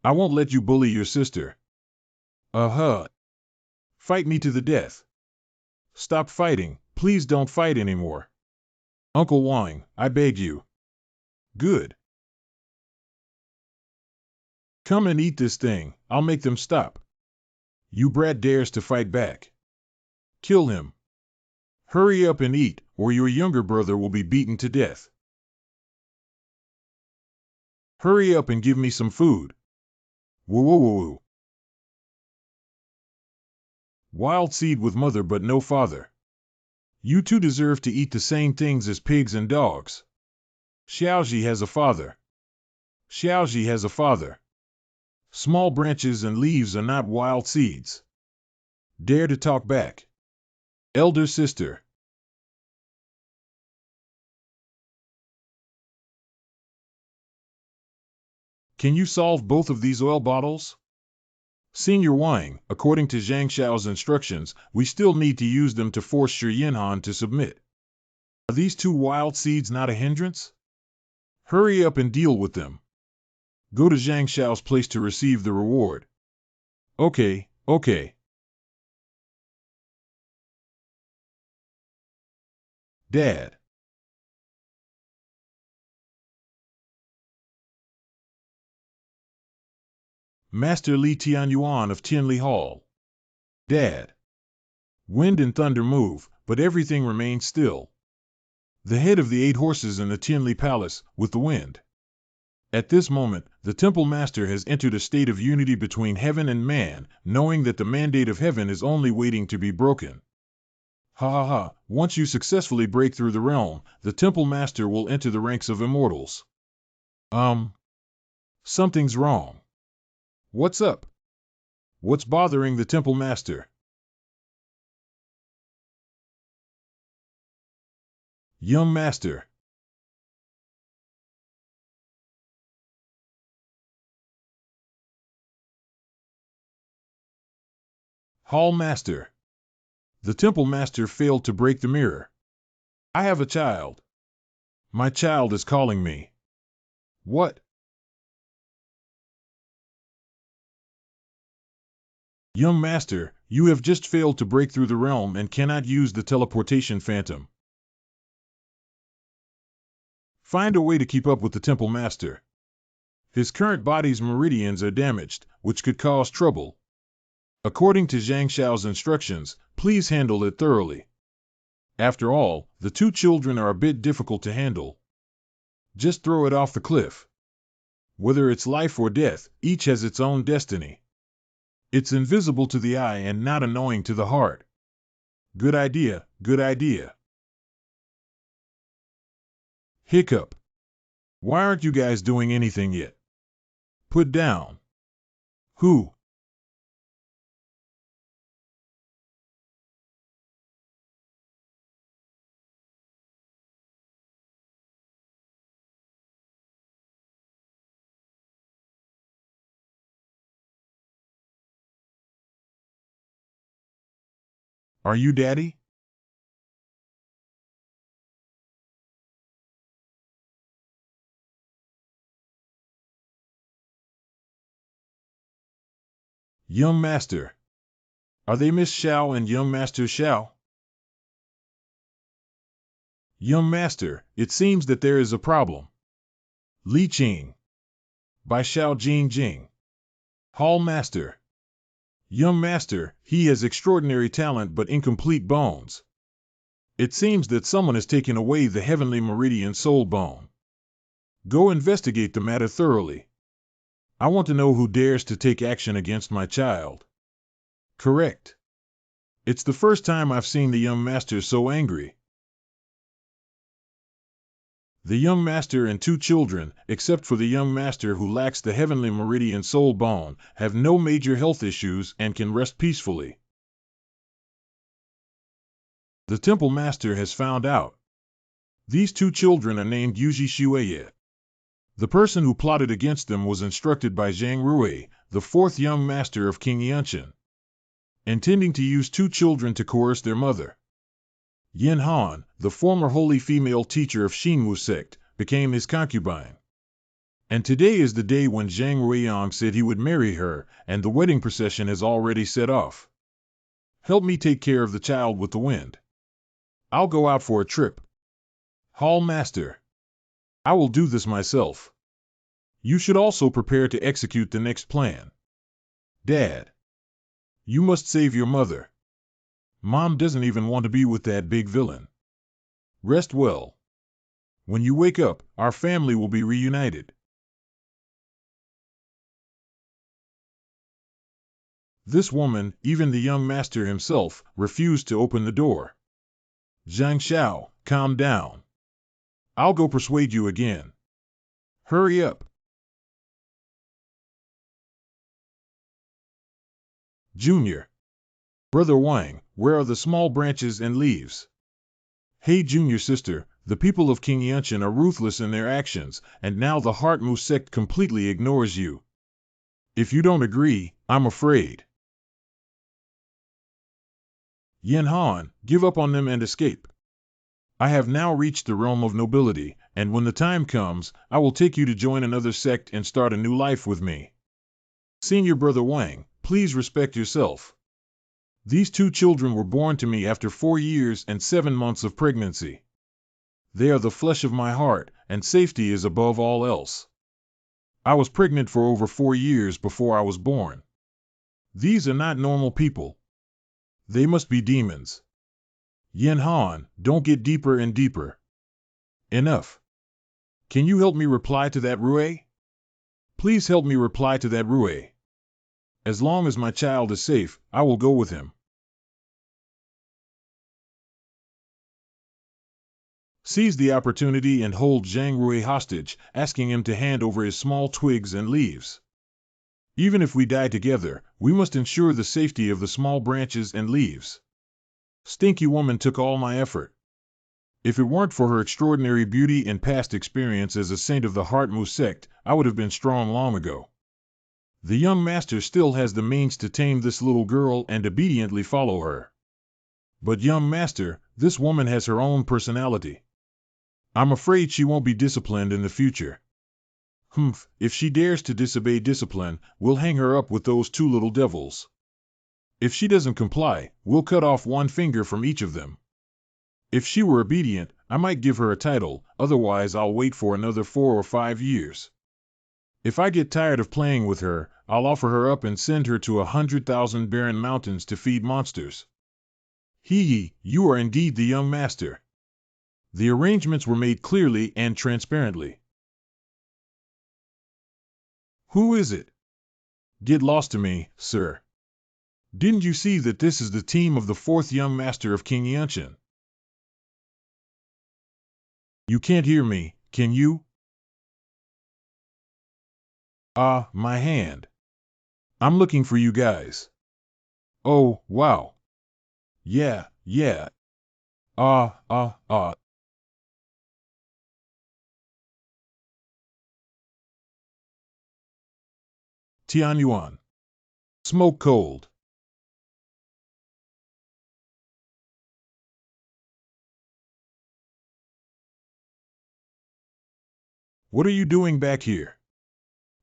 I won't let you bully your sister. Uh-huh. Fight me to the death. Stop fighting, please don't fight anymore. Uncle Wang, I beg you. Good. Come and eat this thing, I'll make them stop. You brat dares to fight back. Kill him. Hurry up and eat, or your younger brother will be beaten to death. Hurry up and give me some food. Woo woo woo woo. Wild seed with mother but no father. You two deserve to eat the same things as pigs and dogs. Xiaoji has a father. Xiaoji has a father. Small branches and leaves are not wild seeds. Dare to talk back. Elder sister. Can you solve both of these oil bottles? Senior Wang, according to Zhang Xiao's instructions, we still need to use them to force Shi Yinhan to submit. Are these two wild seeds not a hindrance? Hurry up and deal with them. Go to Zhang Xiao's place to receive the reward. Okay, okay. Dad. Master Li Tianyuan of Tianli Hall. Dad. Wind and thunder move, but everything remains still. The head of the 8 horses in the Tianli Palace, with the wind. At this moment, the Temple Master has entered a state of unity between heaven and man, knowing that the mandate of heaven is only waiting to be broken. Ha ha ha, once you successfully break through the realm, the Temple Master will enter the ranks of Immortals. Something's wrong. What's up? What's bothering the Temple Master? Young Master. Hall Master. The Temple Master failed to break the mirror. I have a child. My child is calling me. What? Young Master, you have just failed to break through the realm and cannot use the teleportation phantom. Find a way to keep up with the Temple Master. His current body's meridians are damaged, which could cause trouble. According to Zhang Xiao's instructions, please handle it thoroughly. After all, the 2 children are a bit difficult to handle. Just throw it off the cliff. Whether it's life or death, each has its own destiny. It's invisible to the eye and not annoying to the heart. Good idea, good idea. Hiccup. Why aren't you guys doing anything yet? Put down. Who? Are you Daddy? Young Master. Are they Miss Xiao and Young Master Xiao? Young Master, it seems that there is a problem. Li Qing. By Xiao Jing. Hall Master. Young Master, he has extraordinary talent but incomplete bones. It seems that someone has taken away the heavenly meridian soul bone. Go investigate the matter thoroughly. I want to know who dares to take action against my child. Correct. It's the first time I've seen the young master so angry. The young master and 2 children, except for the young master who lacks the heavenly meridian soul bone, have no major health issues and can rest peacefully. The Temple Master has found out. These 2 children are named Yuji Shueye. The person who plotted against them was instructed by Zhang Rui, the 4th young master of Qingyun, intending to use 2 children to coerce their mother. Yin Han, the former holy female teacher of Xinwu Sect, became his concubine. And today is the day when Zhang Ruiyang said he would marry her, and the wedding procession has already set off. Help me take care of the child with the wind. I'll go out for a trip. Hall Master. I will do this myself. You should also prepare to execute the next plan. Dad. You must save your mother. Mom doesn't even want to be with that big villain. Rest well. When you wake up, our family will be reunited. This woman, even the young master himself, refused to open the door. Zhang Xiao, calm down. I'll go persuade you again. Hurry up. Junior. Brother Wang, where are the small branches and leaves? Hey junior sister, the people of Qingyun are ruthless in their actions, and now the Heartmu sect completely ignores you. If you don't agree, I'm afraid. Yin Han, give up on them and escape. I have now reached the realm of nobility, and when the time comes, I will take you to join another sect and start a new life with me. Senior Brother Wang, please respect yourself. These two children were born to me after 4 years and 7 months of pregnancy. They are the flesh of my heart, and safety is above all else. I was pregnant for over 4 years before I was born. These are not normal people. They must be demons. Yin Han, don't get deeper and deeper. Enough. Can you help me reply to that Rue? Please help me reply to that Rue. As long as my child is safe, I will go with him. Seize the opportunity and hold Zhang Rui hostage, asking him to hand over his small twigs and leaves. Even if we die together, we must ensure the safety of the small branches and leaves. Stinky woman took all my effort. If it weren't for her extraordinary beauty and past experience as a saint of the Heartmu sect, I would have been strong long ago. The young master still has the means to tame this little girl and obediently follow her. But young master, this woman has her own personality. I'm afraid she won't be disciplined in the future. Humph, if she dares to disobey discipline, we'll hang her up with those 2 little devils. If she doesn't comply, we'll cut off 1 finger from each of them. If she were obedient, I might give her a title, otherwise I'll wait for another 4 or 5 years. If I get tired of playing with her, I'll offer her up and send her to 100,000 barren mountains to feed monsters. Hee, you are indeed the young master. The arrangements were made clearly and transparently. Who is it? Get lost to me, sir. Didn't you see that this is the team of the 4th young master of Qingyun? You can't hear me, can you? Ah, my hand. I'm looking for you guys. Oh, wow. Yeah. Ah. Tianyuan. Smoke cold. What are you doing back here?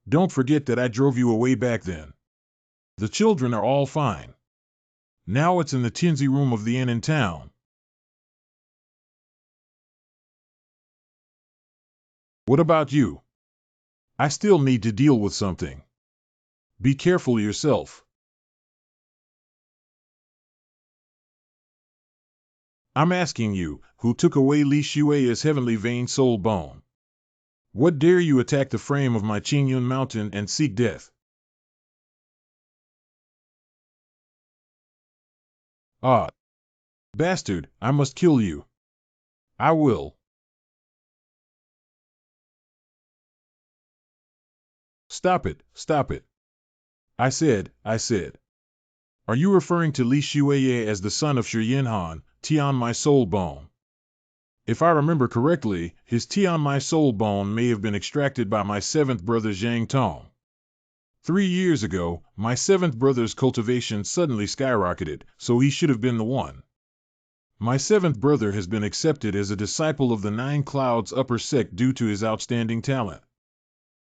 Don't forget that I drove you away back then. The children are all fine. Now it's in the tinsy room of the inn in town. What about you? I still need to deal with something. Be careful yourself. I'm asking you, who took away Li Xue's heavenly vein soul bone? What dare you attack the frame of my Qingyun mountain and seek death? Ah, bastard, I must kill you. I will. Stop it. I said. Are you referring to Li Xue as the son of Shi Yinhan, Tian my soul bone? If I remember correctly, his Tian my soul bone may have been extracted by my 7th brother Zhang Tong. 3 years ago, my 7th brother's cultivation suddenly skyrocketed, so he should have been the one. My 7th brother has been accepted as a disciple of the 9 Clouds upper sect due to his outstanding talent.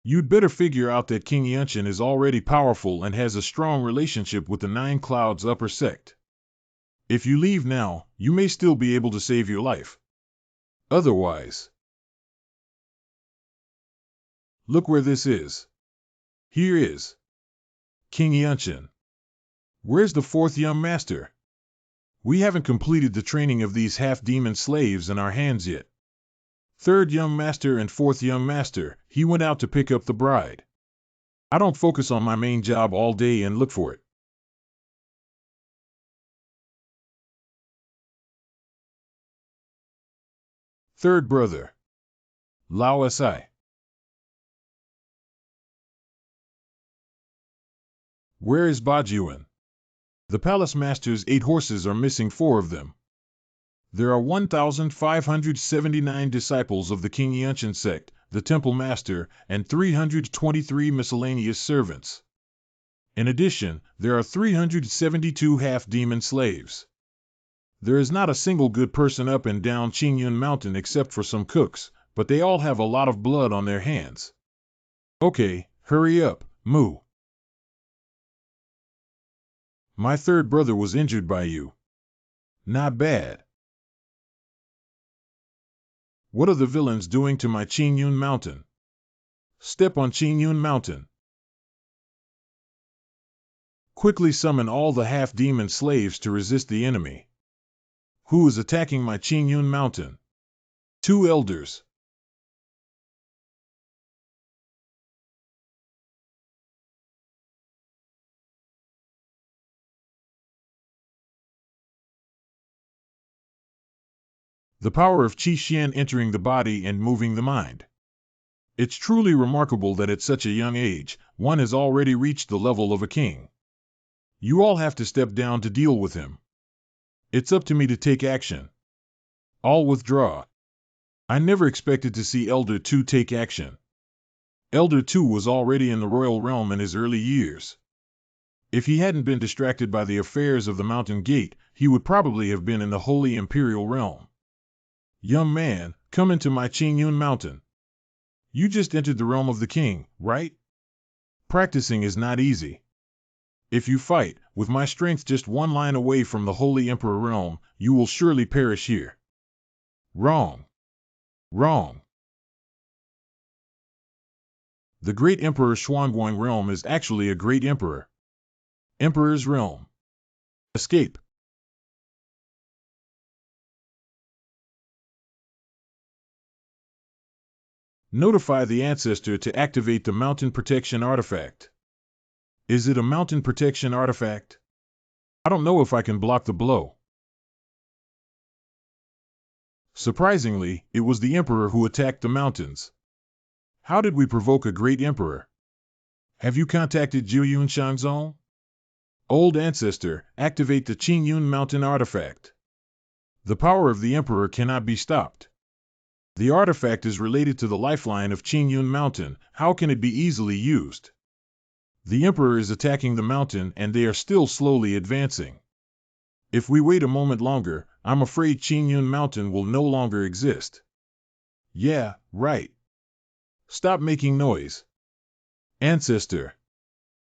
You'd better figure out that Qingyun is already powerful and has a strong relationship with the Nine Clouds upper sect. If you leave now, you may still be able to save your life. Otherwise, look where this is. Here is Qingyun. Where's the fourth young master? We haven't completed the training of these half-demon slaves in our hands yet. Third young master and fourth young master, he went out to pick up the bride. I don't focus on my main job all day and look for it. Third brother. Lao Si. Where is Bajuan? The palace master's 8 horses are missing 4 of them. There are 1,579 disciples of the Qingyun sect, the temple master, and 323 miscellaneous servants. In addition, there are 372 half-demon slaves. There is not a single good person up and down Qingyun Mountain except for some cooks, but they all have a lot of blood on their hands. Okay, hurry up, Moo. My third brother was injured by you. Not bad. What are the villains doing to my Qingyun Mountain? Step on Qingyun Mountain. Quickly summon all the half-demon slaves to resist the enemy. Who is attacking my Qingyun Mountain? 2 elders. The power of Qi Xian entering the body and moving the mind. It's truly remarkable that at such a young age, one has already reached the level of a king. You all have to step down to deal with him. It's up to me to take action. I'll withdraw. I never expected to see Elder 2 take action. Elder 2 was already in the royal realm in his early years. If he hadn't been distracted by the affairs of the Mountain Gate, he would probably have been in the Holy Imperial Realm. Young man, come into my Qingyun Mountain. You just entered the realm of the king, right? Practicing is not easy. If you fight, with my strength just 1 line away from the Holy Emperor realm, you will surely perish here. Wrong. Wrong. The great Emperor Xuanguang realm is actually a great emperor. Emperor's realm. Escape. Notify the ancestor to activate the mountain protection artifact. Is it a mountain protection artifact? I don't know if I can block the blow. Surprisingly, it was the emperor who attacked the mountains. How did we provoke a great emperor? Have you contacted Jiuyun Shangzong? Old ancestor, activate the Qingyun mountain artifact. The power of the emperor cannot be stopped. The artifact is related to the lifeline of Qingyun Mountain. How can it be easily used? The emperor is attacking the mountain and they are still slowly advancing. If we wait a moment longer, I'm afraid Qingyun Mountain will no longer exist. Yeah, right. Stop making noise. Ancestor.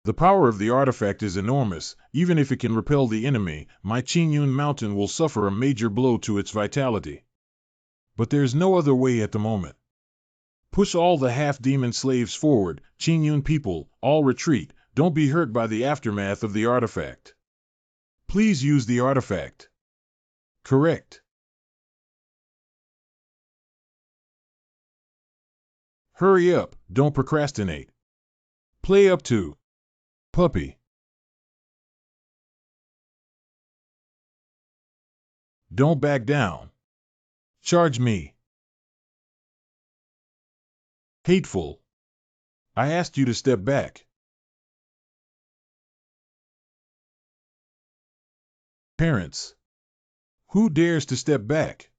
The power of the artifact is enormous. Even if it can repel the enemy, my Qingyun Mountain will suffer a major blow to its vitality. But there's no other way at the moment. Push all the half-demon slaves forward, Qingyun people, all retreat, don't be hurt by the aftermath of the artifact. Please use the artifact. Correct. Hurry up, don't procrastinate. Play up to Puppy. Don't back down. Charge me. Hateful. I asked you to step back. Parents. Who dares to step back?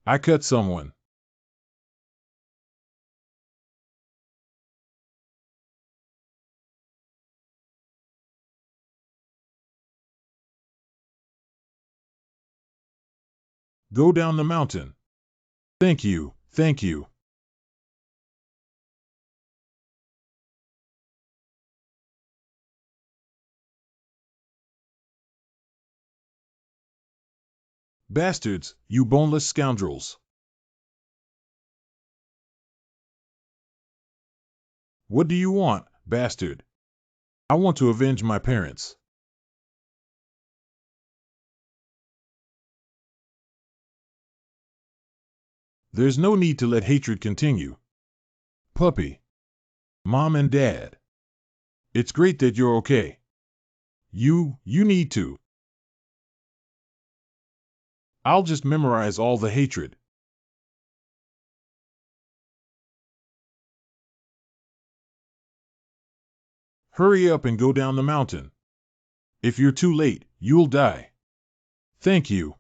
I cut someone. Go down the mountain. Thank you, thank you. Bastards, you boneless scoundrels! What do you want, bastard? I want to avenge my parents. There's no need to let hatred continue. Puppy. Mom and Dad. It's great that you're okay. You need to. I'll just memorize all the hatred. Hurry up and go down the mountain. If you're too late, you'll die. Thank you.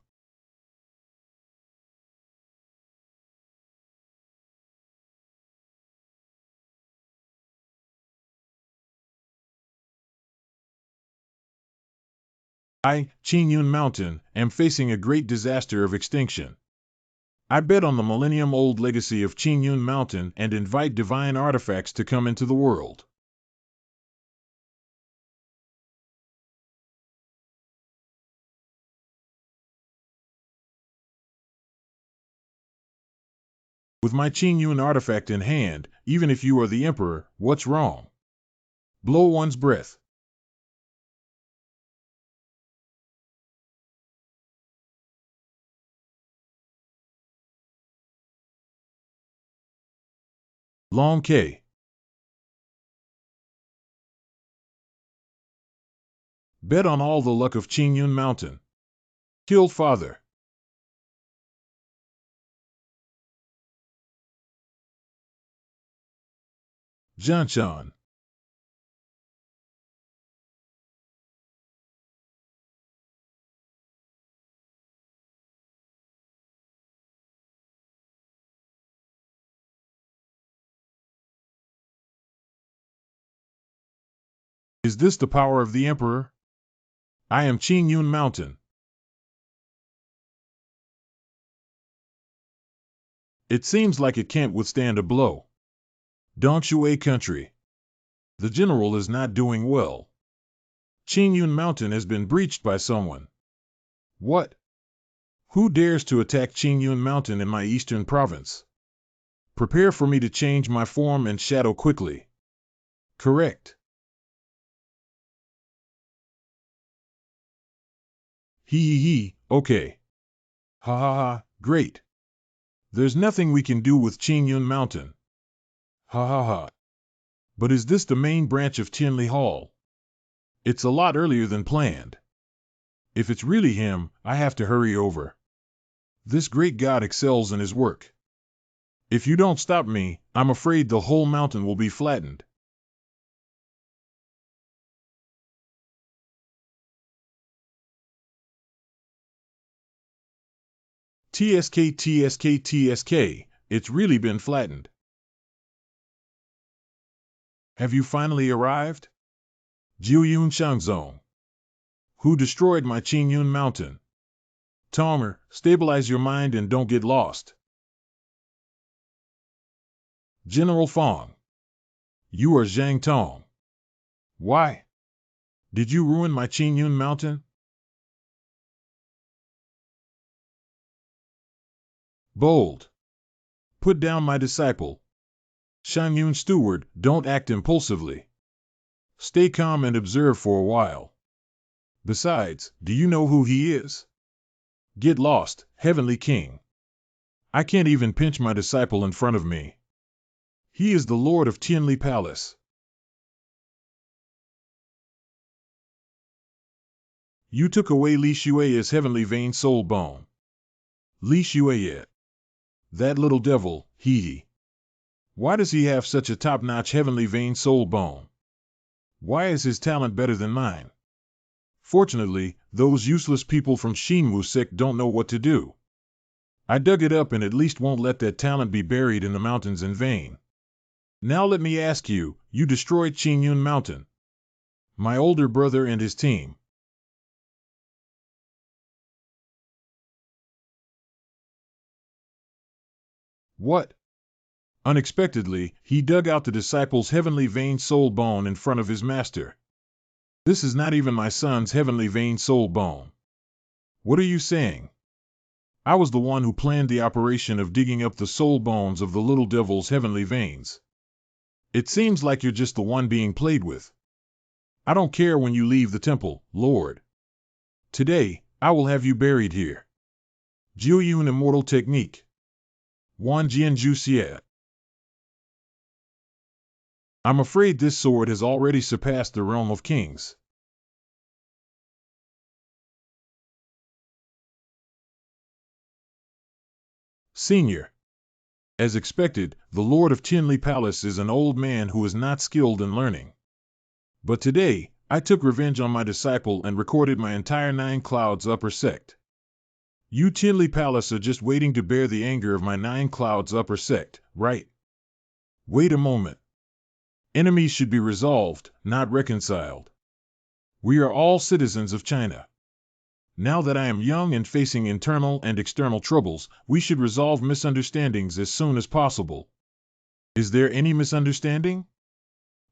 Qingyun Mountain, am facing a great disaster of extinction. I bet on the millennium-old legacy of Qingyun Mountain and invite divine artifacts to come into the world. With my Qingyun artifact in hand, even if you are the emperor, what's wrong? Blow one's breath. Long K. Bet on all the luck of Qingyun Mountain. Kill father. Janchan. Is this the power of the emperor? I am Qingyun Mountain. It seems like it can't withstand a blow. Dongshui country. The general is not doing well. Qingyun Mountain has been breached by someone. What? Who dares to attack Qingyun Mountain in my eastern province? Prepare for me to change my form and shadow quickly. Correct. Hee, okay. Ha ha ha, great. There's nothing we can do with Qingyun Mountain. Ha ha ha. But is this the main branch of Tianli Hall? It's a lot earlier than planned. If it's really him, I have to hurry over. This great god excels in his work. If you don't stop me, I'm afraid the whole mountain will be flattened. TSK, it's really been flattened. Have you finally arrived? Jiuyun Shangzong. Who destroyed my Qingyun Mountain? Tomer, stabilize your mind and don't get lost. General Fong. You are Zhang Tong. Why? Did you ruin my Qingyun Mountain? Bold. Put down my disciple. Shangyun Steward, don't act impulsively. Stay calm and observe for a while. Besides, do you know who he is? Get lost, Heavenly King. I can't even pinch my disciple in front of me. He is the Lord of Tianli Palace. You took away Li Xue's heavenly vein soul bone. Li Xue. That little devil, hee. Why does he have such a top-notch heavenly vein soul bone? Why is his talent better than mine? Fortunately, those useless people from Shinmu Sect don't know what to do. I dug it up and at least won't let that talent be buried in the mountains in vain. Now let me ask you, you destroyed Qingyun Mountain. My older brother and his team. What? Unexpectedly, he dug out the disciple's heavenly vein soul bone in front of his master. This is not even my son's heavenly vein soul bone. What are you saying? I was the one who planned the operation of digging up the soul bones of the little devil's heavenly veins. It seems like you're just the one being played with. I don't care when you leave the temple, Lord. Today, I will have you buried here. Qingyun immortal technique. Wan Jianju Xie. I'm afraid this sword has already surpassed the realm of kings. Senior. As expected, the Lord of Qinli Palace is an old man who is not skilled in learning. But today, I took revenge on my disciple and recorded my entire 9 Clouds upper sect. You Qinli Palace are just waiting to bear the anger of my 9 Clouds upper sect, right? Wait a moment. Enemies should be resolved, not reconciled. We are all citizens of China. Now that I am young and facing internal and external troubles, we should resolve misunderstandings as soon as possible. Is there any misunderstanding?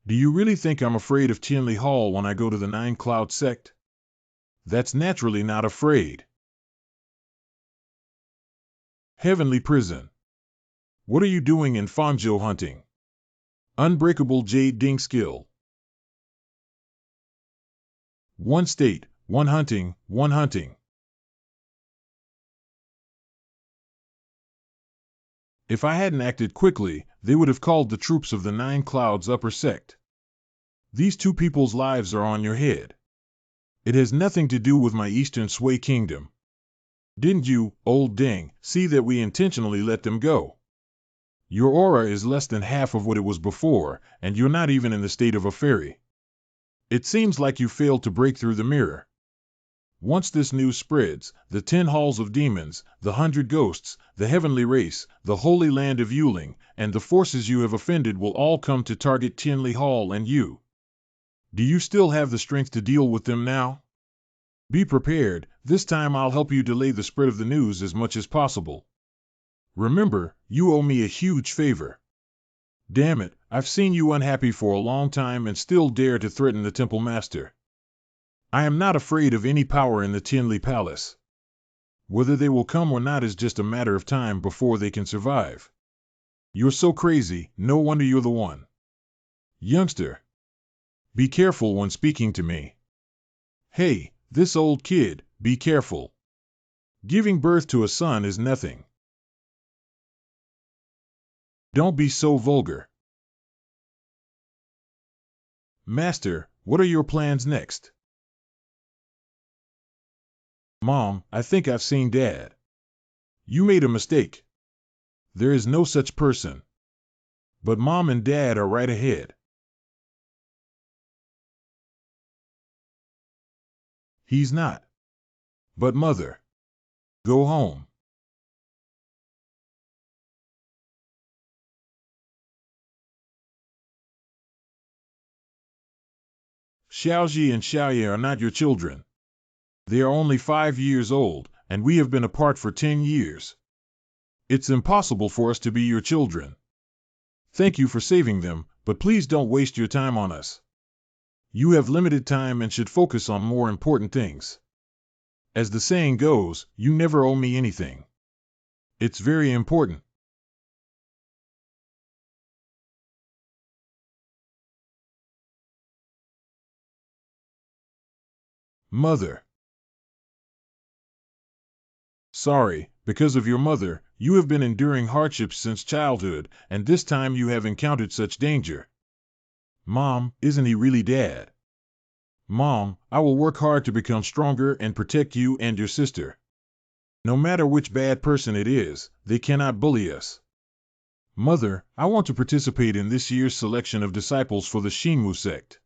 Do you really think I'm afraid of Qinli Hall when I go to the 9 Cloud sect? That's naturally not afraid. Heavenly Prison. What are you doing in Fangzhou hunting? Unbreakable Jade Ding skill. One state, one hunting, one hunting. If I hadn't acted quickly, they would have called the troops of the 9 Clouds upper sect. These 2 people's lives are on your head. It has nothing to do with my Eastern Sui kingdom. Didn't you, old Ding, see that we intentionally let them go? Your aura is less than half of what it was before, and you're not even in the state of a fairy. It seems like you failed to break through the mirror. Once this news spreads, the 10 halls of demons, the 100 ghosts, the heavenly race, the holy land of Yuling, and the forces you have offended will all come to target Qinli Hall and you. Do you still have the strength to deal with them now? Be prepared, this time I'll help you delay the spread of the news as much as possible. Remember, you owe me a huge favor. Damn it, I've seen you unhappy for a long time and still dare to threaten the Temple Master. I am not afraid of any power in the Qinli Palace. Whether they will come or not is just a matter of time before they can survive. You're so crazy, no wonder you're the one. Youngster. Be careful when speaking to me. Hey, this old kid, be careful. Giving birth to a son is nothing. Don't be so vulgar. Master, what are your plans next? Mom, I think I've seen Dad. You made a mistake. There is no such person. But Mom and Dad are right ahead. He's not. But Mother. Go home. Xiaoji and Xiaoye are not your children. They are only 5 years old, and we have been apart for 10 years. It's impossible for us to be your children. Thank you for saving them, but please don't waste your time on us. You have limited time and should focus on more important things. As the saying goes, you never owe me anything. It's very important. Mother. Sorry, because of your mother, you have been enduring hardships since childhood, and this time you have encountered such danger. Mom, isn't he really Dad? Mom, I will work hard to become stronger and protect you and your sister. No matter which bad person it is, they cannot bully us. Mother, I want to participate in this year's selection of disciples for the Xinmu sect.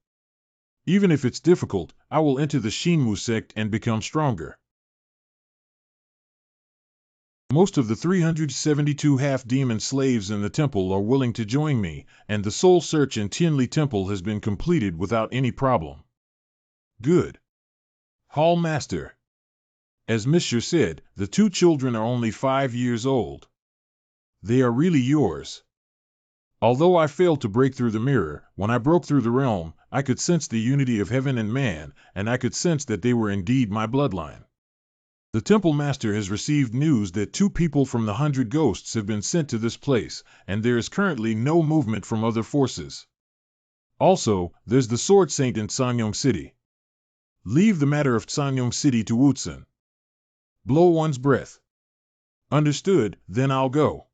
Even if it's difficult, I will enter the Xinmu sect and become stronger. Most of the 372 half-demon slaves in the temple are willing to join me, and the soul search in Tianli Temple has been completed without any problem. Good. Hall Master. As Monsieur said, the 2 children are only 5 years old. They are really yours. Although I failed to break through the mirror, when I broke through the realm, I could sense the unity of heaven and man, and I could sense that they were indeed my bloodline. The Temple Master has received news that 2 people from the 100 Ghosts have been sent to this place, and there is currently no movement from other forces. Also, there's the Sword Saint in Sanyong City. Leave the matter of Sanyong City to Wutsun. Blow one's breath. Understood, then I'll go.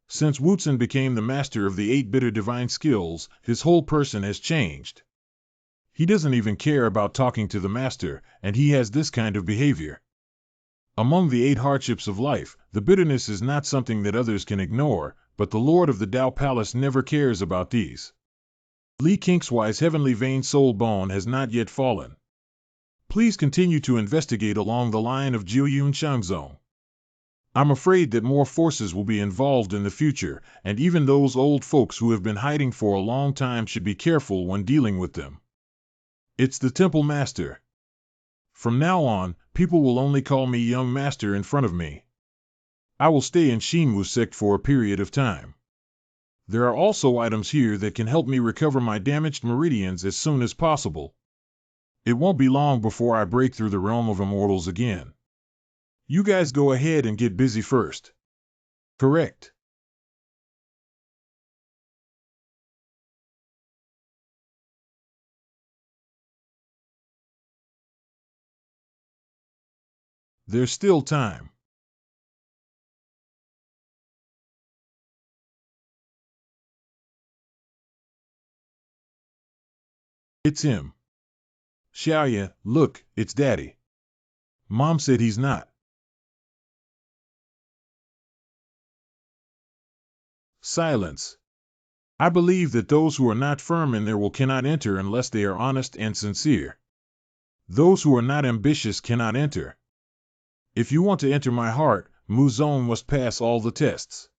Since Wutsun became the master of the 8 bitter divine skills, his whole person has changed. He doesn't even care about talking to the master, and he has this kind of behavior. Among the 8 hardships of life, the bitterness is not something that others can ignore, but the Lord of the Tao Palace never cares about these. Li Qingshui's heavenly vein soul bone has not yet fallen. Please continue to investigate along the line of Jiuyun Shangzong. I'm afraid that more forces will be involved in the future, and even those old folks who have been hiding for a long time should be careful when dealing with them. It's the Temple Master. From now on, people will only call me Young Master in front of me. I will stay in Xinwu Sect for a period of time. There are also items here that can help me recover my damaged meridians as soon as possible. It won't be long before I break through the realm of Immortals again. You guys go ahead and get busy first. Correct. There's still time. It's him. Xiao, look, it's Daddy. Mom said he's not. Silence. I believe that those who are not firm in their will cannot enter unless they are honest and sincere. Those who are not ambitious cannot enter. If you want to enter my heart, Muzong must pass all the tests.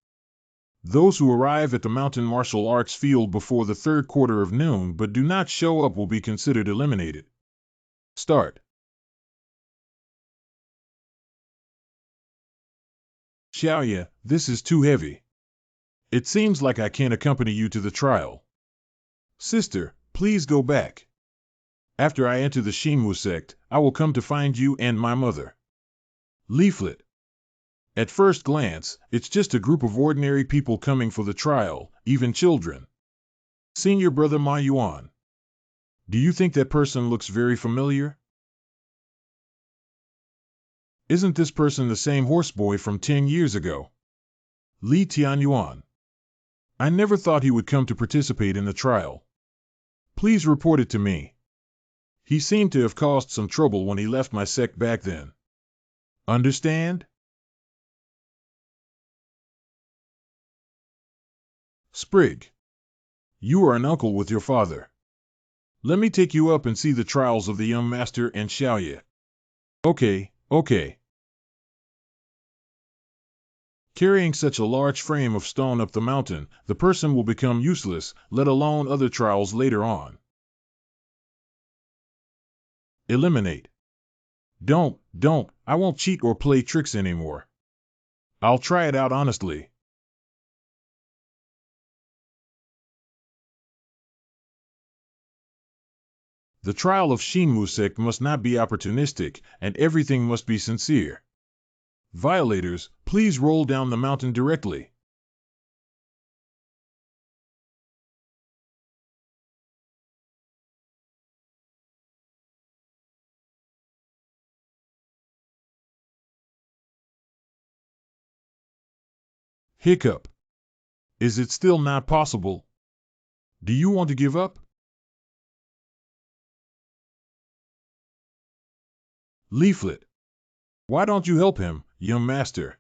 Those who arrive at the mountain martial arts field before the 3rd quarter of noon but do not show up will be considered eliminated. Start. Xiao, this is too heavy. It seems like I can't accompany you to the trial. Sister, please go back. After I enter the Xinwu sect, I will come to find you and my mother. Leaflet. At first glance, it's just a group of ordinary people coming for the trial, even children. Senior Brother Ma Yuan. Do you think that person looks very familiar? Isn't this person the same horseboy from 10 years ago? Li Tianyuan. I never thought he would come to participate in the trial. Please report it to me. He seemed to have caused some trouble when he left my sect back then. Understand? Sprig. You are an uncle with your father. Let me take you up and see the trials of the young master and Xiao. Okay. Carrying such a large frame of stone up the mountain, the person will become useless, let alone other trials later on. Eliminate. Don't, I won't cheat or play tricks anymore. I'll try it out honestly. The trial of Xinwu Sect must not be opportunistic, and everything must be sincere. Violators, please roll down the mountain directly. Hiccup. Is it still not possible? Do you want to give up? Leaflet. Why don't you help him, young master?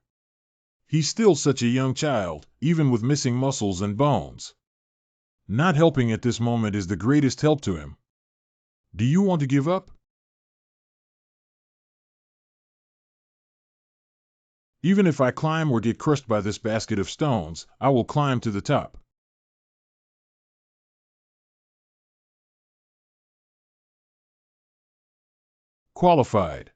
He's still such a young child, even with missing muscles and bones. Not helping at this moment is the greatest help to him. Do you want to give up? Even if I climb or get crushed by this basket of stones, I will climb to the top. Qualified.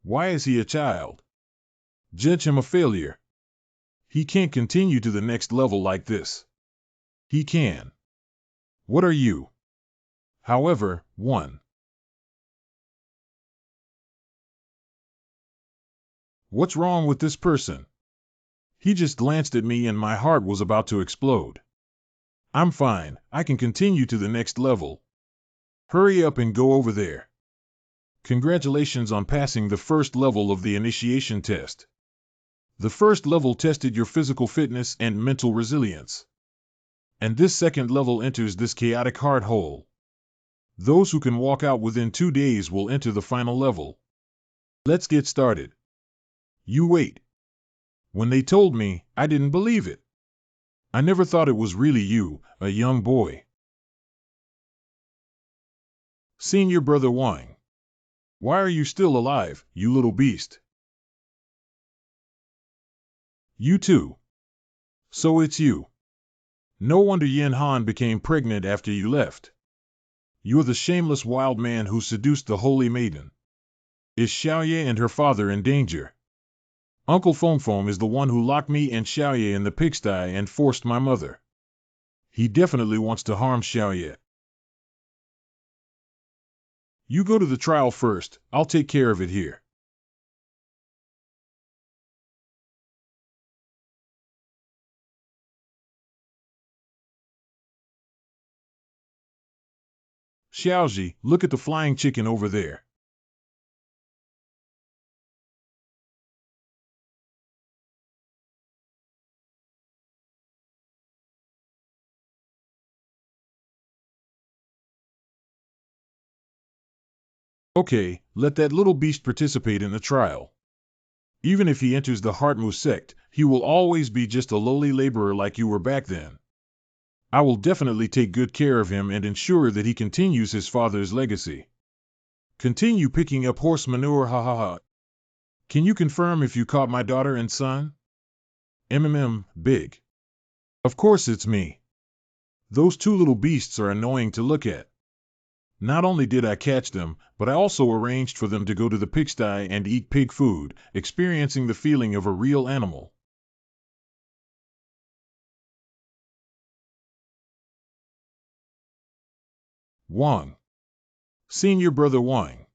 Why is he a child? Judge him a failure. He can't continue to the next level like this. He can. What are you? However, 1. What's wrong with this person? He just glanced at me and my heart was about to explode. I'm fine, I can continue to the next level. Hurry up and go over there. Congratulations on passing the first level of the initiation test. The first level tested your physical fitness and mental resilience. And this second level enters this chaotic hard hole. Those who can walk out within 2 days will enter the final level. Let's get started. You wait. When they told me, I didn't believe it. I never thought it was really you, a young boy. Senior Brother Wang. Why are you still alive, you little beast? You too. So it's you. No wonder Yin Han became pregnant after you left. You're the shameless wild man who seduced the holy maiden. Is Xiaoye and her father in danger? Uncle Fong is the one who locked me and Xiaoye in the pigsty and forced my mother. He definitely wants to harm Xiaoye. You go to the trial first, I'll take care of it here. Xiaoji, look at the flying chicken over there. Okay, let that little beast participate in the trial. Even if he enters the Heartmu sect, he will always be just a lowly laborer like you were back then. I will definitely take good care of him and ensure that he continues his father's legacy. Continue picking up horse manure, ha ha ha. Can you confirm if you caught my daughter and son? Big. Of course it's me. Those 2 little beasts are annoying to look at. Not only did I catch them, but I also arranged for them to go to the pigsty and eat pig food, experiencing the feeling of a real animal. Wang. Senior Brother Wang.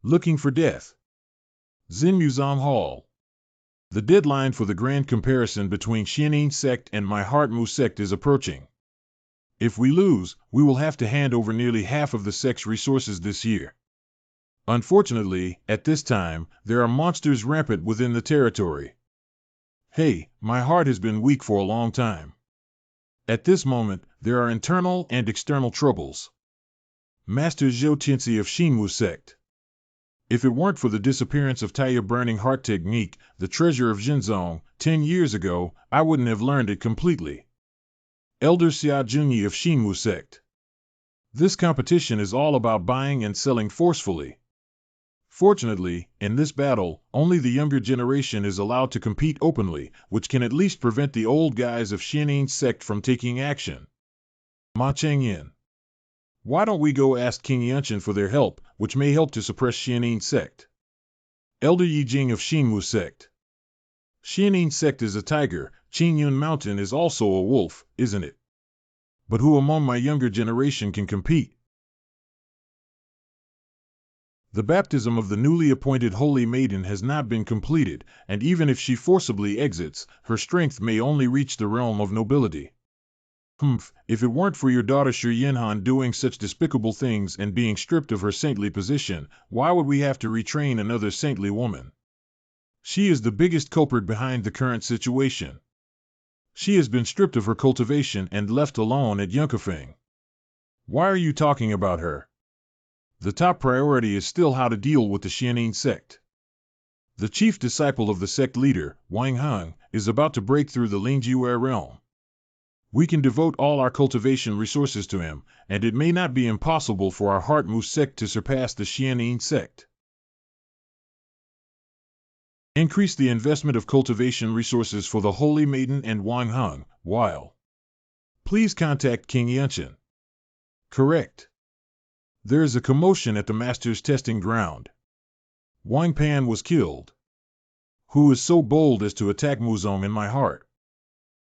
Looking for death. Xinmuzong Hall. The deadline for the grand comparison between Xianning Sect and my Heartmu Sect is approaching. If we lose, we will have to hand over nearly half of the sect's resources this year. Unfortunately, at this time, there are monsters rampant within the territory. Hey, my heart has been weak for a long time. At this moment, there are internal and external troubles. Master Zhou Tianzi of Xinwu Sect. If it weren't for the disappearance of Taya Burning Heart Technique, the treasure of Jinzong, 10 years ago, I wouldn't have learned it completely. Elder Xia Junyi of Xinwu Sect. This competition is all about buying and selling forcefully. Fortunately, in this battle, only the younger generation is allowed to compete openly, which can at least prevent the old guys of Xianning Sect from taking action. Ma Chengyin. Why don't we go ask Qingyun for their help, which may help to suppress Xianning Sect? Elder Yijing of Xinwu Sect. Xianning Sect is a tiger, Qingyun Mountain is also a wolf, isn't it? But who among my younger generation can compete? The baptism of the newly appointed Holy Maiden has not been completed, and even if she forcibly exits, her strength may only reach the realm of nobility. If it weren't for your daughter Shi Yinhan doing such despicable things and being stripped of her saintly position, why would we have to retrain another saintly woman? She is the biggest culprit behind the current situation. She has been stripped of her cultivation and left alone at Yunkafeng. Why are you talking about her? The top priority is still how to deal with the Xianning Sect. The chief disciple of the sect leader, Wang Heng, is about to break through the Lingjue realm. We can devote all our cultivation resources to him, and it may not be impossible for our Heartmu sect to surpass the Xianning sect. Increase the investment of cultivation resources for the Holy Maiden and Wang Heng, while. Please contact Qingyun. Correct. There is a commotion at the Master's testing ground. Wang Pan was killed. Who is so bold as to attack Muzong in my heart?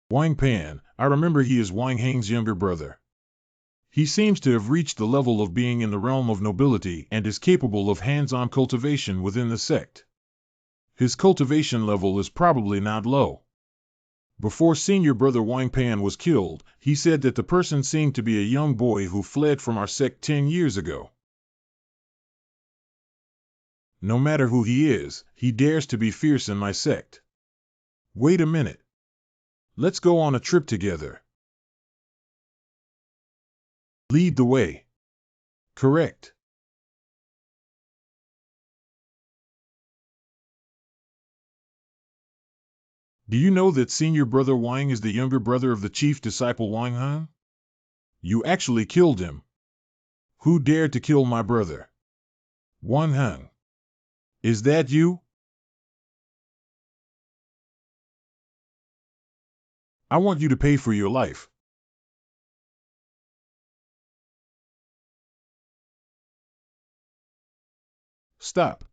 Wang Pan, I remember he is Wang Heng's younger brother. He seems to have reached the level of being in the realm of nobility and is capable of hands-on cultivation within the sect. His cultivation level is probably not low. Before senior brother Wang Pan was killed, he said that the person seemed to be a young boy who fled from our sect 10 years ago. No matter who he is, he dares to be fierce in my sect. Wait a minute. Let's go on a trip together. Lead the way. Correct. Do you know that senior brother Wang is the younger brother of the chief disciple Wang Heng? You actually killed him. Who dared to kill my brother? Wang Heng. Is that you? I want you to pay for your life. Stop.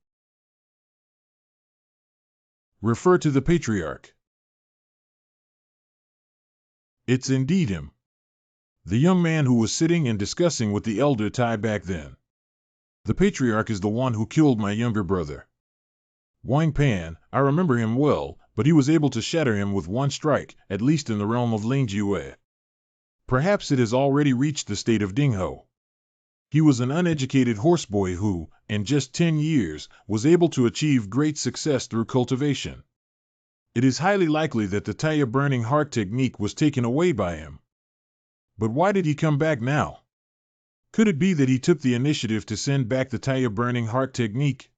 Refer to the patriarch. It's indeed him. The young man who was sitting and discussing with the elder Tai back then. The patriarch is the one who killed my younger brother. Wang Pan, I remember him well, but he was able to shatter him with one strike, at least in the realm of Lingjue. Perhaps it has already reached the state of Dingho. He was an uneducated horseboy who, in just 10 years, was able to achieve great success through cultivation. It is highly likely that the Taya Burning Heart technique was taken away by him. But why did he come back now? Could it be that he took the initiative to send back the Taya Burning Heart technique?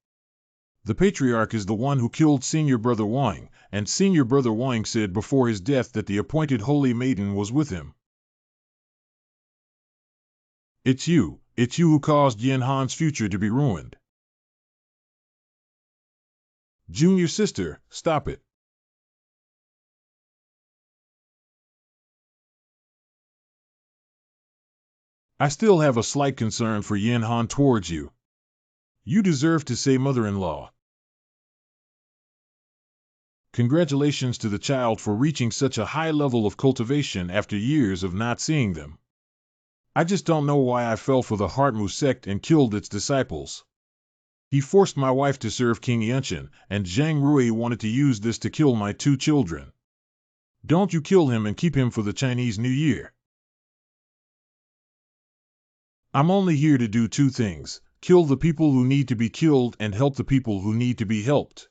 The patriarch is the one who killed senior brother Wang, and senior brother Wang said before his death that the appointed holy maiden was with him. It's you who caused Yin Han's future to be ruined. Junior sister, stop it. I still have a slight concern for Yin Han towards you. You deserve to say mother-in-law. Congratulations to the child for reaching such a high level of cultivation after years of not seeing them. I just don't know why I fell for the Heartmu sect and killed its disciples. He forced my wife to serve King Yunchen, and Zhang Rui wanted to use this to kill my 2 children. Don't you kill him and keep him for the Chinese New Year. I'm only here to do 2 things, kill the people who need to be killed and help the people who need to be helped.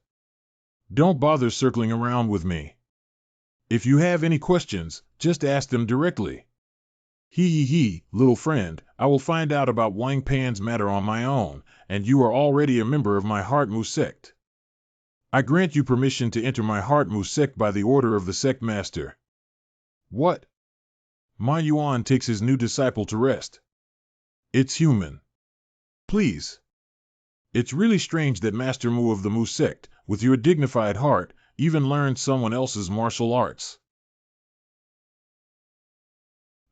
Don't bother circling around with me. If you have any questions, just ask them directly. Little friend, I will find out about Wang Pan's matter on my own, and you are already a member of my Heartmu sect. I grant you permission to enter my Heartmu sect by the order of the sect master. What? Ma Yuan takes his new disciple to rest. It's human. Please. It's really strange that Master Mu of the Mu sect, with your dignified heart, even learned someone else's martial arts.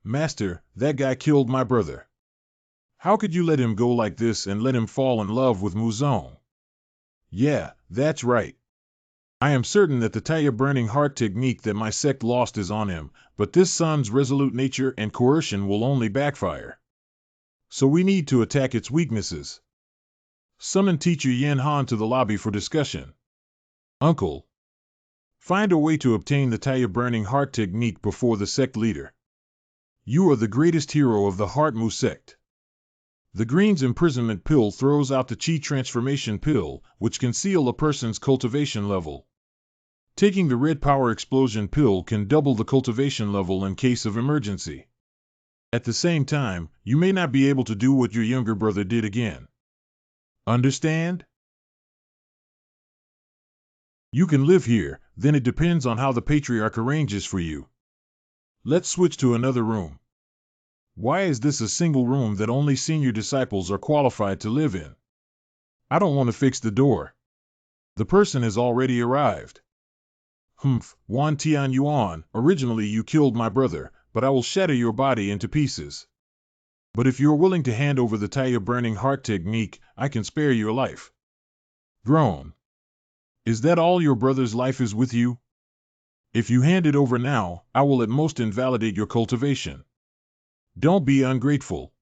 Master, that guy killed my brother. How could you let him go like this and let him fall in love with Muzong? Yeah, that's right. I am certain that the Taya Burning Heart technique that my sect lost is on him, but this son's resolute nature and coercion will only backfire. So we need to attack its weaknesses. Summon teacher Yin Han to the lobby for discussion. Uncle. Find a way to obtain the Taya Burning Heart technique before the sect leader. You are the greatest hero of the Heartmu sect. The green's imprisonment pill throws out the Qi transformation pill, which can seal a person's cultivation level. Taking the red power explosion pill can double the cultivation level in case of emergency. At the same time, you may not be able to do what your younger brother did again. Understand? You can live here, then it depends on how the patriarch arranges for you. Let's switch to another room. Why is this a single room that only senior disciples are qualified to live in? I don't want to fix the door. The person has already arrived. Wan Tian Yuan, originally you killed my brother, but I will shatter your body into pieces. But if you're willing to hand over the Taya Burning Heart technique, I can spare your life. Groan. Is that all your brother's life is with you? If you hand it over now, I will at most invalidate your cultivation. Don't be ungrateful.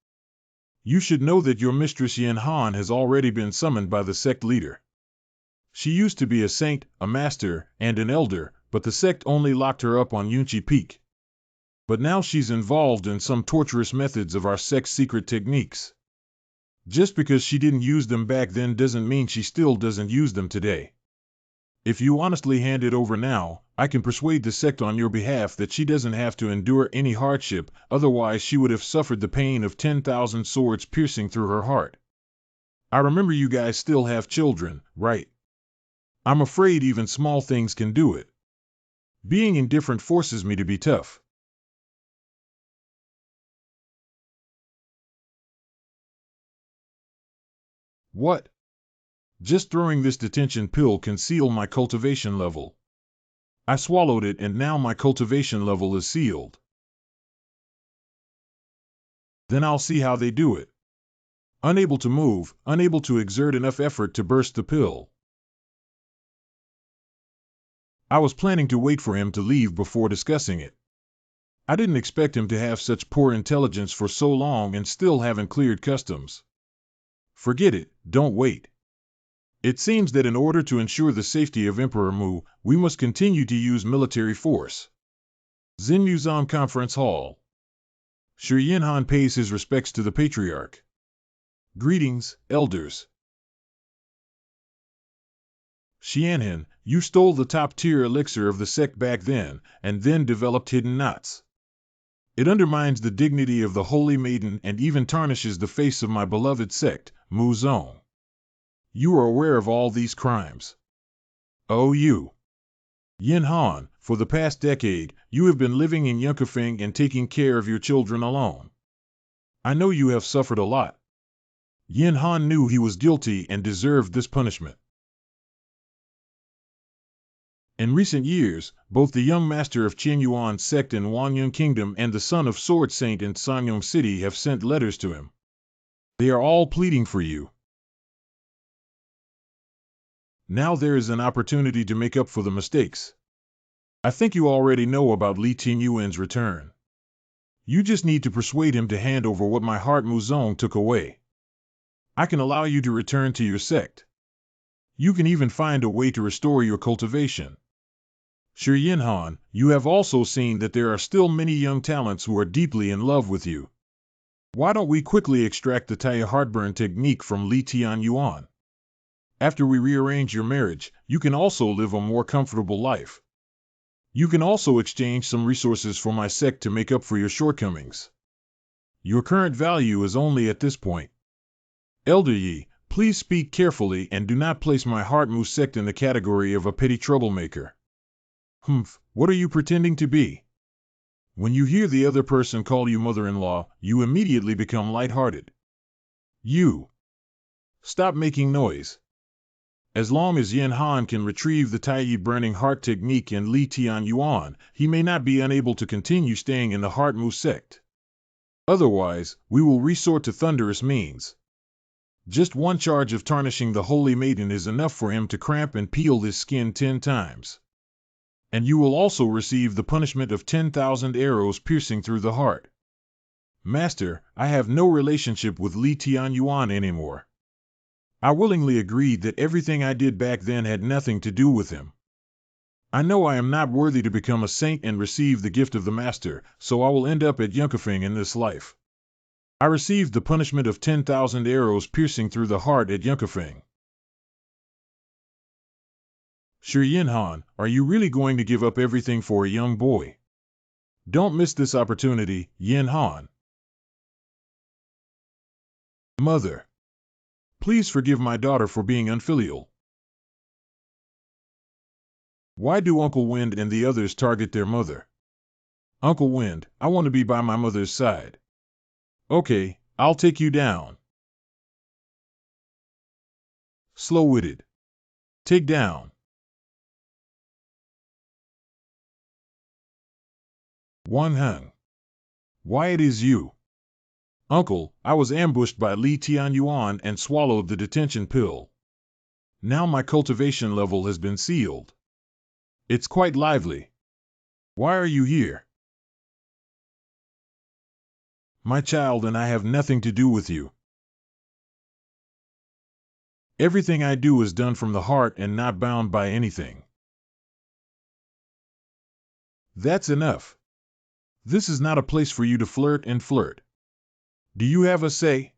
You should know that your mistress Yin Han has already been summoned by the sect leader. She used to be a saint, a master, and an elder, but the sect only locked her up on Yunchi Peak. But now she's involved in some torturous methods of our sect's secret techniques. Just because she didn't use them back then doesn't mean she still doesn't use them today. If you honestly hand it over now, I can persuade the sect on your behalf that she doesn't have to endure any hardship, otherwise she would have suffered the pain of 10,000 swords piercing through her heart. I remember you guys still have children, right? I'm afraid even small things can do it. Being indifferent forces me to be tough. What? Just throwing this detention pill can seal my cultivation level. I swallowed it and now my cultivation level is sealed. Then I'll see how they do it. Unable to move, unable to exert enough effort to burst the pill. I was planning to wait for him to leave before discussing it. I didn't expect him to have such poor intelligence for so long and still haven't cleared customs. Forget it, don't wait. It seems that in order to ensure the safety of Emperor Mu, we must continue to use military force. Zinmuzan Conference Hall. Shi Yinhan pays his respects to the Patriarch. Greetings, elders. Xianhan, you stole the top-tier elixir of the sect back then, and then developed hidden knots. It undermines the dignity of the Holy Maiden and even tarnishes the face of my beloved sect, Mu Zong. You are aware of all these crimes. Oh, you. Yin Han, for the past decade, you have been living in Yunkafeng and taking care of your children alone. I know you have suffered a lot. Yin Han knew he was guilty and deserved this punishment. In recent years, both the young master of Qingyun sect in Wanyun Kingdom and the son of Sword Saint in Sanyong City have sent letters to him. They are all pleading for you. Now there is an opportunity to make up for the mistakes. I think you already know about Li Tingyuan's return. You just need to persuade him to hand over what my heart Muzong took away. I can allow you to return to your sect. You can even find a way to restore your cultivation. Shi Yinhan, you have also seen that there are still many young talents who are deeply in love with you. Why don't we quickly extract the Taya Heartburn technique from Li Tianyuan? After we rearrange your marriage, you can also live a more comfortable life. You can also exchange some resources for my sect to make up for your shortcomings. Your current value is only at this point. Elder Yi, please speak carefully and do not place my Heart Mu sect in the category of a petty troublemaker. What are you pretending to be? When you hear the other person call you mother-in-law, you immediately become light-hearted. You. Stop making noise. As long as Yin Han can retrieve the Taiyi Burning Heart technique in Li Tianyuan, he may not be unable to continue staying in the Heart Mu sect. Otherwise, we will resort to thunderous means. Just one charge of tarnishing the Holy Maiden is enough for him to cramp and peel his skin 10 times. And you will also receive the punishment of 10,000 arrows piercing through the heart. Master, I have no relationship with Li Tianyuan anymore. I willingly agreed that everything I did back then had nothing to do with him. I know I am not worthy to become a saint and receive the gift of the Master, so I will end up at Yunkafeng in this life. I received the punishment of 10,000 arrows piercing through the heart at Yunkafeng. Shi Yinhan, are you really going to give up everything for a young boy? Don't miss this opportunity, Yin Han. Mother. Please forgive my daughter for being unfilial. Why do Uncle Wind and the others target their mother? Uncle Wind, I want to be by my mother's side. Okay, I'll take you down. Slow-witted. Take down. Wan Heng. Why it is you? Uncle, I was ambushed by Li Tianyuan and swallowed the detention pill. Now my cultivation level has been sealed. It's quite lively. Why are you here? My child and I have nothing to do with you. Everything I do is done from the heart and not bound by anything. That's enough. This is not a place for you to flirt and flirt. Do you have a say?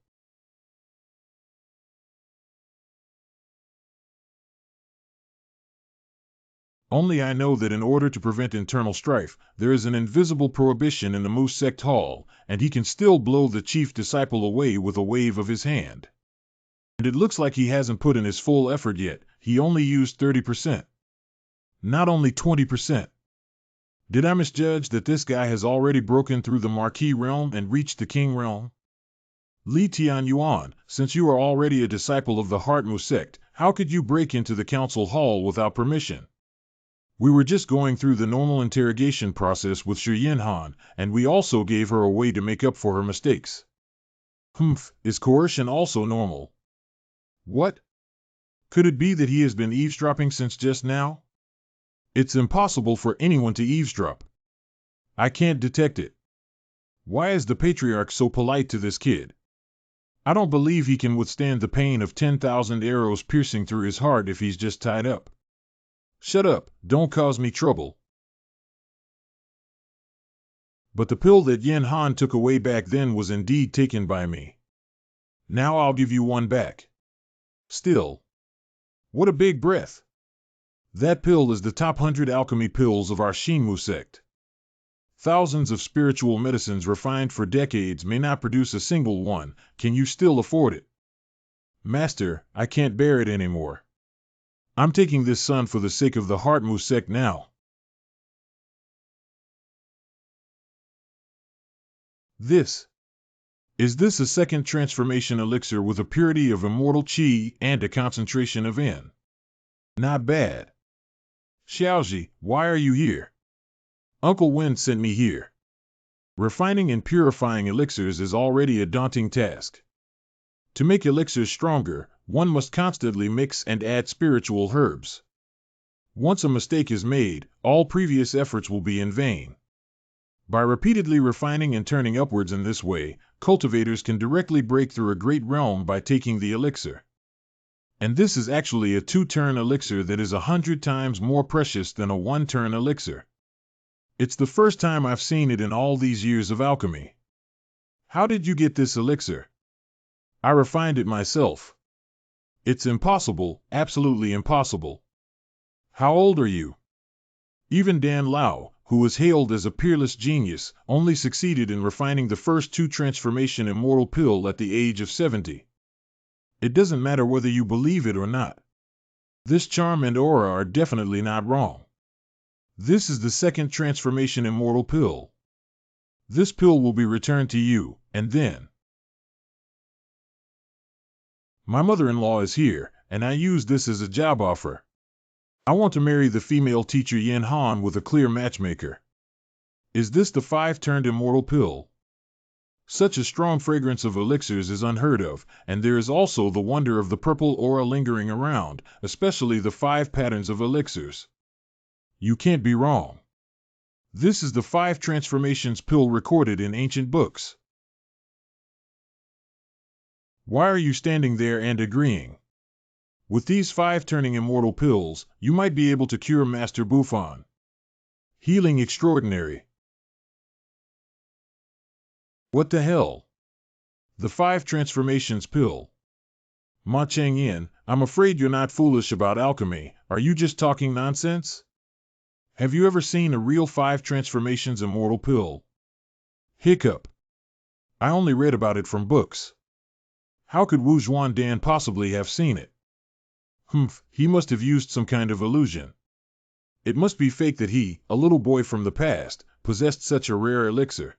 Only I know that in order to prevent internal strife, there is an invisible prohibition in the Mu Sect Hall, and he can still blow the chief disciple away with a wave of his hand. And it looks like he hasn't put in his full effort yet. He only used 30%. Not only 20%. Did I misjudge that this guy has already broken through the Marquis realm and reached the King realm? Li Tianyuan, since you are already a disciple of the Heart Mu Sect, how could you break into the council hall without permission? We were just going through the normal interrogation process with Shi Han, and we also gave her a way to make up for her mistakes. Is coercion also normal? What? Could it be that he has been eavesdropping since just now? It's impossible for anyone to eavesdrop. I can't detect it. Why is the patriarch so polite to this kid? I don't believe he can withstand the pain of 10,000 arrows piercing through his heart if he's just tied up. Shut up, don't cause me trouble. But the pill that Yin Han took away back then was indeed taken by me. Now I'll give you one back. Still. What a big breath. That pill is the top 100 alchemy pills of our Shinmu sect. Thousands of spiritual medicines refined for decades may not produce a single one. Can you still afford it? Master, I can't bear it anymore. I'm taking this son for the sake of the Heart Mu sect now. Is this a second transformation elixir with a purity of immortal qi and a concentration of N? Not bad. Xiaoji, why are you here? Uncle Wen sent me here. Refining and purifying elixirs is already a daunting task. To make elixirs stronger, one must constantly mix and add spiritual herbs. Once a mistake is made, all previous efforts will be in vain. By repeatedly refining and turning upwards in this way, cultivators can directly break through a great realm by taking the elixir. And this is actually a 2-turn elixir that is 100 times more precious than a 1-turn elixir. It's the first time I've seen it in all these years of alchemy. How did you get this elixir? I refined it myself. It's impossible, absolutely impossible. How old are you? Even Dan Lao, who was hailed as a peerless genius, only succeeded in refining the first 2 transformation immortal pill at the age of 70. It doesn't matter whether you believe it or not. This charm and aura are definitely not wrong. This is the second transformation immortal pill. This pill will be returned to you, and then. My mother-in-law is here, and I use this as a job offer. I want to marry the female teacher Yin Han with a clear matchmaker. Is this the 5-turned immortal pill? Such a strong fragrance of elixirs is unheard of, and there is also the wonder of the purple aura lingering around, especially the 5 patterns of elixirs. You can't be wrong. This is the 5 transformations pill recorded in ancient books. Why are you standing there and agreeing? With these 5 turning immortal pills, you might be able to cure Master Bufan. Healing extraordinary. What the hell? The 5 transformations pill. Ma Changyin, I'm afraid you're not foolish about alchemy. Are you just talking nonsense? Have you ever seen a real 5 transformations immortal pill? Hiccup. I only read about it from books. How could Wu Zhuandan possibly have seen it? He must have used some kind of illusion. It must be fake that he, a little boy from the past, possessed such a rare elixir.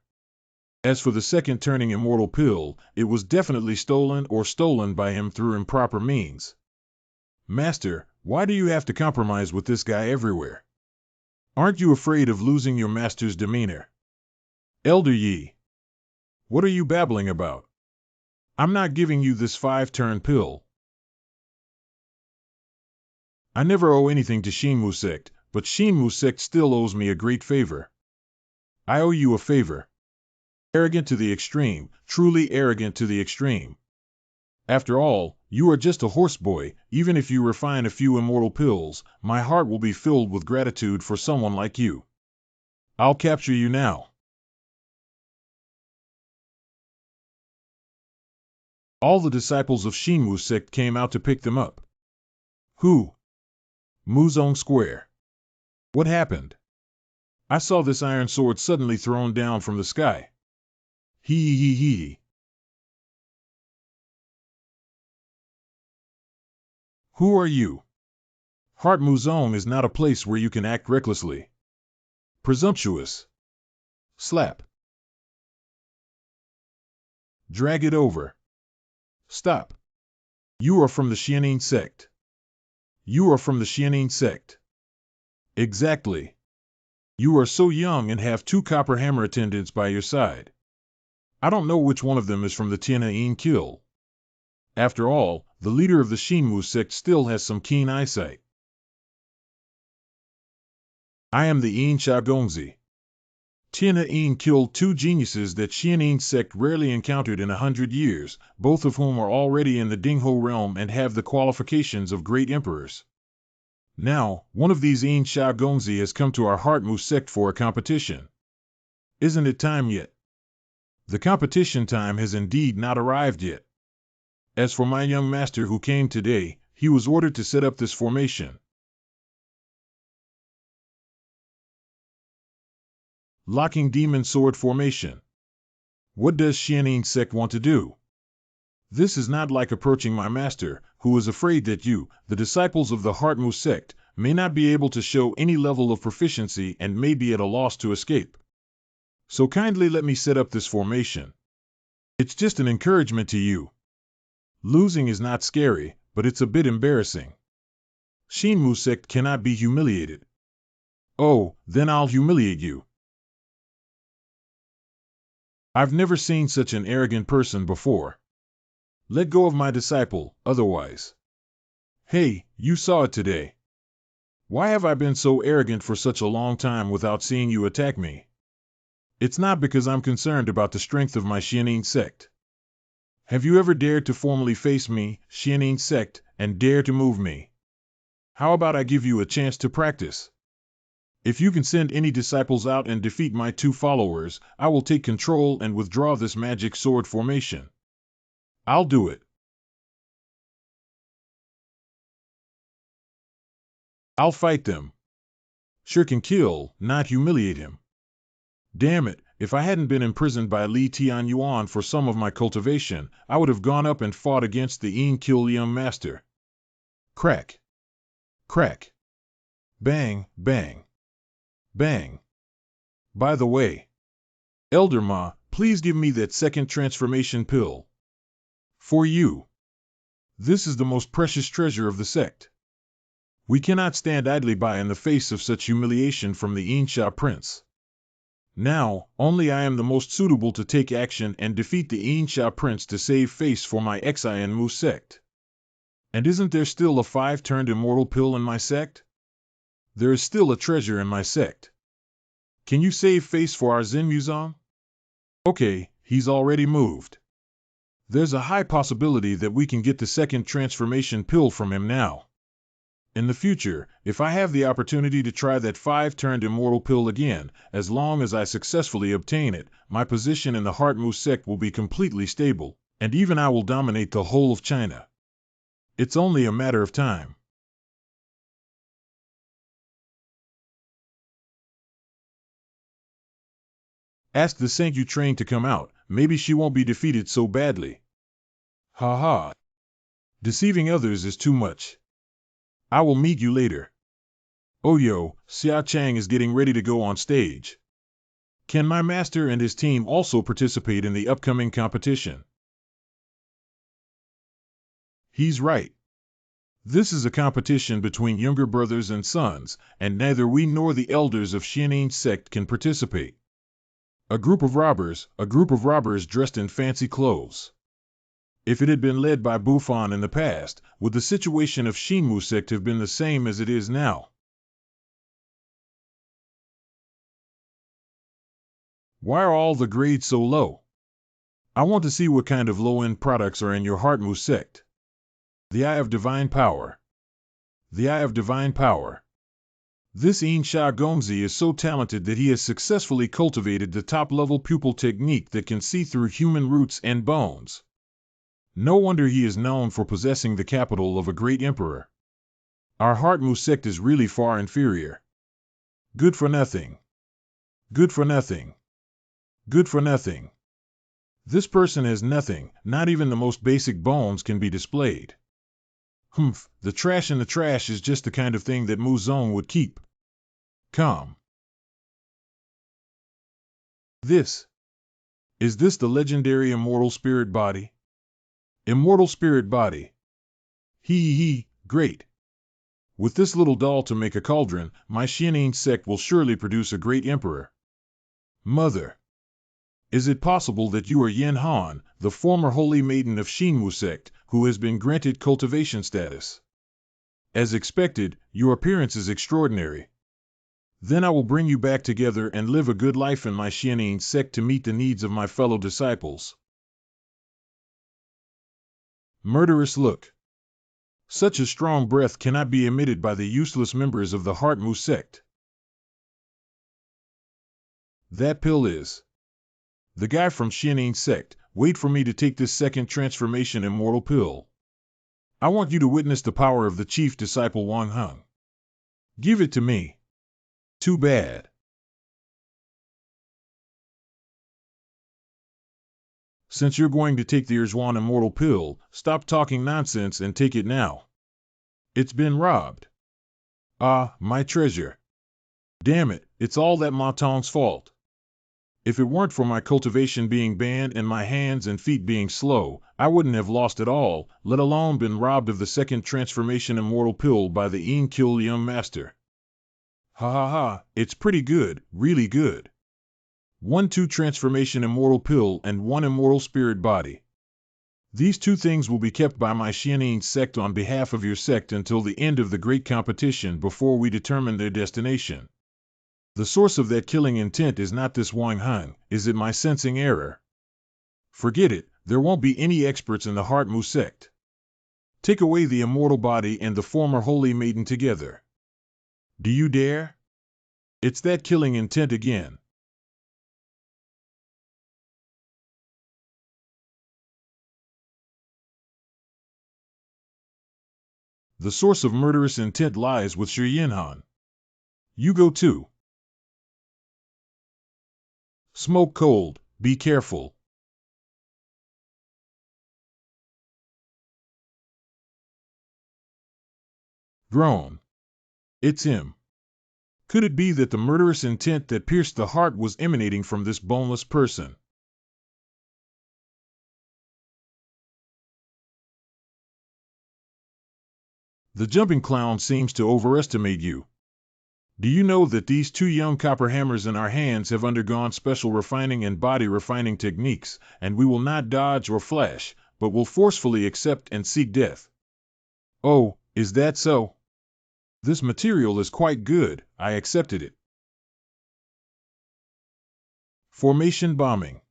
As for the second turning immortal pill, it was definitely stolen by him through improper means. Master, why do you have to compromise with this guy everywhere? Aren't you afraid of losing your master's demeanor? Elder Yi. What are you babbling about? I'm not giving you this 5-turn pill. I never owe anything to Shinmu Sect, but Shinmu Sect still owes me a great favor. I owe you a favor. Arrogant to the extreme, truly arrogant to the extreme. After all, you are just a horse boy. Even if you refine a few immortal pills, my heart will be filled with gratitude for someone like you. I'll capture you now. All the disciples of Shinmu Sect came out to pick them up. Who? Muzong Square. What happened? I saw this iron sword suddenly thrown down from the sky. Hee. Who are you? Heart Muzong is not a place where you can act recklessly. Presumptuous. Slap. Drag it over. Stop. You are from the Xianin Sect. You are from the Xianin Sect. Exactly. You are so young and have 2 copper hammer attendants by your side. I don't know which one of them is from the Tian'an Kill. After all, the leader of the Shinmu Sect still has some keen eyesight. I am the Yin Sha Gongzi. Tian'an killed 2 geniuses that Xianin Sect rarely encountered in 100 years, both of whom are already in the Dingho realm and have the qualifications of great emperors. Now, one of these Yin Sha Gongzi has come to our Heartmu Sect for a competition. Isn't it time yet? The competition time has indeed not arrived yet. As for my young master who came today, he was ordered to set up this formation. Locking Demon Sword Formation. What does Xianin Sect want to do? This is not like approaching my master, who is afraid that you, the disciples of the Heartmu Sect, may not be able to show any level of proficiency and may be at a loss to escape. So kindly let me set up this formation. It's just an encouragement to you. Losing is not scary, but it's a bit embarrassing. Shinmu Sect cannot be humiliated. Oh, then I'll humiliate you. I've never seen such an arrogant person before. Let go of my disciple, otherwise. Hey, you saw it today. Why have I been so arrogant for such a long time without seeing you attack me? It's not because I'm concerned about the strength of my Xianin Sect. Have you ever dared to formally face me, Xianin Sect, and dare to move me? How about I give you a chance to practice? If you can send any disciples out and defeat my 2 followers, I will take control and withdraw this magic sword formation. I'll do it. I'll fight them. Sure can kill, not humiliate him. Damn it, if I hadn't been imprisoned by Li Tianyuan for some of my cultivation, I would have gone up and fought against the Yin Kill young master. Crack. Crack. Bang, bang. Bang. By the way, Elder Ma, please give me that 2nd transformation pill. For you. This is the most precious treasure of the sect. We cannot stand idly by in the face of such humiliation from the Yinsha Prince. Now, only I am the most suitable to take action and defeat the Yinsha Prince to save face for my Xianmu Sect. And isn't there still a 5-turned immortal pill in my sect? There is still a treasure in my sect. Can you save face for our Zen Muzong? Okay, he's already moved. There's a high possibility that we can get the 2nd transformation pill from him now. In the future, if I have the opportunity to try that 5-turned immortal pill again, as long as I successfully obtain it, my position in the Heartmu Sect will be completely stable, and even I will dominate the whole of China. It's only a matter of time. Ask the Saint you trained to come out, maybe she won't be defeated so badly. Ha ha. Deceiving others is too much. I will meet you later. Oh yo, Xia Chang is getting ready to go on stage. Can my master and his team also participate in the upcoming competition? He's right. This is a competition between younger brothers and sons, and neither we nor the elders of Xianin Sect can participate. A group of robbers dressed in fancy clothes. If it had been led by Buffon in the past, would the situation of Shinmu Sect have been the same as it is now? Why are all the grades so low? I want to see what kind of low-end products are in your Heartmu Sect. The Eye of Divine Power. The Eye of Divine Power. This Xiao Gongzi is so talented that he has successfully cultivated the top-level pupil technique that can see through human roots and bones. No wonder he is known for possessing the capital of a great emperor. Our Heartmu Sect is really far inferior. Good for nothing. Good for nothing. Good for nothing. This person has nothing, not even the most basic bones can be displayed. Humph, the trash in the trash is just the kind of thing that Mu Zong would keep. Calm. Is this the legendary immortal spirit body? Immortal spirit body. Great. With this little doll to make a cauldron, my Xianning sect will surely produce a great emperor. Mother. Is it possible that you are Yin Han, the former holy maiden of Shinmu sect, who has been granted cultivation status? As expected, your appearance is extraordinary. Then I will bring you back together and live a good life in my Xianning sect to meet the needs of my fellow disciples. Murderous look. Such a strong breath cannot be emitted by the useless members of the Heartmu sect. That pill is. The guy from Xianning sect, wait for me to take this second transformation immortal pill. I want you to witness the power of the chief disciple Wang Heng. Give it to me. Too bad. Since you're going to take the Erzhuan immortal pill, stop talking nonsense and take it now. It's been robbed. Ah, my treasure. Damn it, it's all that Ma Tong's fault. If it weren't for my cultivation being banned and my hands and feet being slow, I wouldn't have lost it all, let alone been robbed of the second transformation immortal pill by the Qingyun young master. Ha ha ha, it's pretty good, really good. 1-2 transformation immortal pill and 1 immortal spirit body. These 2 things will be kept by my Xianning sect on behalf of your sect until the end of the great competition before we determine their destination. The source of that killing intent is not this Wang Heng, is it my sensing error? Forget it, there won't be any experts in the Heartmu sect. Take away the immortal body and the former holy maiden together. Do you dare? It's that killing intent again. The source of murderous intent lies with Shi Yinhan. You go too. Smoke cold, be careful. Groan. It's him. Could it be that the murderous intent that pierced the heart was emanating from this boneless person? The jumping clown seems to overestimate you. Do you know that these 2 young copper hammers in our hands have undergone special refining and body refining techniques, and we will not dodge or flash, but will forcefully accept and seek death? Oh, is that so? This material is quite good, I accepted it. Formation bombing.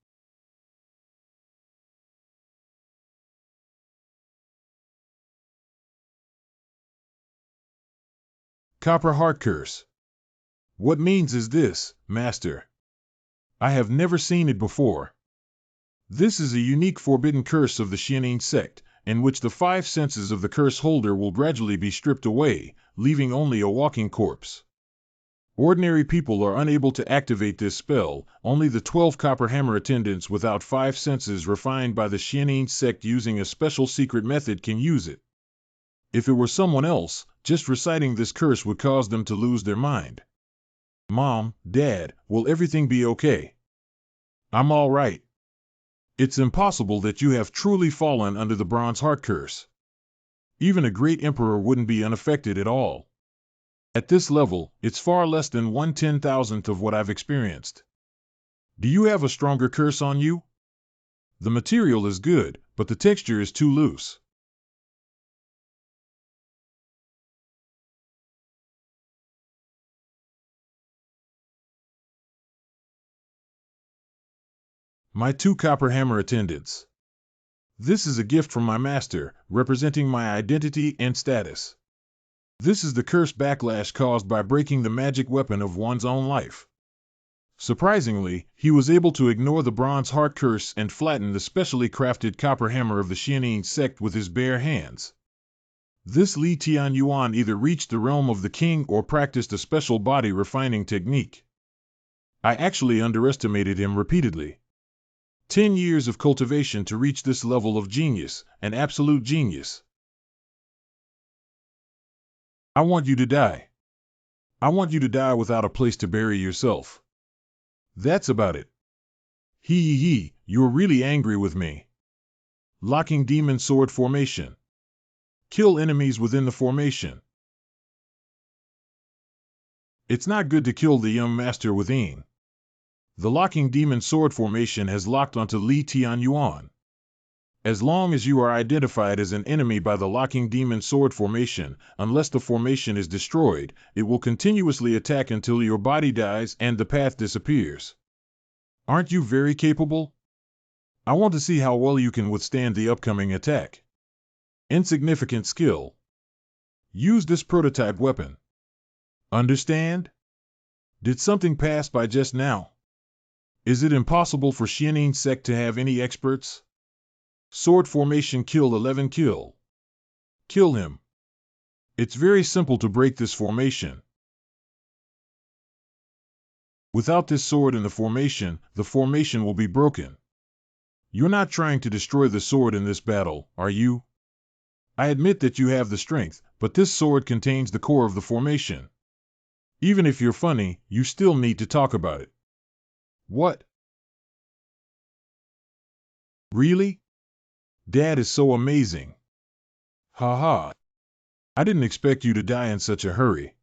Copper heart curse. What means is this, Master? I have never seen it before. This is a unique forbidden curse of the Xianning sect, in which the 5 senses of the curse holder will gradually be stripped away, leaving only a walking corpse. Ordinary people are unable to activate this spell, only the 12 copper hammer attendants without 5 senses refined by the Xianning sect using a special secret method can use it. If it were someone else, just reciting this curse would cause them to lose their mind. Mom, Dad, will everything be okay? I'm all right. It's impossible that you have truly fallen under the bronze heart curse. Even a great emperor wouldn't be unaffected at all. At this level, it's far less than 1/10,000th of what I've experienced. Do you have a stronger curse on you? The material is good, but the texture is too loose. My 2 copper hammer attendants. This is a gift from my master, representing my identity and status. This is the curse backlash caused by breaking the magic weapon of one's own life. Surprisingly, he was able to ignore the bronze heart curse and flatten the specially crafted copper hammer of the Xianning sect with his bare hands. This Li Tianyuan either reached the realm of the king or practiced a special body refining technique. I actually underestimated him repeatedly. 10 years of cultivation to reach this level of genius, an absolute genius. I want you to die. I want you to die without a place to bury yourself. That's about it. Hee, you're really angry with me. Locking demon sword formation. Kill enemies within the formation. It's not good to kill the young master within. The locking demon sword formation has locked onto Li Tianyuan. As long as you are identified as an enemy by the locking demon sword formation, unless the formation is destroyed, it will continuously attack until your body dies and the path disappears. Aren't you very capable? I want to see how well you can withstand the upcoming attack. Insignificant skill. Use this prototype weapon. Understand? Did something pass by just now? Is it impossible for Xianning Sect to have any experts? Sword formation kill 11 kill. Kill him. It's very simple to break this formation. Without this sword in the formation will be broken. You're not trying to destroy the sword in this battle, are you? I admit that you have the strength, but this sword contains the core of the formation. Even if you're funny, you still need to talk about it. What? Really? Dad is so amazing. Ha ha. I didn't expect you to die in such a hurry.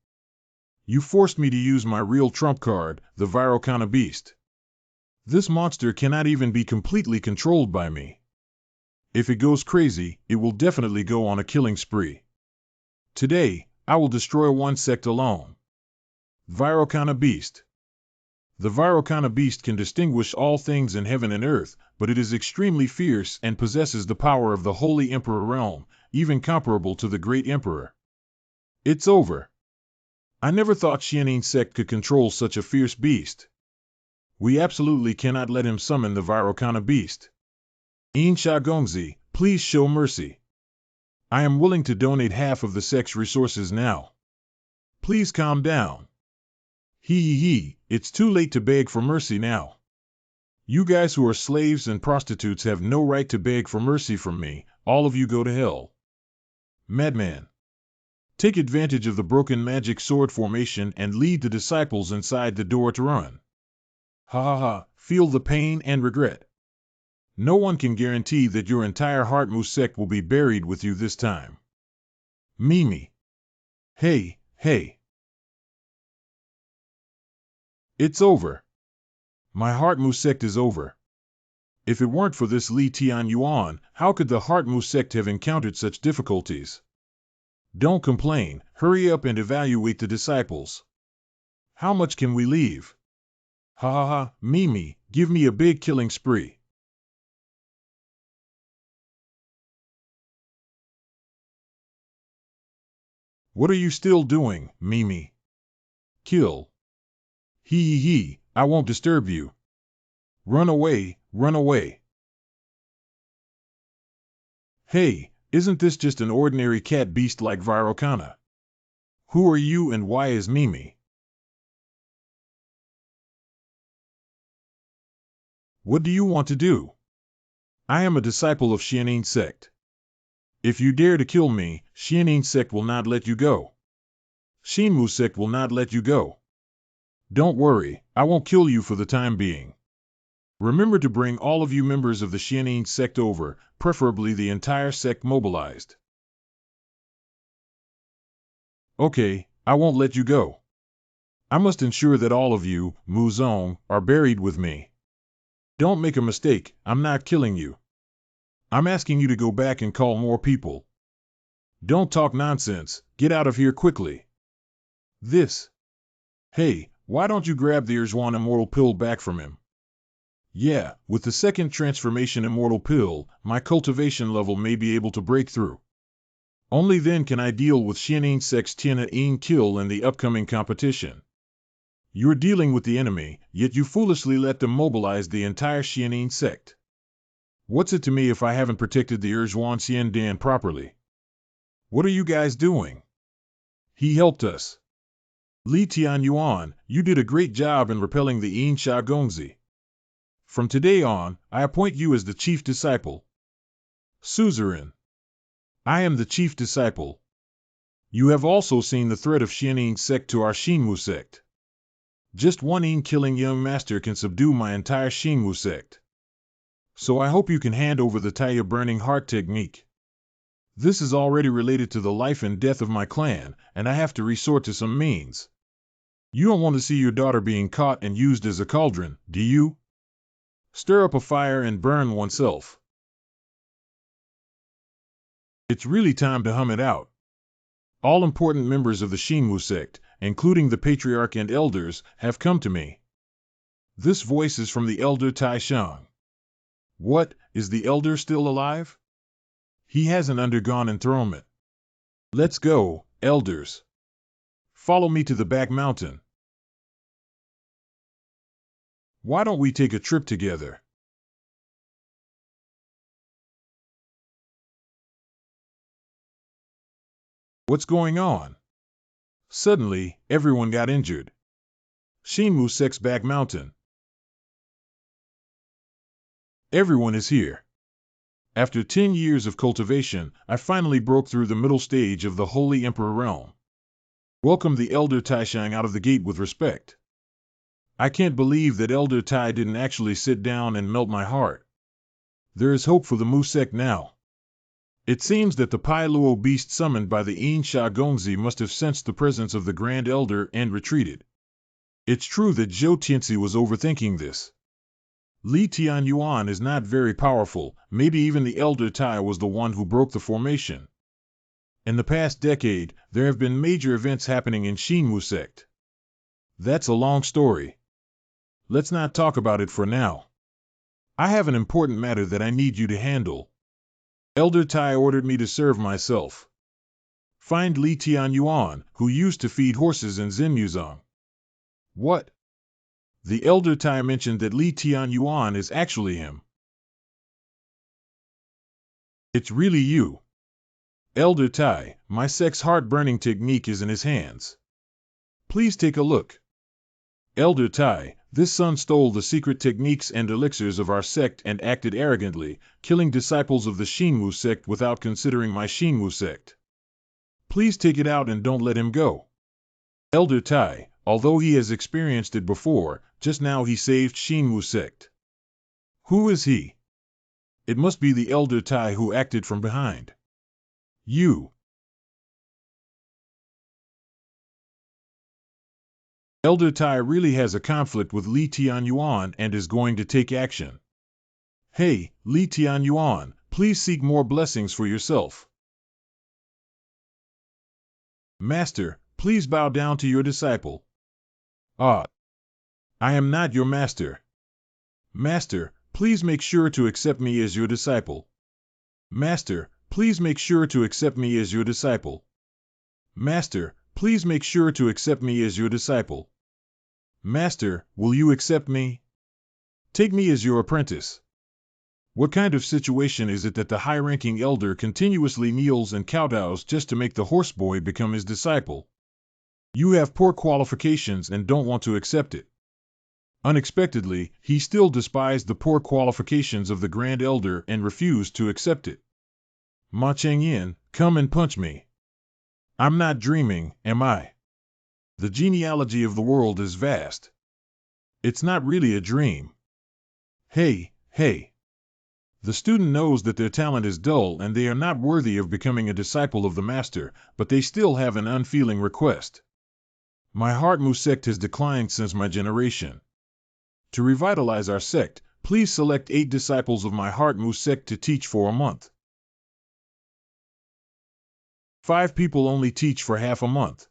You forced me to use my real trump card, the Virokana Beast. This monster cannot even be completely controlled by me. If it goes crazy, it will definitely go on a killing spree. Today, I will destroy one sect alone. Virokana Beast. The Virokana Beast can distinguish all things in heaven and earth, but it is extremely fierce and possesses the power of the Holy Emperor realm, even comparable to the Great Emperor. It's over. I never thought Xianning Sect could control such a fierce beast. We absolutely cannot let him summon the Virokana Beast. Insha Gongzi, please show mercy. I am willing to donate half of the sect's resources now. Please calm down. It's too late to beg for mercy now. You guys who are slaves and prostitutes have no right to beg for mercy from me. All of you go to hell. Madman. Take advantage of the broken magic sword formation and lead the disciples inside the door to run. Ha, feel the pain and regret. No one can guarantee that your entire Heartmu sect will be buried with you this time. Mimi. Hey. It's over. My Heartmu sect is over. If it weren't for this Li Tianyuan, how could the Heartmu sect have encountered such difficulties? Don't complain, hurry up and evaluate the disciples. How much can we leave? Ha, Mimi, give me a big killing spree. What are you still doing, Mimi? Kill. I won't disturb you. Run away. Hey, isn't this just an ordinary cat beast like Virokana? Who are you and why is Mimi? What do you want to do? I am a disciple of Xianning Sect. If you dare to kill me, Xianning Sect will not let you go. Xinmu Sect will not let you go. Don't worry, I won't kill you for the time being. Remember to bring all of you members of the Xianning Sect over, preferably the entire sect mobilized. Okay, I won't let you go. I must ensure that all of you, Muzong, are buried with me. Don't make a mistake, I'm not killing you. I'm asking you to go back and call more people. Don't talk nonsense, get out of here quickly. This. Hey, why don't you grab the Irzwan immortal pill back from him? Yeah, with the second transformation immortal pill, my cultivation level may be able to break through. Only then can I deal with Xian'in Sect's Tian'in kill in the upcoming competition. You're dealing with the enemy, yet you foolishly let them mobilize the entire Xian'in Sect. What's it to me if I haven't protected the Irzwan Xiandan properly? What are you guys doing? He helped us. Li Tianyuan, you did a great job in repelling the Yin Sha Gongzi. From today on, I appoint you as the chief disciple. Suzerain. I am the chief disciple. You have also seen the threat of Xian'in Sect to our Xinwu Sect. Just one Yin-killing young master can subdue my entire Xinwu Sect. So I hope you can hand over the Taya Burning Heart technique. This is already related to the life and death of my clan, and I have to resort to some means. You don't want to see your daughter being caught and used as a cauldron, do you? Stir up a fire and burn oneself. It's really time to hum it out. All important members of the Xinwu sect, including the patriarch and elders, have come to me. This voice is from the elder Tai Shang. What, is the elder still alive? He hasn't undergone enthronement. Let's go, elders. Follow me to the back mountain. Why don't we take a trip together? What's going on? Suddenly, everyone got injured. Xinwu Sect's back mountain. Everyone is here. After 10 years of cultivation, I finally broke through the middle stage of the Holy Emperor realm. Welcome the Elder Taishang out of the gate with respect. I can't believe that Elder Tai didn't actually sit down and melt my heart. There is hope for the Mu sect now. It seems that the Pai Luo beast summoned by the Yin Sha Gongzi must have sensed the presence of the Grand Elder and retreated. It's true that Zhou Tianzi was overthinking this. Li Tianyuan is not very powerful, maybe even the Elder Tai was the one who broke the formation. In the past decade, there have been major events happening in Xinwu sect. That's a long story. Let's not talk about it for now. I have an important matter that I need you to handle. Elder Tai ordered me to serve myself. Find Li Tianyuan, who used to feed horses in Xinmuzong. What? The Elder Tai mentioned that Li Tianyuan is actually him. It's really you. Elder Tai, my sect's heart-burning technique is in his hands. Please take a look. Elder Tai, this son stole the secret techniques and elixirs of our sect and acted arrogantly, killing disciples of the Xinwu sect without considering my Xinwu sect. Please take it out and don't let him go. Elder Tai, although he has experienced it before, just now he saved Xinwu sect. Who is he? It must be the Elder Tai who acted from behind. You. Elder Tai really has a conflict with Li Tianyuan and is going to take action. Hey, Li Tianyuan, please seek more blessings for yourself. Master, please bow down to your disciple. Ah. I am not your master. Master, please make sure to accept me as your disciple. Master, please make sure to accept me as your disciple. Master, please make sure to accept me as your disciple. Master, will you accept me? Take me as your apprentice. What kind of situation is it that the high-ranking elder continuously kneels and kowtows just to make the horseboy become his disciple? You have poor qualifications and don't want to accept it. Unexpectedly, he still despised the poor qualifications of the Grand Elder and refused to accept it. Ma Chengyin, come and punch me. I'm not dreaming, am I? The genealogy of the world is vast. It's not really a dream. Hey, hey. The student knows that their talent is dull and they are not worthy of becoming a disciple of the master, but they still have an unfeeling request. My heart Mu sect has declined since my generation. To revitalize our sect, Please select 8 disciples of my Heart Mu Sect to teach for a month. 5 people only teach for half a month.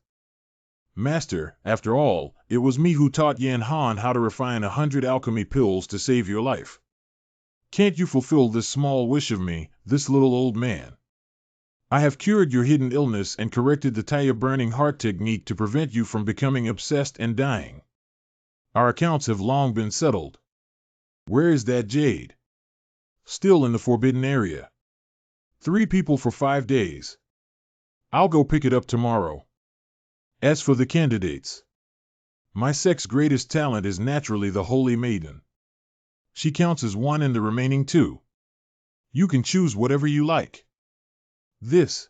Master, after all, it was me who taught Yan Han how to refine 100 alchemy pills to save your life. Can't you fulfill this small wish of me, this little old man? I have cured your hidden illness and corrected the Taya burning heart technique to prevent you from becoming obsessed and dying. Our accounts have long been settled. Where is that jade? Still in the forbidden area. 3 people for 5 days. I'll go pick it up tomorrow. As for the candidates, my sect's greatest talent is naturally the Holy Maiden. She counts as 1 in the remaining 2. You can choose whatever you like. This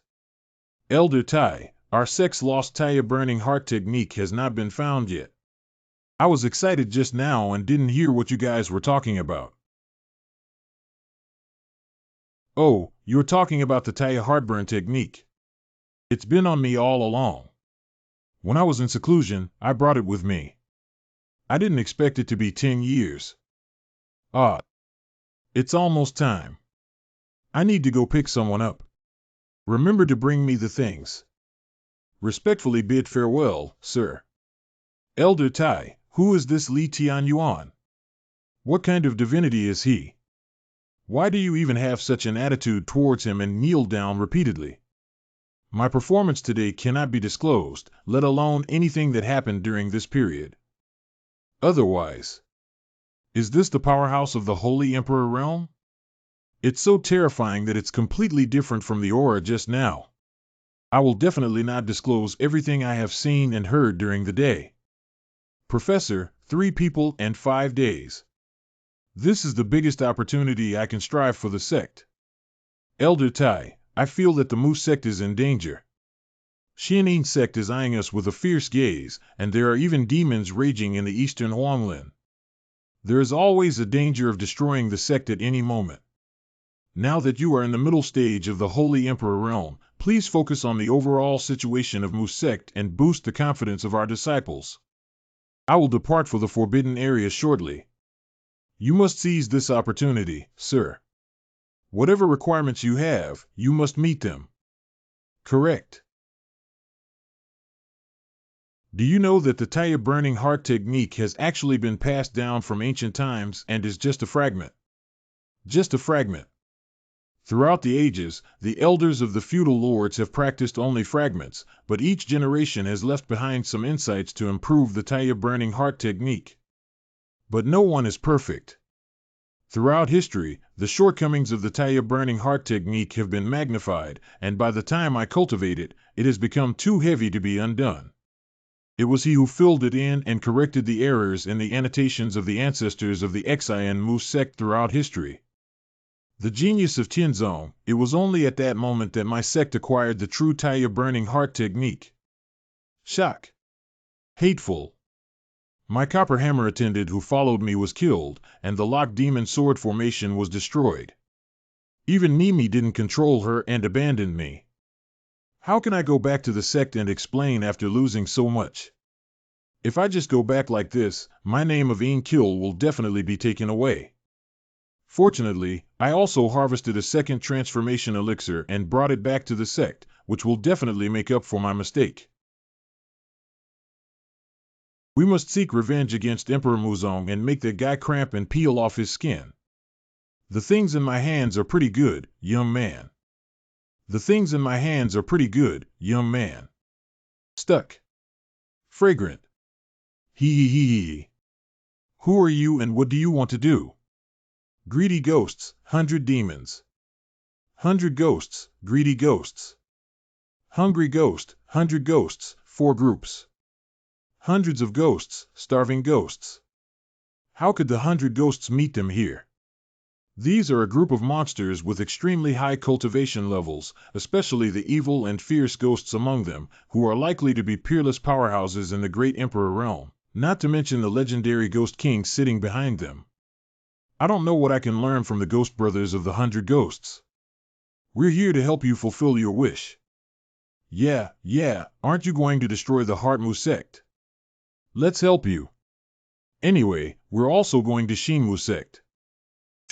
Elder Tai, our sect's lost Taya burning heart technique has not been found yet. I was excited just now and didn't hear what you guys were talking about. Oh, you're talking about the Taya heartburn technique. It's been on me all along. When I was in seclusion, I brought it with me. I didn't expect it to be 10 years. It's almost time. I need to go pick someone up. Remember to bring me the things. Respectfully bid farewell, sir. Elder Tai, who is this Li Tianyuan? What kind of divinity is he? Why do you even have such an attitude towards him and kneel down repeatedly? My performance today cannot be disclosed, let alone anything that happened during this period. Otherwise, is this the powerhouse of the Holy Emperor realm? It's so terrifying that it's completely different from the aura just now. I will definitely not disclose everything I have seen and heard during the day. Professor, 3 people and 5 days. This is the biggest opportunity I can strive for the sect. Elder Tai, I feel that the Mu sect is in danger. Xianyin sect is eyeing us with a fierce gaze, and there are even demons raging in the eastern Huanglin. There is always a danger of destroying the sect at any moment. Now that you are in the middle stage of the Holy Emperor realm, please focus on the overall situation of Mu sect and boost the confidence of our disciples. I will depart for the forbidden area shortly. You must seize this opportunity, sir. Whatever requirements you have, you must meet them. Correct. Do you know that the Taya burning heart technique has actually been passed down from ancient times and is just a fragment? Just a fragment. Throughout the ages, the elders of the feudal lords have practiced only fragments, but each generation has left behind some insights to improve the Taya burning heart technique. But no one is perfect. Throughout history, the shortcomings of the Taya burning heart technique have been magnified, and by the time I cultivate it, it has become too heavy to be undone. It was he who filled it in and corrected the errors in the annotations of the ancestors of the Xian Mu sect throughout history. The genius of Tianzong, it was only at that moment that my sect acquired the true Taya burning heart technique. Shock. Hateful. My copper hammer attendant who followed me was killed, and the locked demon sword formation was destroyed. Even Nimi didn't control her and abandoned me. How can I go back to the sect and explain after losing so much? If I just go back like this, my name of Kill will definitely be taken away. Fortunately, I also harvested a second transformation elixir and brought it back to the sect, which will definitely make up for my mistake. We must seek revenge against Emperor Muzong and make that guy cramp and peel off his skin. The things in my hands are pretty good, young man. The things in my hands are pretty good, young man. Stuck. Fragrant. Hee. Who are you and what do you want to do? Greedy ghosts, 100 demons. 100 ghosts, greedy ghosts. Hungry ghost, 100 ghosts, 4 groups. Hundreds of ghosts, starving ghosts. How could the 100 ghosts meet them here? These are a group of monsters with extremely high cultivation levels, especially the evil and fierce ghosts among them, who are likely to be peerless powerhouses in the great Emperor realm, not to mention the legendary Ghost King sitting behind them. I don't know what I can learn from the Ghost Brothers of the 100 Ghosts. We're here to help you fulfill your wish. Yeah, aren't you going to destroy the Heart Mu sect? Let's help you. Anyway, we're also going to Shinmu sect.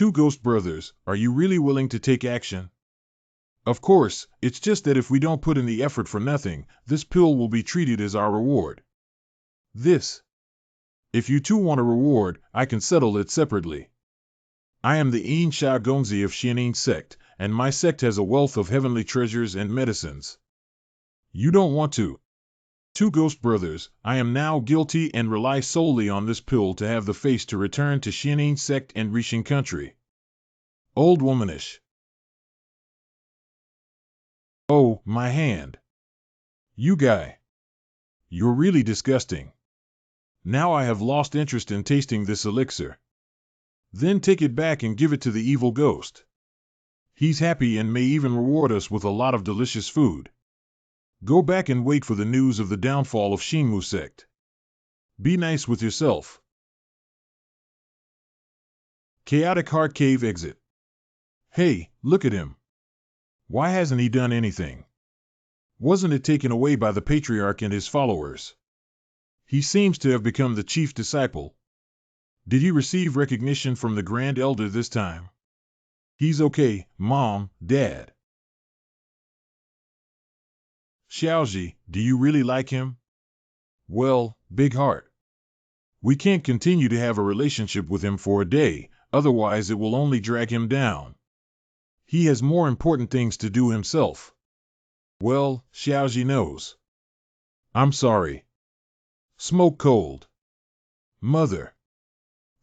Two ghost brothers, are you really willing to take action? Of course, it's just that if we don't put in the effort for nothing, this pill will be treated as our reward. This. If you two want a reward, I can settle it separately. I am the Xiao Gongzi of Xianyin Sect, and my sect has a wealth of heavenly treasures and medicines. You don't want to. Two ghost brothers, I am now guilty and rely solely on this pill to have the face to return to Xianyin Sect and Rishin country. Old womanish. Oh, my hand. You guy. You're really disgusting. Now I have lost interest in tasting this elixir. Then take it back and give it to the evil ghost. He's happy and may even reward us with a lot of delicious food. Go back and wait for the news of the downfall of Qingyun Sect. Be nice with yourself. Chaotic Heart Cave exit. Hey, look at him. Why hasn't he done anything? Wasn't it taken away by the patriarch and his followers? He seems to have become the chief disciple. Did he receive recognition from the Grand Elder this time? He's okay, Mom, Dad. Xiaoji, do you really like him? Well, big heart. We can't continue to have a relationship with him for a day, otherwise it will only drag him down. He has more important things to do himself. Well, Xiaoji knows. I'm sorry. Smoke cold. Mother.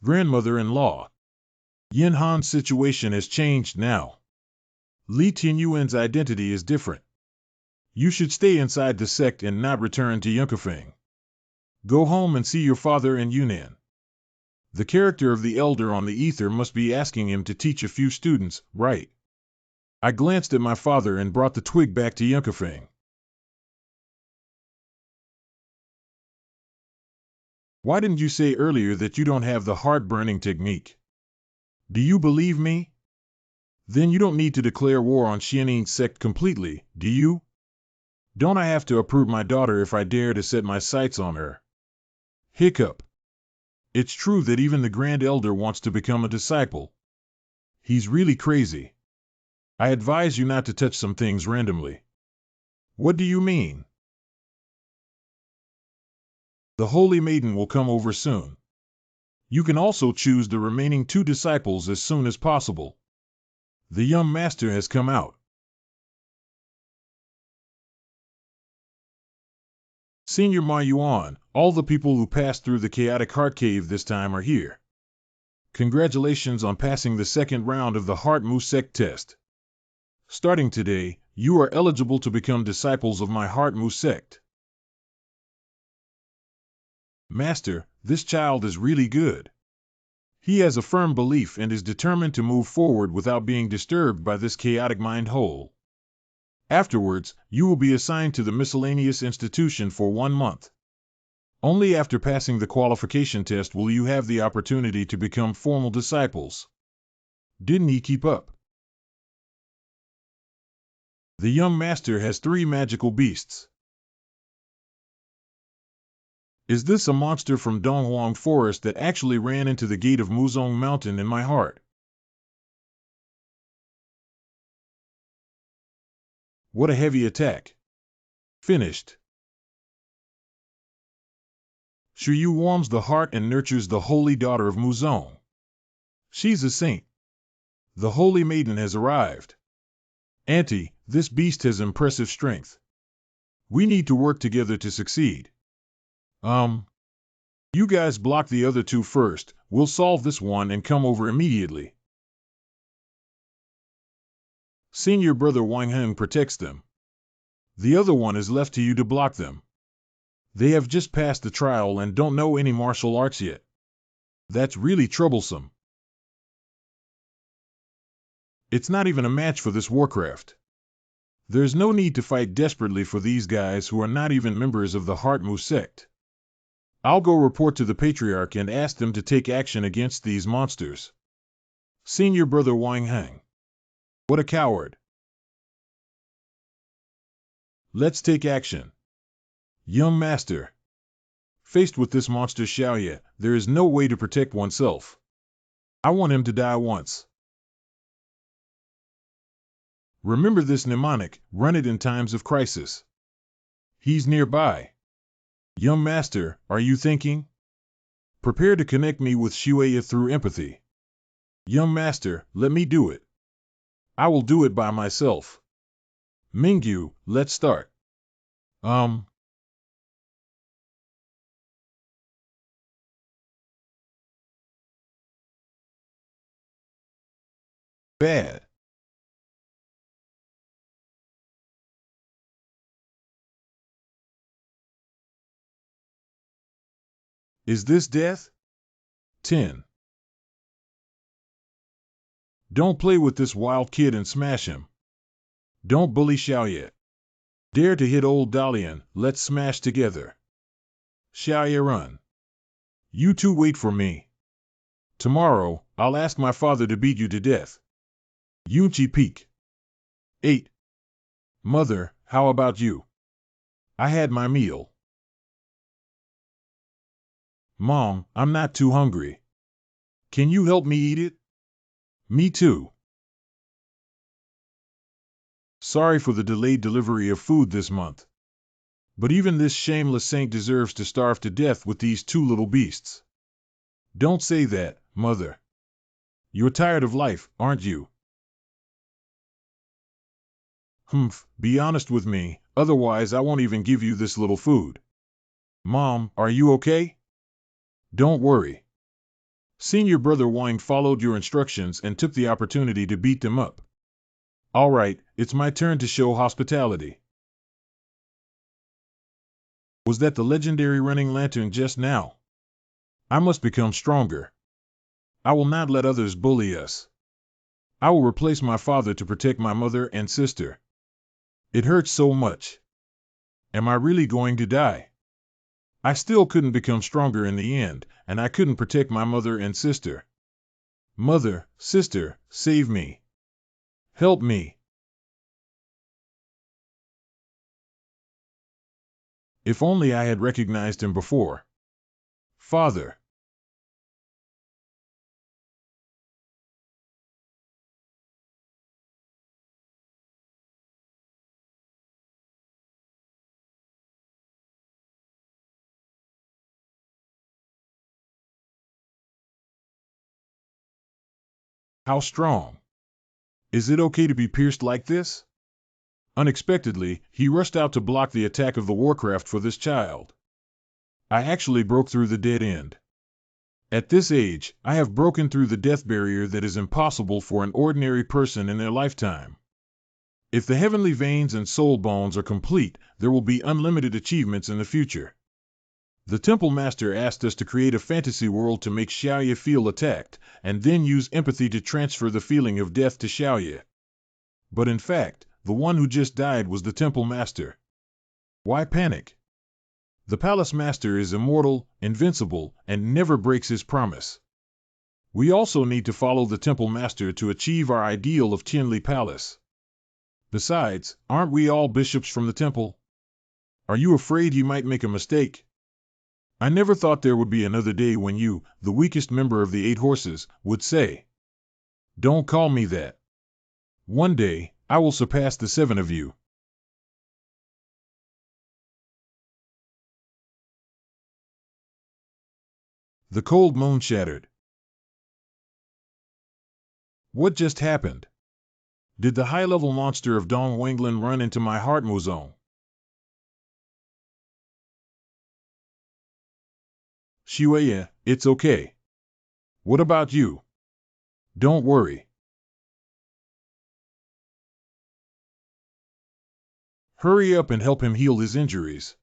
Grandmother-in-law. Yin Han's situation has changed now. Li Tianyuan's identity is different. You should stay inside the sect and not return to Yunkafeng. Go home and see your father in Yunnan. The character of the elder on the ether must be asking him to teach a few students, right? I glanced at my father and brought the twig back to Yunkafeng. Why didn't you say earlier that you don't have the heart-burning technique? Do you believe me? Then you don't need to declare war on Xianyin Sect completely, do you? Don't I have to approve my daughter if I dare to set my sights on her? Hiccup. It's true that even the Grand Elder wants to become a disciple. He's really crazy. I advise you not to touch some things randomly. What do you mean? The Holy Maiden will come over soon. You can also choose the remaining 2 disciples as soon as possible. The young master has come out. Senior Ma Yuan, all the people who passed through the Chaotic Heart Cave this time are here. Congratulations on passing the 2nd round of the Heart Mu Sect test. Starting today, you are eligible to become disciples of my Heart Mu Sect. Master, this child is really good. He has a firm belief and is determined to move forward without being disturbed by this chaotic mind hole. Afterwards, you will be assigned to the miscellaneous institution for 1 month. Only after passing the qualification test will you have the opportunity to become formal disciples. Didn't he keep up? The young master has 3 magical beasts. Is this a monster from Donghuang Forest that actually ran into the gate of Muzong Mountain in my heart? What a heavy attack. Finished. Shuyu warms the heart and nurtures the holy daughter of Muzong. She's a saint. The Holy Maiden has arrived. Auntie, this beast has impressive strength. We need to work together to succeed. You guys block the other 2 first, we'll solve this one and come over immediately. Senior brother Wang Heng protects them. The other one is left to you to block them. They have just passed the trial and don't know any martial arts yet. That's really troublesome. It's not even a match for this Warcraft. There's no need to fight desperately for these guys who are not even members of the Heart Mu Sect. I'll go report to the Patriarch and ask them to take action against these monsters. Senior brother Wang Heng. What a coward. Let's take action. Young master. Faced with this monster Xiao, there is no way to protect oneself. I want him to die once. Remember this mnemonic, run it in times of crisis. He's nearby. Young master, are you thinking? Prepare to connect me with Xiao through empathy. Young master, let me do it. I will do it by myself. Mingyu, let's start. Bad. Is this death? 10. Don't play with this wild kid and smash him. Don't bully Xiao yet. Dare to hit old Dalian, let's smash together. Xiao run. You two wait for me. Tomorrow, I'll ask my father to beat you to death. Yunchi Peak. 8. Mother, how about you? I had my meal. Mom, I'm not too hungry. Can you help me eat it? Me too. Sorry for the delayed delivery of food this month. But even this shameless saint deserves to starve to death with these two little beasts. Don't say that, Mother. You're tired of life, aren't you? Humph, be honest with me, otherwise I won't even give you this little food. Mom, are you okay? Don't worry. Senior brother Wang followed your instructions and took the opportunity to beat them up. All right, it's my turn to show hospitality. Was that the legendary running lantern just now? I must become stronger. I will not let others bully us. I will replace my father to protect my mother and sister. It hurts so much. Am I really going to die? I still couldn't become stronger in the end, and I couldn't protect my mother and sister. Mother, sister, save me. Help me. If only I had recognized him before. Father. How strong? Is it okay to be pierced like this? Unexpectedly, he rushed out to block the attack of the Warcraft for this child. I actually broke through the dead end. At this age, I have broken through the death barrier that is impossible for an ordinary person in their lifetime. If the heavenly veins and soul bones are complete, there will be unlimited achievements in the future. The Temple Master asked us to create a fantasy world to make Xiaoye feel attacked, and then use empathy to transfer the feeling of death to Xiaoye. But in fact, the one who just died was the Temple Master. Why panic? The Palace Master is immortal, invincible, and never breaks his promise. We also need to follow the Temple Master to achieve our ideal of Qianli Palace. Besides, aren't we all bishops from the temple? Are you afraid you might make a mistake? I never thought there would be another day when you, the weakest member of the 8 horses, would say, "Don't call me that. One day, I will surpass the 7 of you." The cold moon shattered. What just happened? Did the high-level monster of Dong Wenglin run into my heart zone? Xiaoye, it's okay. What about you? Don't worry. Hurry up and help him heal his injuries.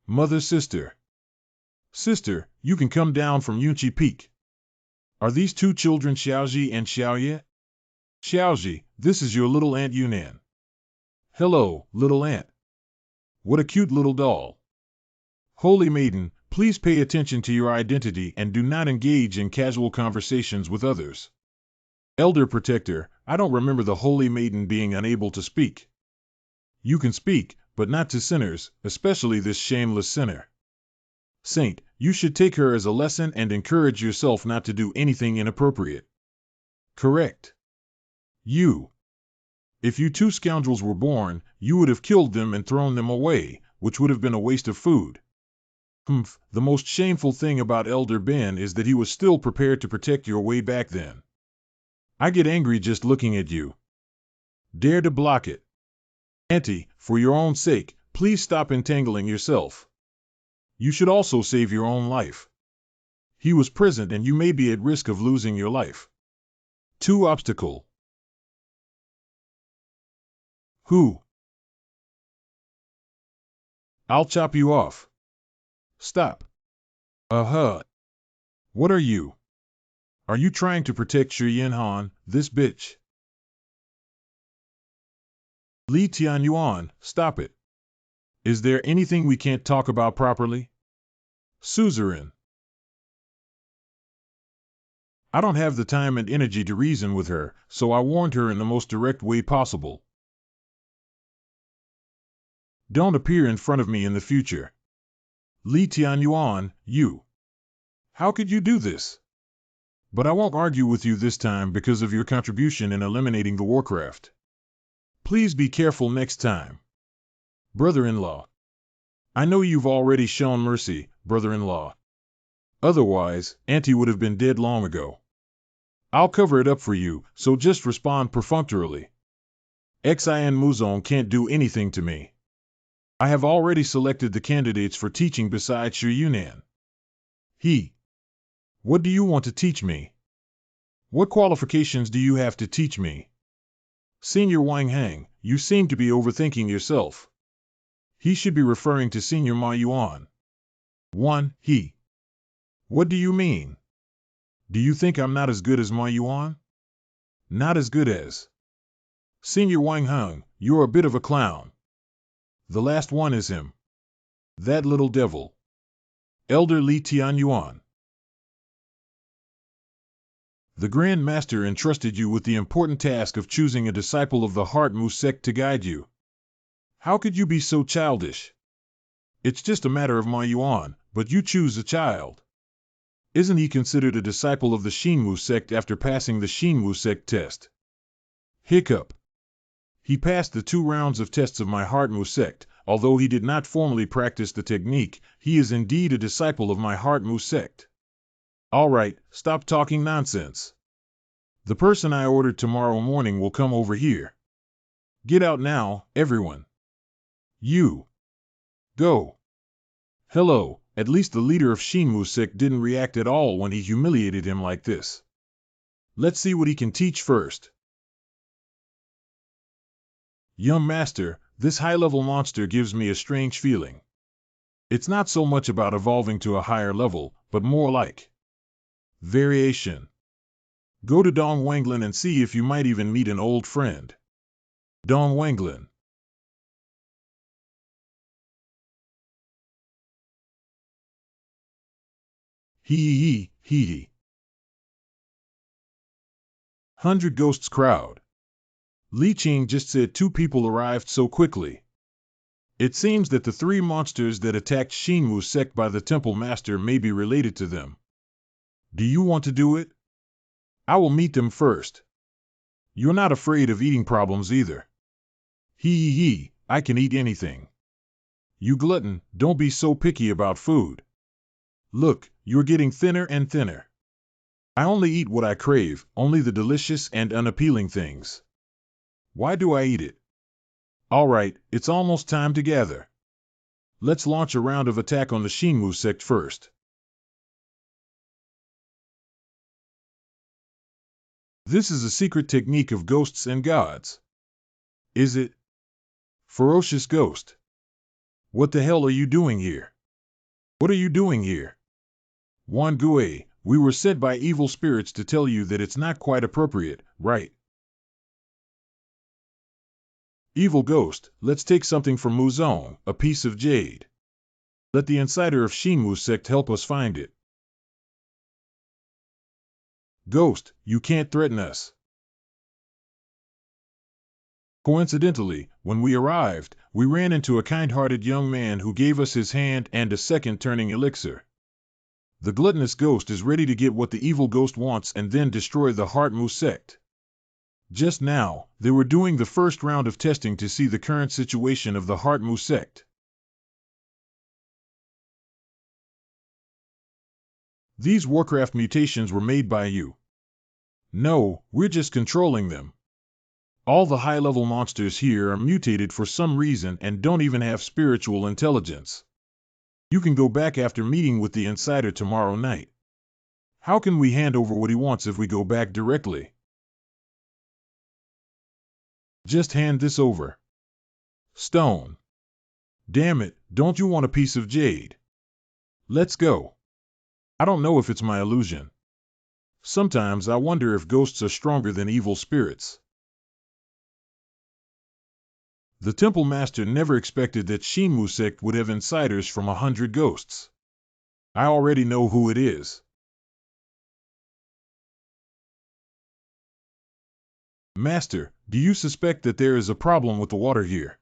Mother, sister. Sister, you can come down from Yunchi Peak. Are these 2 children Xiaoji and Xiaoye? Xiaoji, this is your little Aunt Yunnan. Hello, little aunt. What a cute little doll. Holy Maiden, please pay attention to your identity and do not engage in casual conversations with others. Elder Protector, I don't remember the Holy Maiden being unable to speak. You can speak, but not to sinners, especially this shameless sinner. Saint, you should take her as a lesson and encourage yourself not to do anything inappropriate. Correct. You. If you two scoundrels were born, you would have killed them and thrown them away, which would have been a waste of food. Humph, the most shameful thing about Elder Ben is that he was still prepared to protect your way back then. I get angry just looking at you. Dare to block it. Auntie, for your own sake, please stop entangling yourself. You should also save your own life. He was present and you may be at risk of losing your life. Two obstacle. Who? I'll chop you off. Stop. What are you? Are you trying to protect Shi Han, this bitch? Li Tianyuan, stop it. Is there anything we can't talk about properly? Suzerain. I don't have the time and energy to reason with her, so I warned her in the most direct way possible. Don't appear in front of me in the future. Li Tianyuan, you. How could you do this? But I won't argue with you this time because of your contribution in eliminating the Warcraft. Please be careful next time. Brother-in-law. I know you've already shown mercy, brother-in-law. Otherwise, Auntie would have been dead long ago. I'll cover it up for you, so just respond perfunctorily. Xin Muzong can't do anything to me. I have already selected the candidates for teaching besides Shi Yunan. What do you want to teach me? What qualifications do you have to teach me? Senior Wang Hang, you seem to be overthinking yourself. He should be referring to Senior Ma Yuan. What do you mean? Do you think I'm not as good as Ma Yuan? Not as good as. Senior Wang Hang, you're a bit of a clown. The last one is him. That little devil. Elder Li Tianyuan. The Grand Master entrusted you with the important task of choosing a disciple of the Heart Mu Sect to guide you. How could you be so childish? It's just a matter of Ma Yuan, but you choose a child. Isn't he considered a disciple of the Shinmu Sect after passing the Shinmu Sect test? Hiccup. He passed the 2 rounds of tests of my Heart Mu Sect. Although he did not formally practice the technique, he is indeed a disciple of my Heart Mu Sect. All right, stop talking nonsense. The person I ordered tomorrow morning will come over here. Get out now, everyone. You. Go. Hello, at least the leader of Shinmu Sect didn't react at all when he humiliated him like this. Let's see what he can teach first. Young Master, this high-level monster gives me a strange feeling. It's not so much about evolving to a higher level, but more like variation. Go to Dong Wanglin and see if you might even meet an old friend. Dong Wanglin. Hee. 100 Ghosts crowd. Li Qing just said 2 people arrived so quickly. It seems that the 3 monsters that attacked Shinmu Sect by the Temple Master may be related to them. Do you want to do it? I will meet them first. You're not afraid of eating problems either. I can eat anything. You glutton, don't be so picky about food. Look, you're getting thinner and thinner. I only eat what I crave, only the delicious and unappealing things. Why do I eat it? All right, it's almost time to gather. Let's launch a round of attack on the Shinmu Sect first. This is a secret technique of ghosts and gods. Is it? Ferocious ghost. What the hell are you doing here? What are you doing here? Wan Gui, we were sent by evil spirits to tell you that it's not quite appropriate, right? Evil ghost, let's take something from Muzong, a piece of jade. Let the insider of Shinmu Sect help us find it. Ghost, you can't threaten us. Coincidentally, when we arrived, we ran into a kind-hearted young man who gave us his hand and a second turning elixir. The gluttonous ghost is ready to get what the evil ghost wants and then destroy the Heartmu sect. Just now, they were doing the first round of testing to see the current situation of the Heartmu sect. These Warcraft mutations were made by you. No, we're just controlling them. All the high-level monsters here are mutated for some reason and don't even have spiritual intelligence. You can go back after meeting with the Insider tomorrow night. How can we hand over what he wants if we go back directly? Just hand this over. Stone. Damn it, don't you want a piece of jade? Let's go. I don't know if it's my illusion. Sometimes I wonder if ghosts are stronger than evil spirits. The Temple Master never expected that Shinmu sect would have insiders from 100 ghosts. I already know who it is. Master, do you suspect that there is a problem with the water here?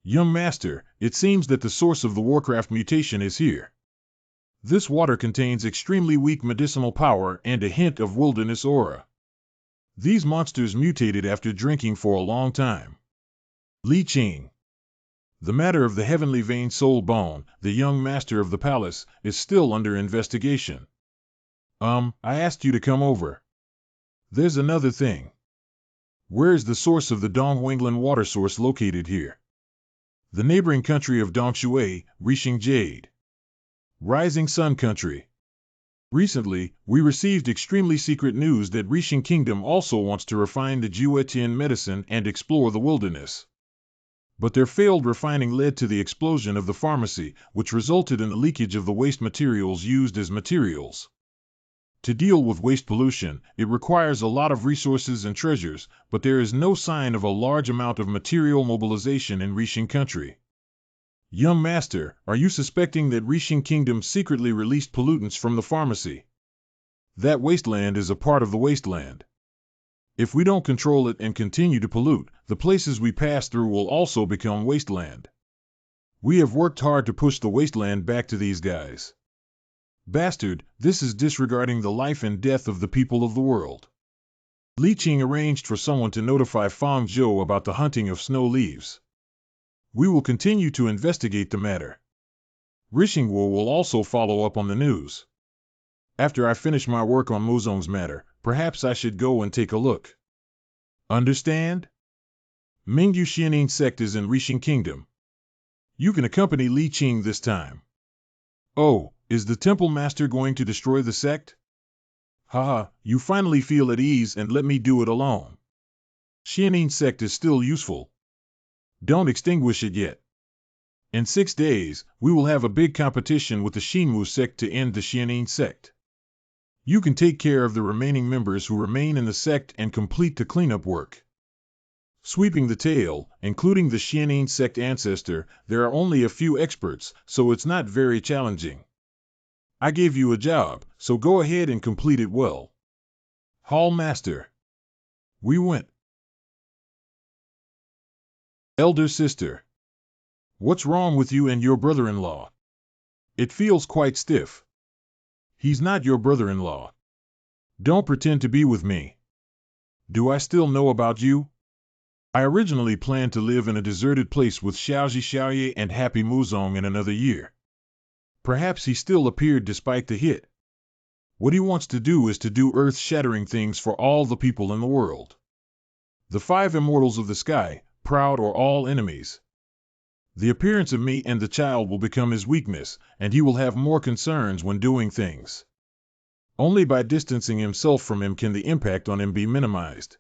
Young Master, it seems that the source of the Warcraft mutation is here. This water contains extremely weak medicinal power and a hint of wilderness aura. These monsters mutated after drinking for a long time. Li Qing. The matter of the heavenly vein soul bone, the young master of the palace, is still under investigation. I asked you to come over. There's another thing. Where is the source of the Dongwenglan water source located here? The neighboring country of Dongshui, Rishing Jade. Rising Sun Country. Recently, we received extremely secret news that Rishing Kingdom also wants to refine the Jiuetian medicine and explore the wilderness. But their failed refining led to the explosion of the pharmacy, which resulted in the leakage of the waste materials used as materials. To deal with waste pollution, it requires a lot of resources and treasures, but there is no sign of a large amount of material mobilization in Rishing Country. Young Master, are you suspecting that Rishing Kingdom secretly released pollutants from the pharmacy? That wasteland is a part of the wasteland. If we don't control it and continue to pollute, the places we pass through will also become wasteland. We have worked hard to push the wasteland back to these guys. Bastard, this is disregarding the life and death of the people of the world. Li Qing arranged for someone to notify Fang Zhou about the hunting of snow leaves. We will continue to investigate the matter. Rishingwo will also follow up on the news. After I finish my work on Mozong's matter, perhaps I should go and take a look. Understand? Mingyu Xianing sect is in Rishing Kingdom. You can accompany Li Qing this time. Oh, is the Temple Master going to destroy the sect? Haha, you finally feel at ease and let me do it alone. Xianing sect is still useful. Don't extinguish it yet. In 6 days, we will have a big competition with the Shinmu sect to end the Xianing sect. You can take care of the remaining members who remain in the sect and complete the cleanup work. Sweeping the tail, including the Xianing sect ancestor, there are only a few experts, so it's not very challenging. I gave you a job, so go ahead and complete it well. Hall Master. We went. Elder sister. What's wrong with you and your brother-in-law? It feels quite stiff. He's not your brother-in-law. Don't pretend to be with me. Do I still know about you? I originally planned to live in a deserted place with Xiaoye and Happy Muzong in another year. Perhaps he still appeared despite the hit. What he wants to do is to do earth-shattering things for all the people in the world. The 5 immortals of the sky, proud or all enemies. The appearance of me and the child will become his weakness, and he will have more concerns when doing things. Only by distancing himself from him can the impact on him be minimized.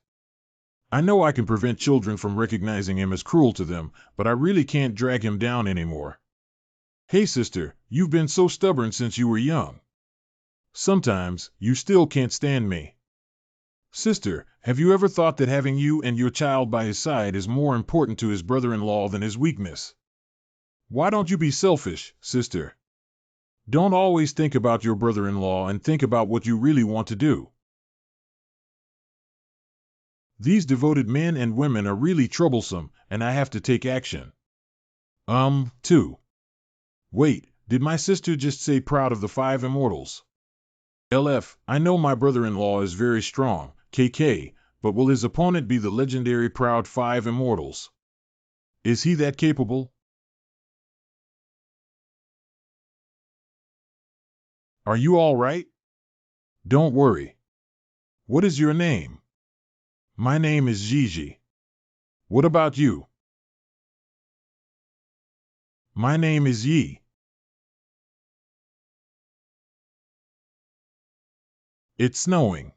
I know I can prevent children from recognizing him as cruel to them, but I really can't drag him down anymore. Hey sister, you've been so stubborn since you were young. Sometimes, you still can't stand me. Sister, have you ever thought that having you and your child by his side is more important to his brother-in-law than his weakness? Why don't you be selfish, sister? Don't always think about your brother-in-law and think about what you really want to do. These devoted men and women are really troublesome, and I have to take action. Too. Wait, did my sister just say proud of the 5 immortals? LF, I know my brother-in-law is very strong, KK, but will his opponent be the legendary proud 5 immortals? Is he that capable? Are you all right? Don't worry. What is your name? My name is Gigi. What about you? My name is Yi. It's snowing.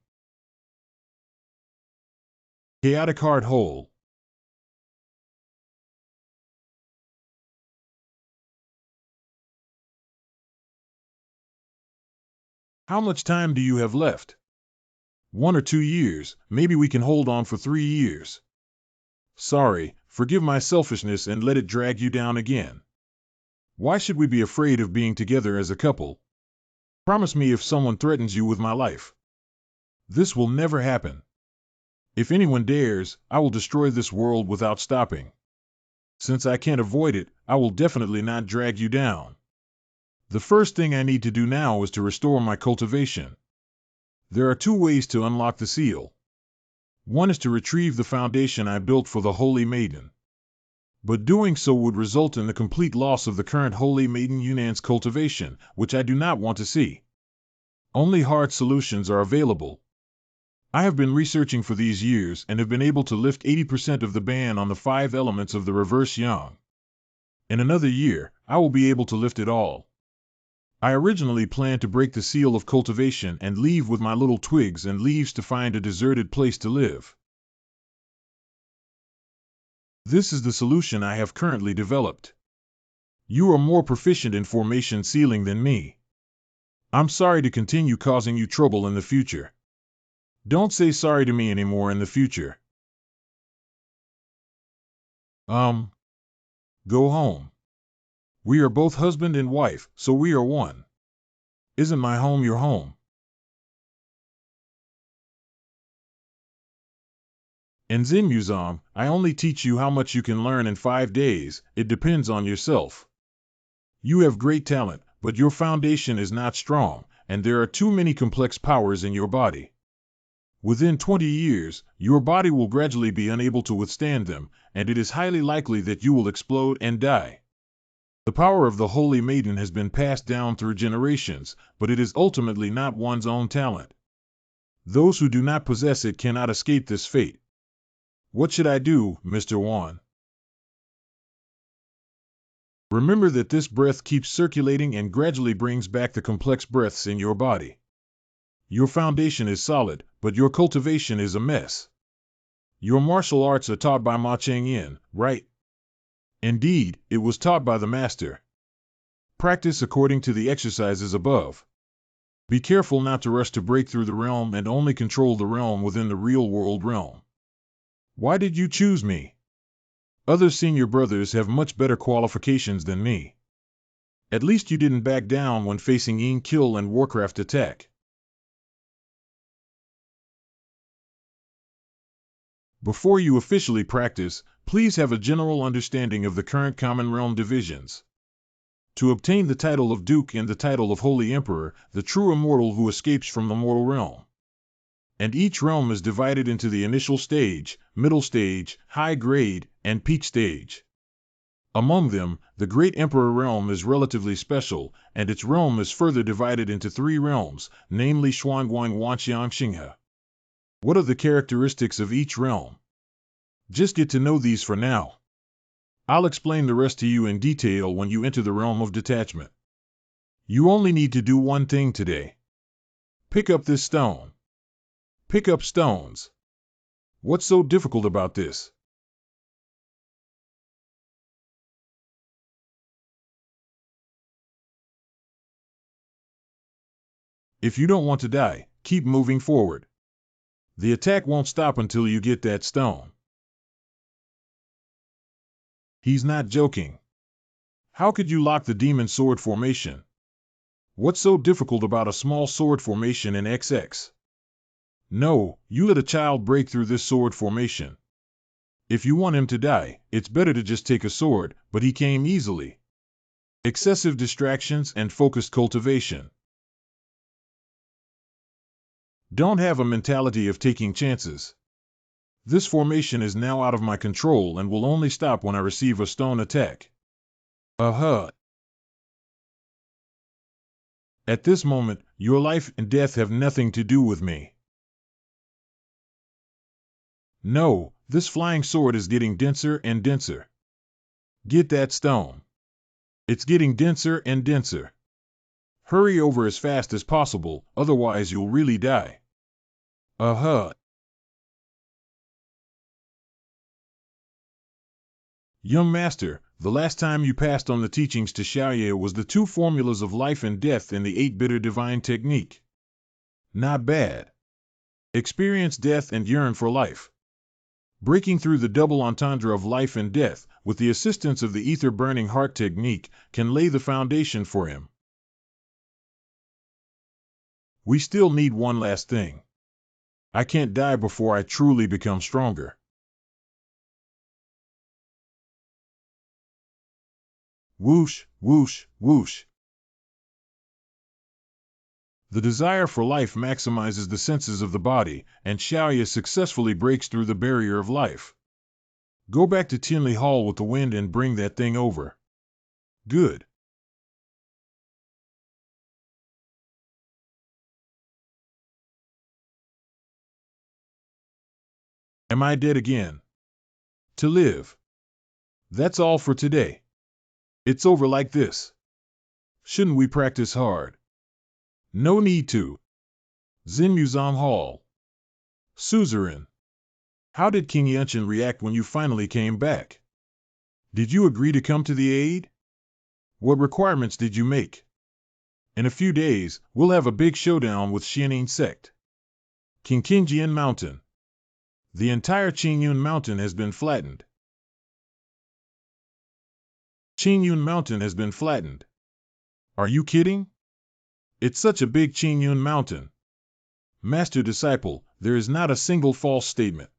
Chaotic heart hole. How much time do you have left? 1 or 2 years, maybe we can hold on for 3 years. Sorry, forgive my selfishness and let it drag you down again. Why should we be afraid of being together as a couple? Promise me if someone threatens you with my life. This will never happen. If anyone dares, I will destroy this world without stopping. Since I can't avoid it, I will definitely not drag you down. The first thing I need to do now is to restore my cultivation. There are 2 ways to unlock the seal. One is to retrieve the foundation I built for the Holy Maiden. But doing so would result in the complete loss of the current Holy Maiden Yunan's cultivation, which I do not want to see. Only hard solutions are available. I have been researching for these years and have been able to lift 80% of the ban on the 5 elements of the reverse yang. In another year, I will be able to lift it all. I originally planned to break the seal of cultivation and leave with my little twigs and leaves to find a deserted place to live. This is the solution I have currently developed. You are more proficient in formation sealing than me. I'm sorry to continue causing you trouble in the future. Don't say sorry to me anymore in the future. Go home. We are both husband and wife, so we are one. Isn't my home your home? In Zen Museum, I only teach you how much you can learn in 5 days. It depends on yourself. You have great talent, but your foundation is not strong, and there are too many complex powers in your body. Within 20 years, your body will gradually be unable to withstand them, and it is highly likely that you will explode and die. The power of the Holy Maiden has been passed down through generations, but it is ultimately not one's own talent. Those who do not possess it cannot escape this fate. What should I do, Mr. Wan? Remember that this breath keeps circulating and gradually brings back the complex breaths in your body. Your foundation is solid, but your cultivation is a mess. Your martial arts are taught by Ma Qingyun, right? Indeed, it was taught by the master. Practice according to the exercises above. Be careful not to rush to break through the realm and only control the realm within the real-world realm. Why did you choose me? Other senior brothers have much better qualifications than me. At least you didn't back down when facing Yin Kill and Warcraft attack. Before you officially practice, please have a general understanding of the current Common Realm divisions. To obtain the title of Duke and the title of Holy Emperor, the true immortal who escapes from the mortal realm. And each realm is divided into the initial stage, middle stage, high grade, and peak stage. Among them, the Great Emperor realm is relatively special, and its realm is further divided into 3 realms, namely Xuanguang Wanxiang Xinghe. What are the characteristics of each realm? Just get to know these for now. I'll explain the rest to you in detail when you enter the realm of detachment. You only need to do one thing today. Pick up this stone. Pick up stones. What's so difficult about this? If you don't want to die, keep moving forward. The attack won't stop until you get that stone. He's not joking. How could you lock the demon sword formation? What's so difficult about a small sword formation in XX? No, you let a child break through this sword formation. If you want him to die, it's better to just take a sword, but he came easily. Excessive distractions and focused cultivation. Don't have a mentality of taking chances. This formation is now out of my control and will only stop when I receive a stone attack. At this moment, your life and death have nothing to do with me. No, this flying sword is getting denser and denser. Get that stone. It's getting denser and denser. Hurry over as fast as possible, otherwise you'll really die. Young master, the last time you passed on the teachings to Xiao was the 2 formulas of life and death in the 8-bitter divine technique. Not bad. Experience death and yearn for life. Breaking through the double entendre of life and death, with the assistance of the ether burning heart technique, can lay the foundation for him. We still need one last thing. I can't die before I truly become stronger. Whoosh, whoosh, whoosh. The desire for life maximizes the senses of the body, and Xiao successfully breaks through the barrier of life. Go back to Tianli Hall with the wind and bring that thing over. Good. Am I dead again? To live. That's all for today. It's over like this. Shouldn't we practice hard? No need to. Xinmuzong Hall. Suzerain. How did Qingyun react when you finally came back? Did you agree to come to the aid? What requirements did you make? In a few days, we'll have a big showdown with Xianin Sect. Qingyun Mountain. The entire Qingyun Mountain has been flattened. Qingyun Mountain has been flattened. Are you kidding? It's such a big Qingyun Mountain. Master-disciple, there is not a single false statement.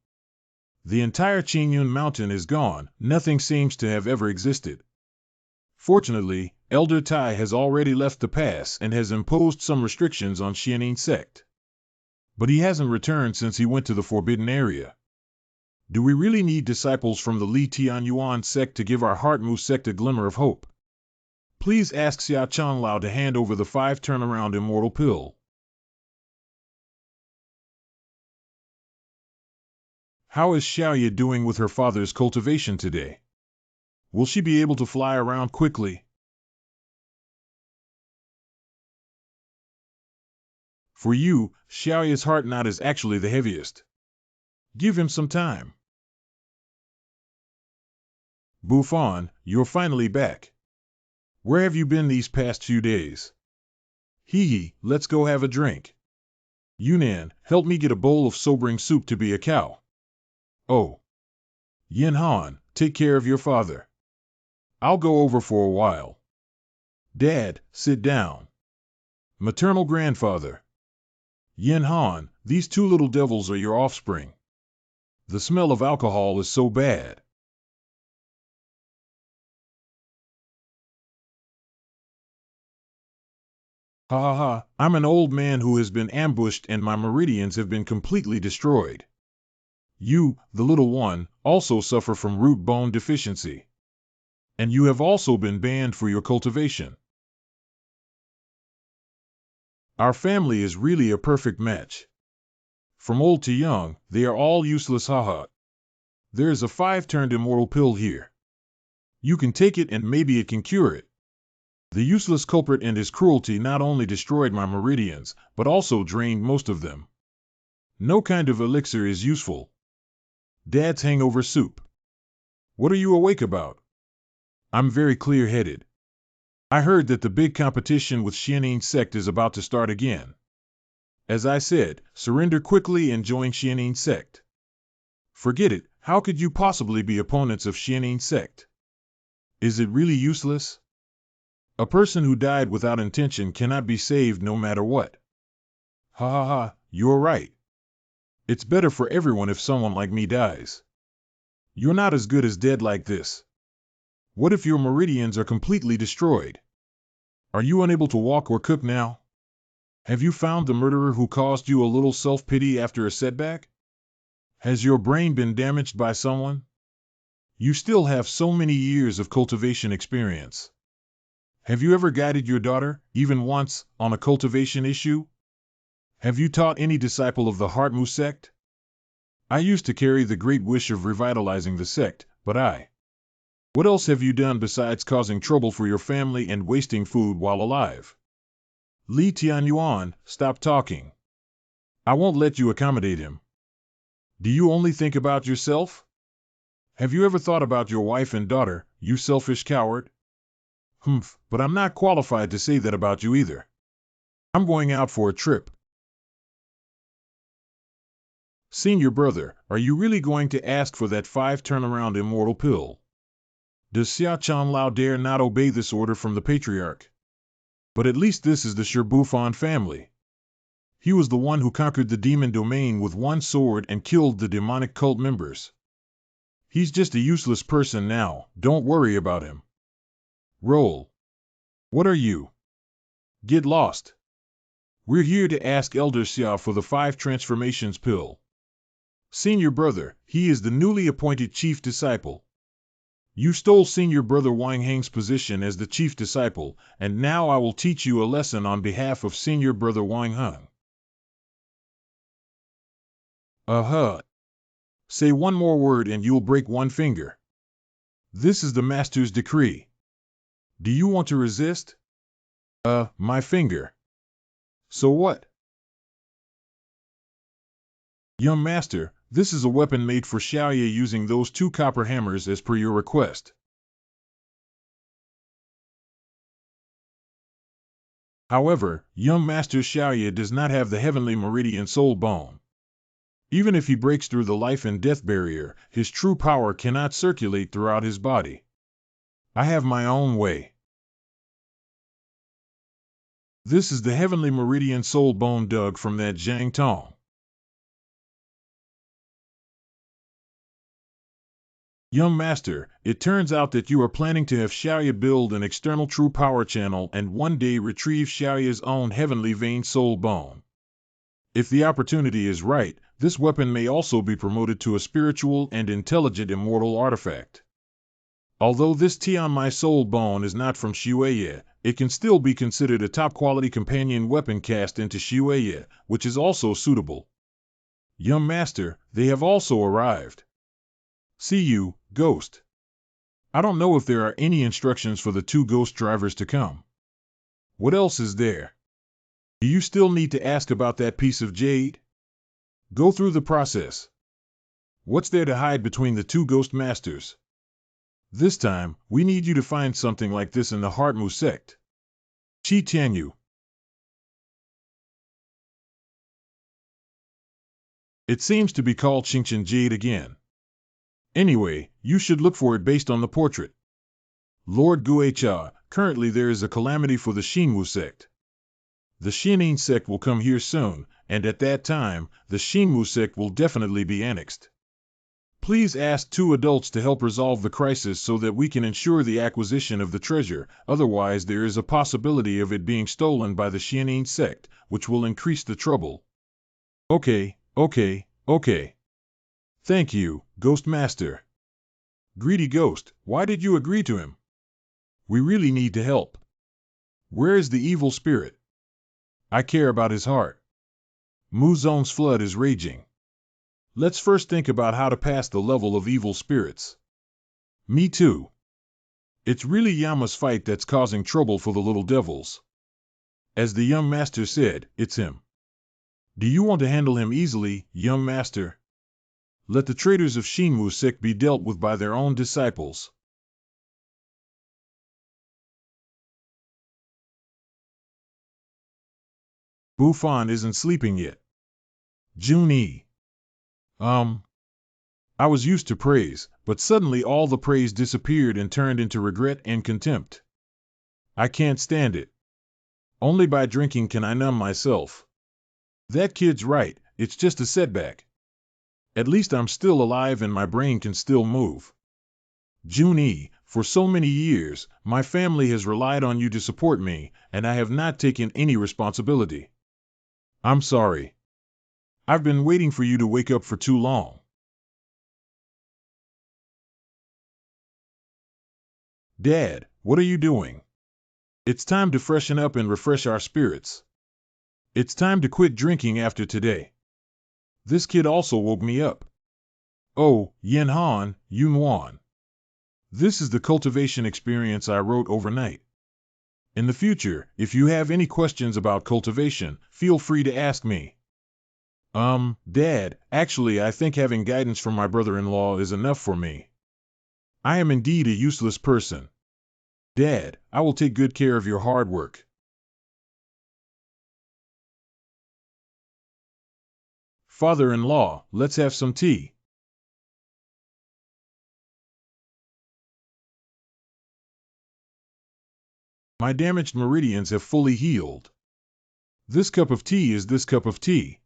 The entire Qingyun Mountain is gone, nothing seems to have ever existed. Fortunately, Elder Tai has already left the pass and has imposed some restrictions on Xianin Sect. But he hasn't returned since he went to the Forbidden Area. Do we really need disciples from the Li Tianyuan sect to give our Heartmu sect a glimmer of hope? Please ask Xia Changlao to hand over the 5 turnaround immortal pill. How is Xiao doing with her father's cultivation today? Will she be able to fly around quickly? For you, Xiao's heart knot is actually the heaviest. Give him some time. Buffon, you're finally back. Where have you been these past few days? Hee, let's go have a drink. Yunnan, help me get a bowl of sobering soup to be a cow. Oh. Yin Han, take care of your father. I'll go over for a while. Dad, sit down. Maternal grandfather. Yin Han, these 2 little devils are your offspring. The smell of alcohol is so bad. Ha ha ha, I'm an old man who has been ambushed and my meridians have been completely destroyed. You, the little one, also suffer from root bone deficiency. And you have also been banned for your cultivation. Our family is really a perfect match. From old to young, they are all useless haha. There is a 5-turned immortal pill here. You can take it and maybe it can cure it. The useless culprit and his cruelty not only destroyed my meridians, but also drained most of them. No kind of elixir is useful. Dad's hangover soup. What are you awake about? I'm very clear-headed. I heard that the big competition with Xianin Sect is about to start again. As I said, surrender quickly and join Xianin Sect. Forget it, how could you possibly be opponents of Xianin Sect? Is it really useless? A person who died without intention cannot be saved no matter what. Ha ha ha, you're right. It's better for everyone if someone like me dies. You're not as good as dead like this. What if your meridians are completely destroyed? Are you unable to walk or cook now? Have you found the murderer who caused you a little self-pity after a setback? Has your brain been damaged by someone? You still have so many years of cultivation experience. Have you ever guided your daughter, even once, on a cultivation issue? Have you taught any disciple of the Heartmu sect? I used to carry the great wish of revitalizing the sect, but What else have you done besides causing trouble for your family and wasting food while alive? Li Tianyuan, stop talking. I won't let you accommodate him. Do you only think about yourself? Have you ever thought about your wife and daughter, you selfish coward? Humph, but I'm not qualified to say that about you either. I'm going out for a trip. Senior brother, are you really going to ask for that 5 turnaround immortal pill? Does Xia Chanlao dare not obey this order from the patriarch? But at least this is the Shirbufan family. He was the one who conquered the demon domain with one sword and killed the demonic cult members. He's just a useless person now, don't worry about him. Roll. What are you? Get lost. We're here to ask Elder Xiao for the 5 transformations pill. Senior brother, he is the newly appointed chief disciple. You stole Senior Brother Wang Heng's position as the chief disciple, and now I will teach you a lesson on behalf of Senior Brother Wang Heng. Say one more word and you'll break one finger. This is the Master's decree. Do you want to resist? My finger. So what? Young Master, this is a weapon made for Xiao using those 2 copper hammers as per your request. However, young Master Xiao does not have the heavenly meridian soul bone. Even if he breaks through the life and death barrier, his true power cannot circulate throughout his body. I have my own way. This is the heavenly meridian soul bone dug from that Zhang Tong. Young Master, it turns out that you are planning to have Xiao build an external true power channel and one day retrieve Xiao's own heavenly vein soul bone. If the opportunity is right, this weapon may also be promoted to a spiritual and intelligent immortal artifact. Although this Tianmai soul bone is not from Xiaoye, it can still be considered a top-quality companion weapon cast into Xiaoye, which is also suitable. Young Master, they have also arrived. See you, Ghost. I don't know if there are any instructions for the 2 ghost drivers to come. What else is there? Do you still need to ask about that piece of jade? Go through the process. What's there to hide between the 2 ghost masters? This time, we need you to find something like this in the Heartmu sect. Qi Tianyu. It seems to be called Qingchen jade again. Anyway, you should look for it based on the portrait. Lord Guicha, currently there is a calamity for the Xinwu sect. The Xianin sect will come here soon, and at that time, the Xinwu sect will definitely be annexed. Please ask 2 adults to help resolve the crisis so that we can ensure the acquisition of the treasure, otherwise there is a possibility of it being stolen by the Xianin sect, which will increase the trouble. Okay. Thank you, Ghost Master. Greedy Ghost, why did you agree to him? We really need to help. Where is the evil spirit? I care about his heart. Mu Zong's flood is raging. Let's first think about how to pass the level of evil spirits. Me too. It's really Yama's fight that's causing trouble for the little devils. As the young master said, it's him. Do you want to handle him easily, young master? Let the traitors of Xinwu sect be dealt with by their own disciples. Bufan isn't sleeping yet. Juni. I was used to praise, but suddenly all the praise disappeared and turned into regret and contempt. I can't stand it. Only by drinking can I numb myself. That kid's right, it's just a setback. At least I'm still alive and my brain can still move. Juni, for so many years, my family has relied on you to support me, and I have not taken any responsibility. I'm sorry. I've been waiting for you to wake up for too long. Dad, what are you doing? It's time to freshen up and refresh our spirits. It's time to quit drinking after today. This kid also woke me up. Oh, Yun Wan. This is the cultivation experience I wrote overnight. In the future, if you have any questions about cultivation, feel free to ask me. Dad, actually I think having guidance from my brother-in-law is enough for me. I am indeed a useless person. Dad, I will take good care of your hard work. Father-in-law, let's have some tea. My damaged meridians have fully healed. This cup of tea is this cup of tea.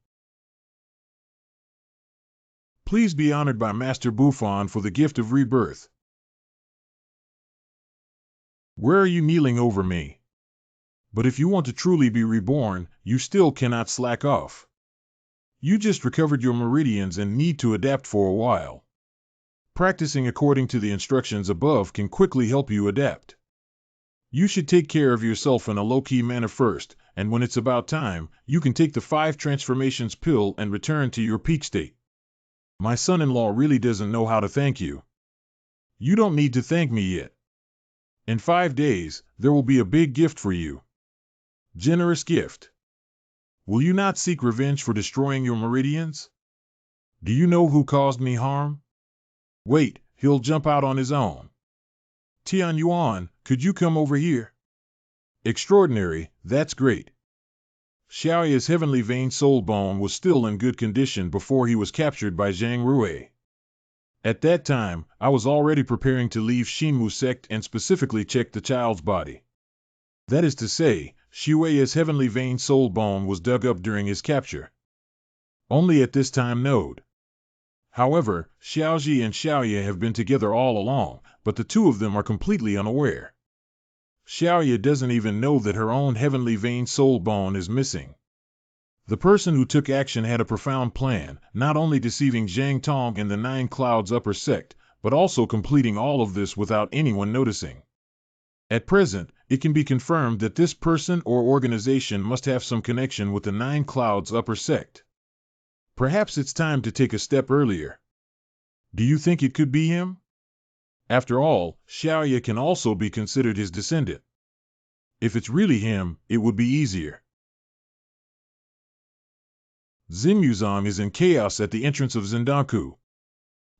Please be honored by Master Buffon for the gift of rebirth. Where are you kneeling over me? But if you want to truly be reborn, you still cannot slack off. You just recovered your meridians and need to adapt for a while. Practicing according to the instructions above can quickly help you adapt. You should take care of yourself in a low-key manner first, and when it's about time, you can take the 5 transformations pill and return to your peak state. My son-in-law really doesn't know how to thank you. You don't need to thank me yet. In 5 days, there will be a big gift for you. Generous gift. Will you not seek revenge for destroying your meridians? Do you know who caused me harm? Wait, he'll jump out on his own. Tianyuan, could you come over here? Extraordinary, that's great. Xiao's heavenly vein soul bone was still in good condition before he was captured by Zhang Rui. At that time, I was already preparing to leave Xinmu Sect and specifically check the child's body. That is to say, Xiao's heavenly vein soul bone was dug up during his capture. Only at this time node. However, Xiaoji and Xiaoye have been together all along, but the two of them are completely unaware. Xiaoye doesn't even know that her own heavenly vein soul bone is missing. The person who took action had a profound plan, not only deceiving Zhang Tong and the 9 Clouds Upper Sect, but also completing all of this without anyone noticing. At present, it can be confirmed that this person or organization must have some connection with the 9 Clouds Upper Sect. Perhaps it's time to take a step earlier. Do you think it could be him? After all, Xiaoye can also be considered his descendant. If it's really him, it would be easier. Xinmuzong is in chaos at the entrance of Zendanku.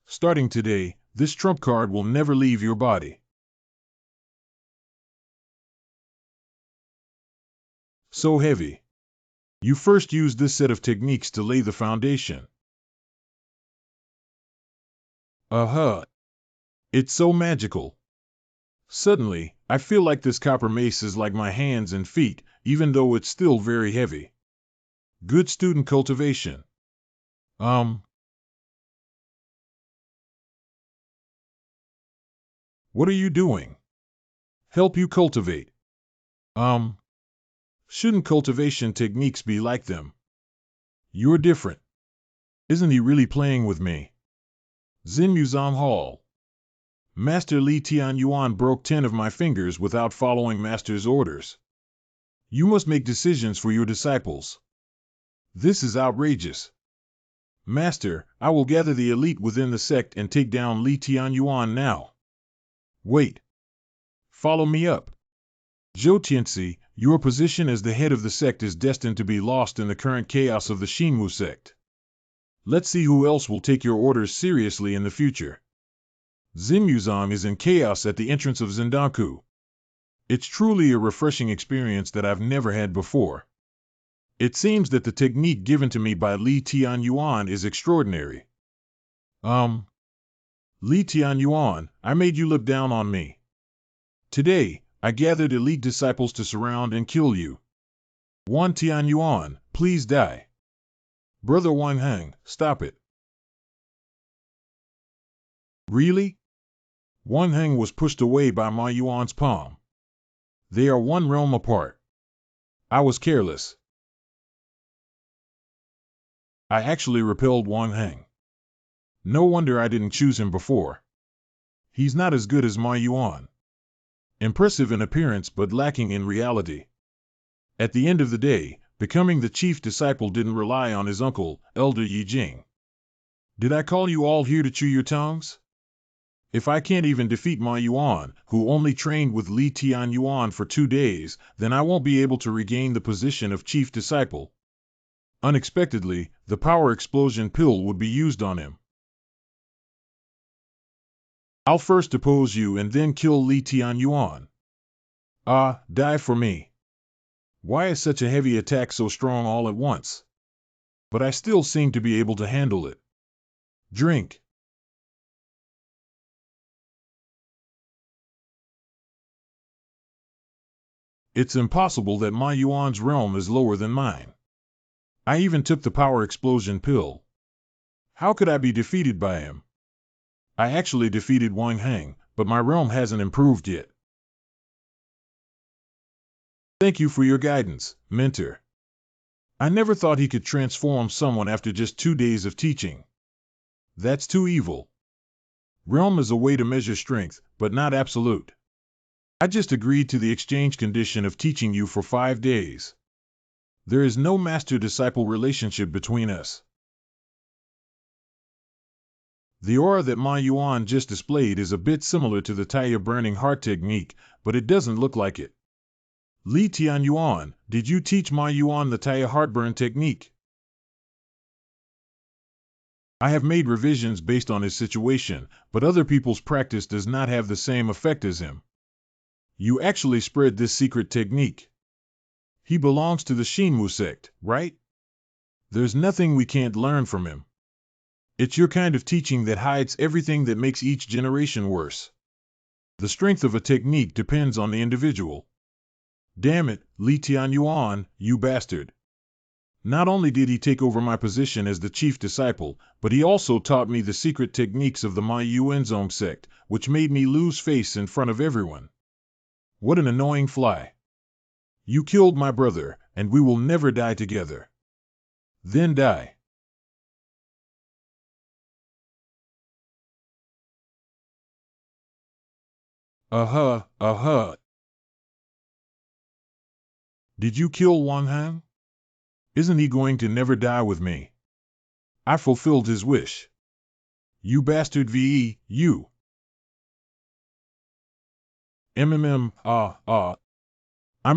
Starting today, this trump card will never leave your body. So heavy. You first use this set of techniques to lay the foundation. It's so magical. Suddenly, I feel like this copper mace is like my hands and feet, even though it's still very heavy. Good student cultivation. What are you doing? Help you cultivate. Shouldn't cultivation techniques be like them? You're different. Isn't he really playing with me? Xinmuzong Hall. Master Li Tianyuan broke 10 of my fingers without following Master's orders. You must make decisions for your disciples. This is outrageous. Master, I will gather the elite within the sect and take down Li Tianyuan now. Wait. Follow me up. Zhou Tianxi, your position as the head of the sect is destined to be lost in the current chaos of the Xinmu sect. Let's see who else will take your orders seriously in the future. Xinmuzong is in chaos at the entrance of Zendanku. It's truly a refreshing experience that I've never had before. It seems that the technique given to me by Li Tianyuan is extraordinary. Li Tianyuan, I made you look down on me. Today, I gathered elite disciples to surround and kill you. Wan Tianyuan, please die. Brother Wang Heng, stop it. Really? Wang Heng was pushed away by Ma Yuan's palm. They are one realm apart. I was careless. I actually repelled Wang Heng. No wonder I didn't choose him before. He's not as good as Ma Yuan. Impressive in appearance but lacking in reality. At the end of the day, becoming the chief disciple didn't rely on his uncle, Elder Yi Jing. Did I call you all here to chew your tongues? If I can't even defeat Ma Yuan, who only trained with Li Tianyuan for 2 days, then I won't be able to regain the position of chief disciple. Unexpectedly, the power explosion pill would be used on him. I'll first depose you and then kill Li Tianyuan. Ah, die for me. Why is such a heavy attack so strong all at once? But I still seem to be able to handle it. Drink. It's impossible that Ma Yuan's realm is lower than mine. I even took the power explosion pill. How could I be defeated by him? I actually defeated Wang Heng, but my realm hasn't improved yet. Thank you for your guidance, mentor. I never thought he could transform someone after just 2 days of teaching. That's too evil. Realm is a way to measure strength, but not absolute. I just agreed to the exchange condition of teaching you for 5 days. There is no master-disciple relationship between us. The aura that Ma Yuan just displayed is a bit similar to the Taya Burning Heart technique, but it doesn't look like it. Li Tianyuan, did you teach Ma Yuan the Taya Heartburn technique? I have made revisions based on his situation, but other people's practice does not have the same effect as him. You actually spread this secret technique. He belongs to the Shinmu sect, right? There's nothing we can't learn from him. It's your kind of teaching that hides everything that makes each generation worse. The strength of a technique depends on the individual. Damn it, Li Tianyuan, you bastard. Not only did he take over my position as the chief disciple, but he also taught me the secret techniques of the Ma Yuanzong sect, which made me lose face in front of everyone. What an annoying fly. You killed my brother, and we will never die together. Then die. Uh-huh. Did you kill Wang Han? Isn't he going to never die with me? I fulfilled his wish. You bastard VE, you. I'm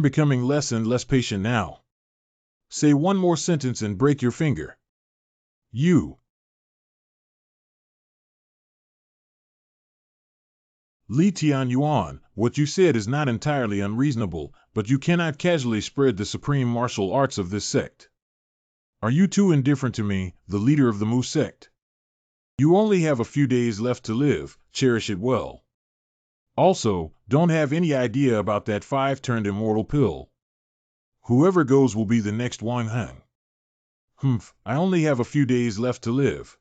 becoming less and less patient now. Say one more sentence and break your finger. You. Li Tianyuan, what you said is not entirely unreasonable, but you cannot casually spread the supreme martial arts of this sect. Are you too indifferent to me, the leader of the Mu sect? You only have a few days left to live, cherish it well. Also, don't have any idea about that 5-turned immortal pill. Whoever goes will be the next Wang Heng. I only have a few days left to live.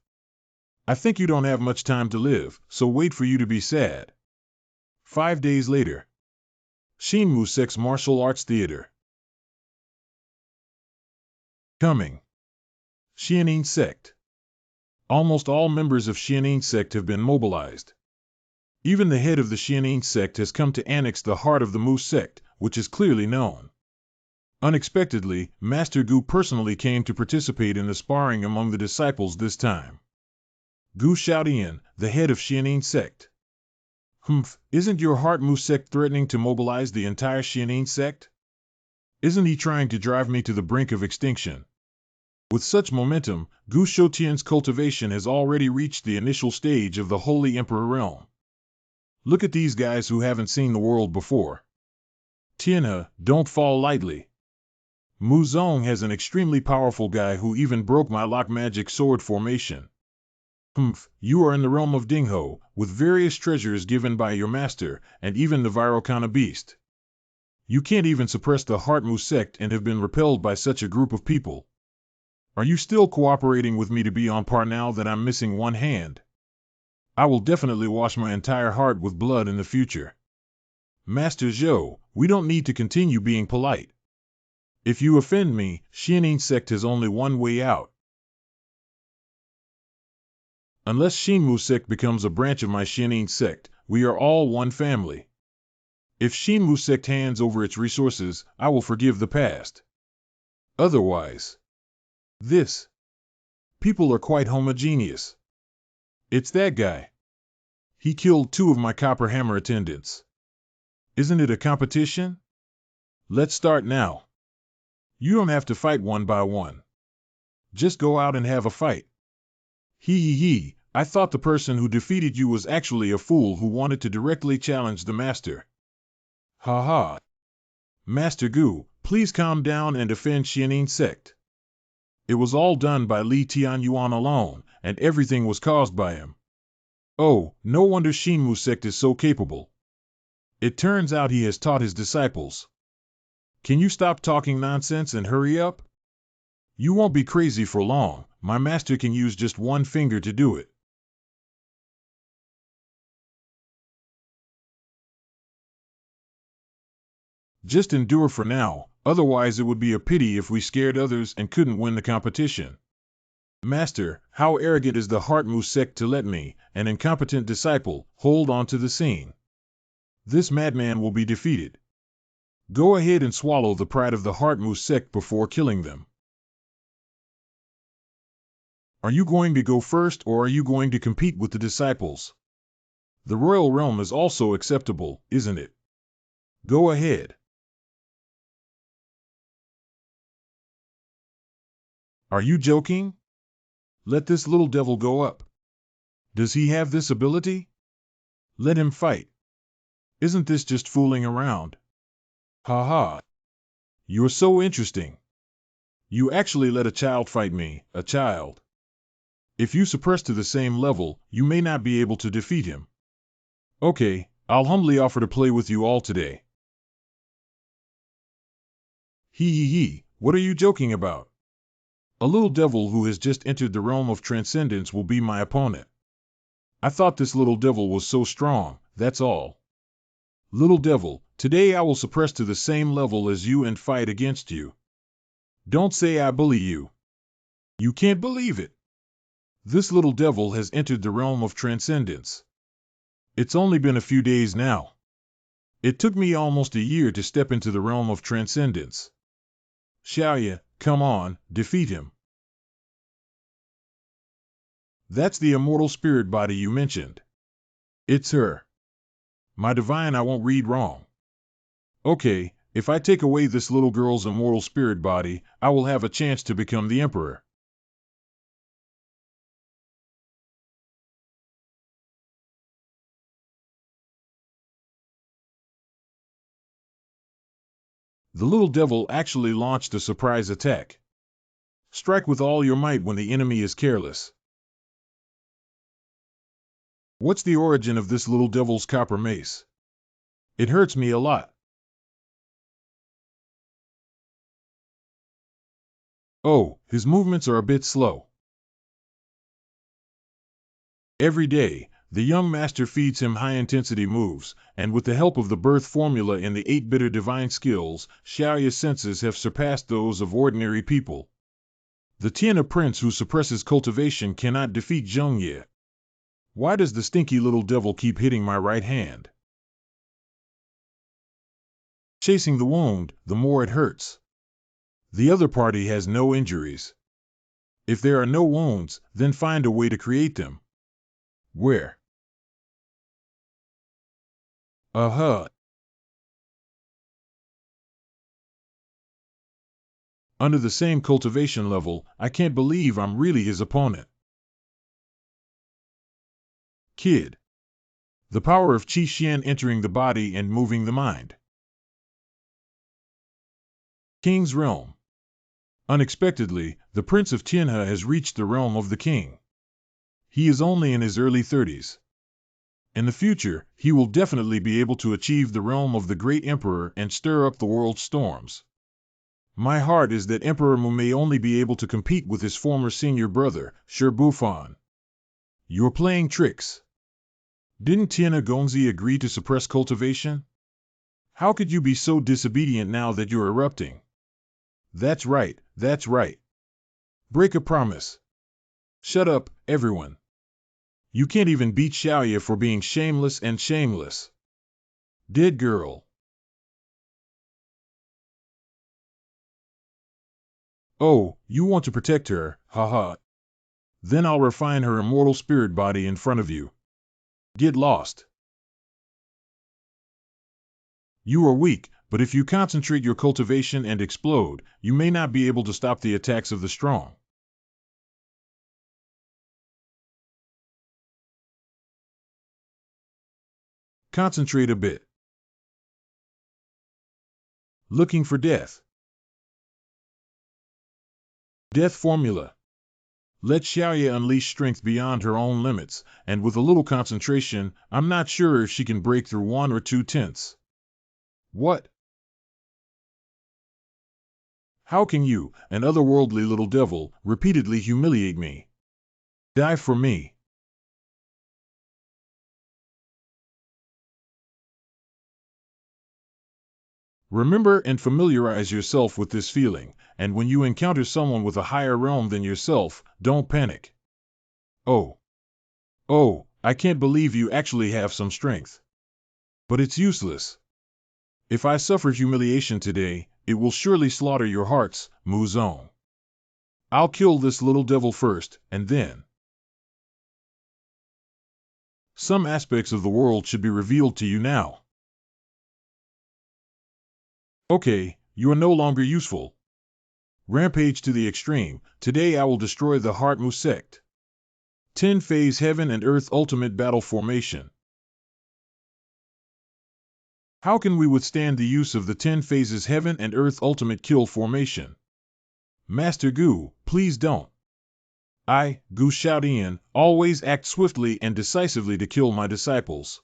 I think you don't have much time to live, so wait for you to be sad. 5 days later. Shinmu Sect's Martial Arts Theater. Coming. Xianin Sect. Almost all members of Xianin Sect have been mobilized. Even the head of the Xianin Sect has come to annex the heart of the Mu Sect, which is clearly known. Unexpectedly, Master Gu personally came to participate in the sparring among the disciples this time. Gu Xiaodian, the head of Xianin Sect. Isn't your heart Mu Sect threatening to mobilize the entire Xianin Sect? Isn't he trying to drive me to the brink of extinction? With such momentum, Gu Shoutian's cultivation has already reached the initial stage of the Holy Emperor realm. Look at these guys who haven't seen the world before. Tianhe, don't fall lightly. Mu Zong has an extremely powerful guy who even broke my lock magic sword formation. You are in the realm of Dingho, with various treasures given by your master, and even the Virokana beast. You can't even suppress the Heart Mu sect and have been repelled by such a group of people. Are you still cooperating with me to be on par now that I'm missing one hand? I will definitely wash my entire heart with blood in the future. Master Xiao, we don't need to continue being polite. If you offend me, Xianning Sect has only one way out. Unless Xinmu Sect becomes a branch of my Xianning Sect, we are all one family. If Xinmu Sect hands over its resources, I will forgive the past. Otherwise, this. People are quite homogeneous. It's that guy. He killed 2 of my Copper Hammer attendants. Isn't it a competition? Let's start now. You don't have to fight one by one. Just go out and have a fight. He, I thought the person who defeated you was actually a fool who wanted to directly challenge the master. Ha ha. Master Gu, please calm down and defend Xianning Sect. It was all done by Li Tianyuan alone, and everything was caused by him. Oh, no wonder Xinmu Sect is so capable. It turns out he has taught his disciples. Can you stop talking nonsense and hurry up? You won't be crazy for long. My master can use just one finger to do it. Just endure for now, otherwise it would be a pity if we scared others and couldn't win the competition. Master, how arrogant is the Heartmu Sect to let me, an incompetent disciple, hold on to the scene. This madman will be defeated. Go ahead and swallow the pride of the Heartmu Sect before killing them. Are you going to go first or are you going to compete with the disciples? The royal realm is also acceptable, isn't it? Go ahead. Are you joking? Let this little devil go up. Does he have this ability? Let him fight. Isn't this just fooling around? Ha ha. You're so interesting. You actually let a child fight me, a child. If you suppress to the same level, you may not be able to defeat him. Okay, I'll humbly offer to play with you all today. He, what are you joking about? A little devil who has just entered the realm of transcendence will be my opponent. I thought this little devil was so strong, that's all. Little devil, today I will suppress to the same level as you and fight against you. Don't say I bully you. You can't believe it. This little devil has entered the realm of transcendence. It's only been a few days now. It took me almost a year to step into the realm of transcendence. Xiao, come on, defeat him. That's the immortal spirit body you mentioned. It's her. My divine, I won't read wrong. Okay, if I take away this little girl's immortal spirit body, I will have a chance to become the emperor. The little devil actually launched a surprise attack. Strike with all your might when the enemy is careless. What's the origin of this little devil's copper mace? It hurts me a lot. Oh, his movements are a bit slow. Every day, the young master feeds him high-intensity moves, and with the help of the birth formula and the 8 bitter divine skills, Xiao's senses have surpassed those of ordinary people. The Tiana prince who suppresses cultivation cannot defeat Zhongye. Why does the stinky little devil keep hitting my right hand? Chasing the wound, the more it hurts. The other party has no injuries. If there are no wounds, then find a way to create them. Where? Uh-huh. Under the same cultivation level, I can't believe I'm really his opponent. Kid. The power of Qi Xian entering the body and moving the mind. King's realm. Unexpectedly, the Prince of Tianhe has reached the realm of the king. He is only in his early 30s. In the future, he will definitely be able to achieve the realm of the great emperor and stir up the world's storms. My heart is that Emperor Mu may only be able to compete with his former senior brother, Shi Bufan. You're playing tricks. Didn't Tiana Gongzi agree to suppress cultivation? How could you be so disobedient now that you're erupting? That's right, that's right. Break a promise. Shut up, everyone. You can't even beat Xiao for being shameless and shameless. Dead girl. Oh, you want to protect her, haha. Then I'll refine her immortal spirit body in front of you. Get lost. You are weak, but if you concentrate your cultivation and explode, you may not be able to stop the attacks of the strong. Concentrate a bit. Looking for death. Death formula. Let Xiaoye unleash strength beyond her own limits, and with a little concentration, I'm not sure if she can break through 1 or 2 tenths. What? How can you, an otherworldly little devil, repeatedly humiliate me? Die for me. Remember and familiarize yourself with this feeling, and when you encounter someone with a higher realm than yourself, don't panic. Oh. Oh, I can't believe you actually have some strength. But it's useless. If I suffer humiliation today, it will surely slaughter your hearts, Muzong. I'll kill this little devil first, and then. Some aspects of the world should be revealed to you now. Okay, you are no longer useful. Rampage to the extreme. Today I will destroy the Heartmu Sect. 10-phase Heaven and Earth Ultimate Battle Formation. How can we withstand the use of the 10 phases Heaven and Earth Ultimate Kill Formation? Master Gu, please don't. I, Gu Shaodian, always act swiftly and decisively to kill my disciples.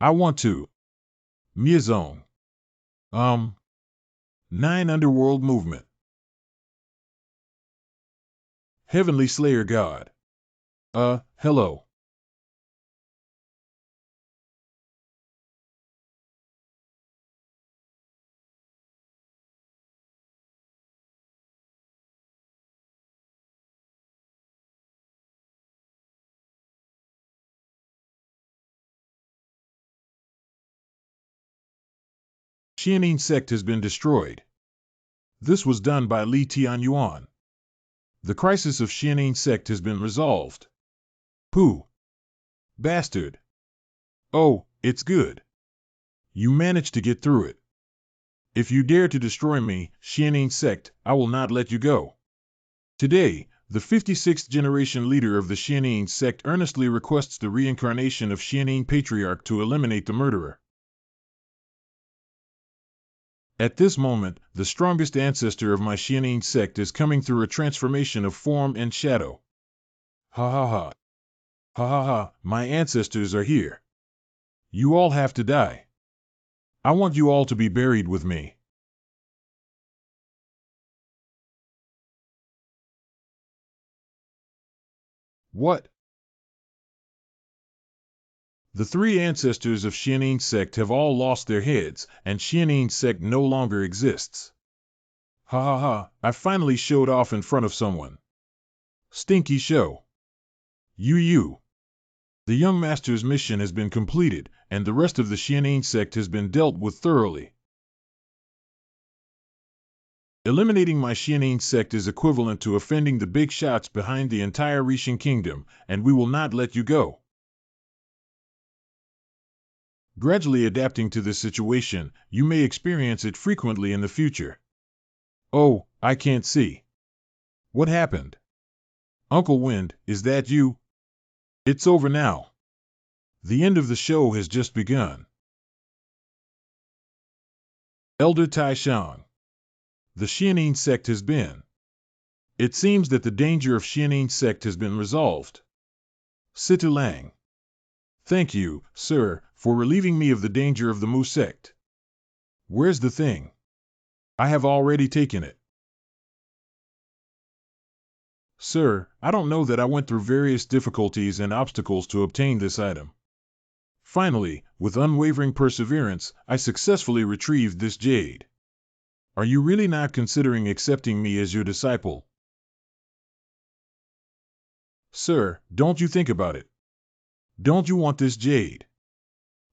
I want to. Miazong. 9 Underworld Movement. Heavenly Slayer God. Hello. Xianing Sect has been destroyed. This was done by Li Tianyuan. The crisis of Xianing Sect has been resolved. Pooh. Bastard. Oh, it's good. You managed to get through it. If you dare to destroy me, Xianing Sect, I will not let you go. Today, the 56th generation leader of the Xianing Sect earnestly requests the reincarnation of Xianing Patriarch to eliminate the murderer. At this moment, the strongest ancestor of my Xianing Sect is coming through a transformation of form and shadow. Ha ha ha. Ha ha ha, my ancestors are here. You all have to die. I want you all to be buried with me. What? The 3 ancestors of Xianing Sect have all lost their heads, and Xianing Sect no longer exists. Ha ha ha, I finally showed off in front of someone. Stinky show. You. The young master's mission has been completed, and the rest of the Xianing Sect has been dealt with thoroughly. Eliminating my Xianing Sect is equivalent to offending the big shots behind the entire Rishin Kingdom, and we will not let you go. Gradually adapting to this situation, you may experience it frequently in the future. Oh, I can't see. What happened? Uncle Wind, is that you? It's over now. The end of the show has just begun. Elder Taishang. The Xianing Sect has been. It seems that the danger of Xianing Sect has been resolved. Situ Lang. Thank you, sir, for relieving me of the danger of the Mu Sect. Where's the thing? I have already taken it. Sir, I don't know that I went through various difficulties and obstacles to obtain this item. Finally, with unwavering perseverance, I successfully retrieved this jade. Are you really not considering accepting me as your disciple? Sir, don't you think about it. Don't you want this jade?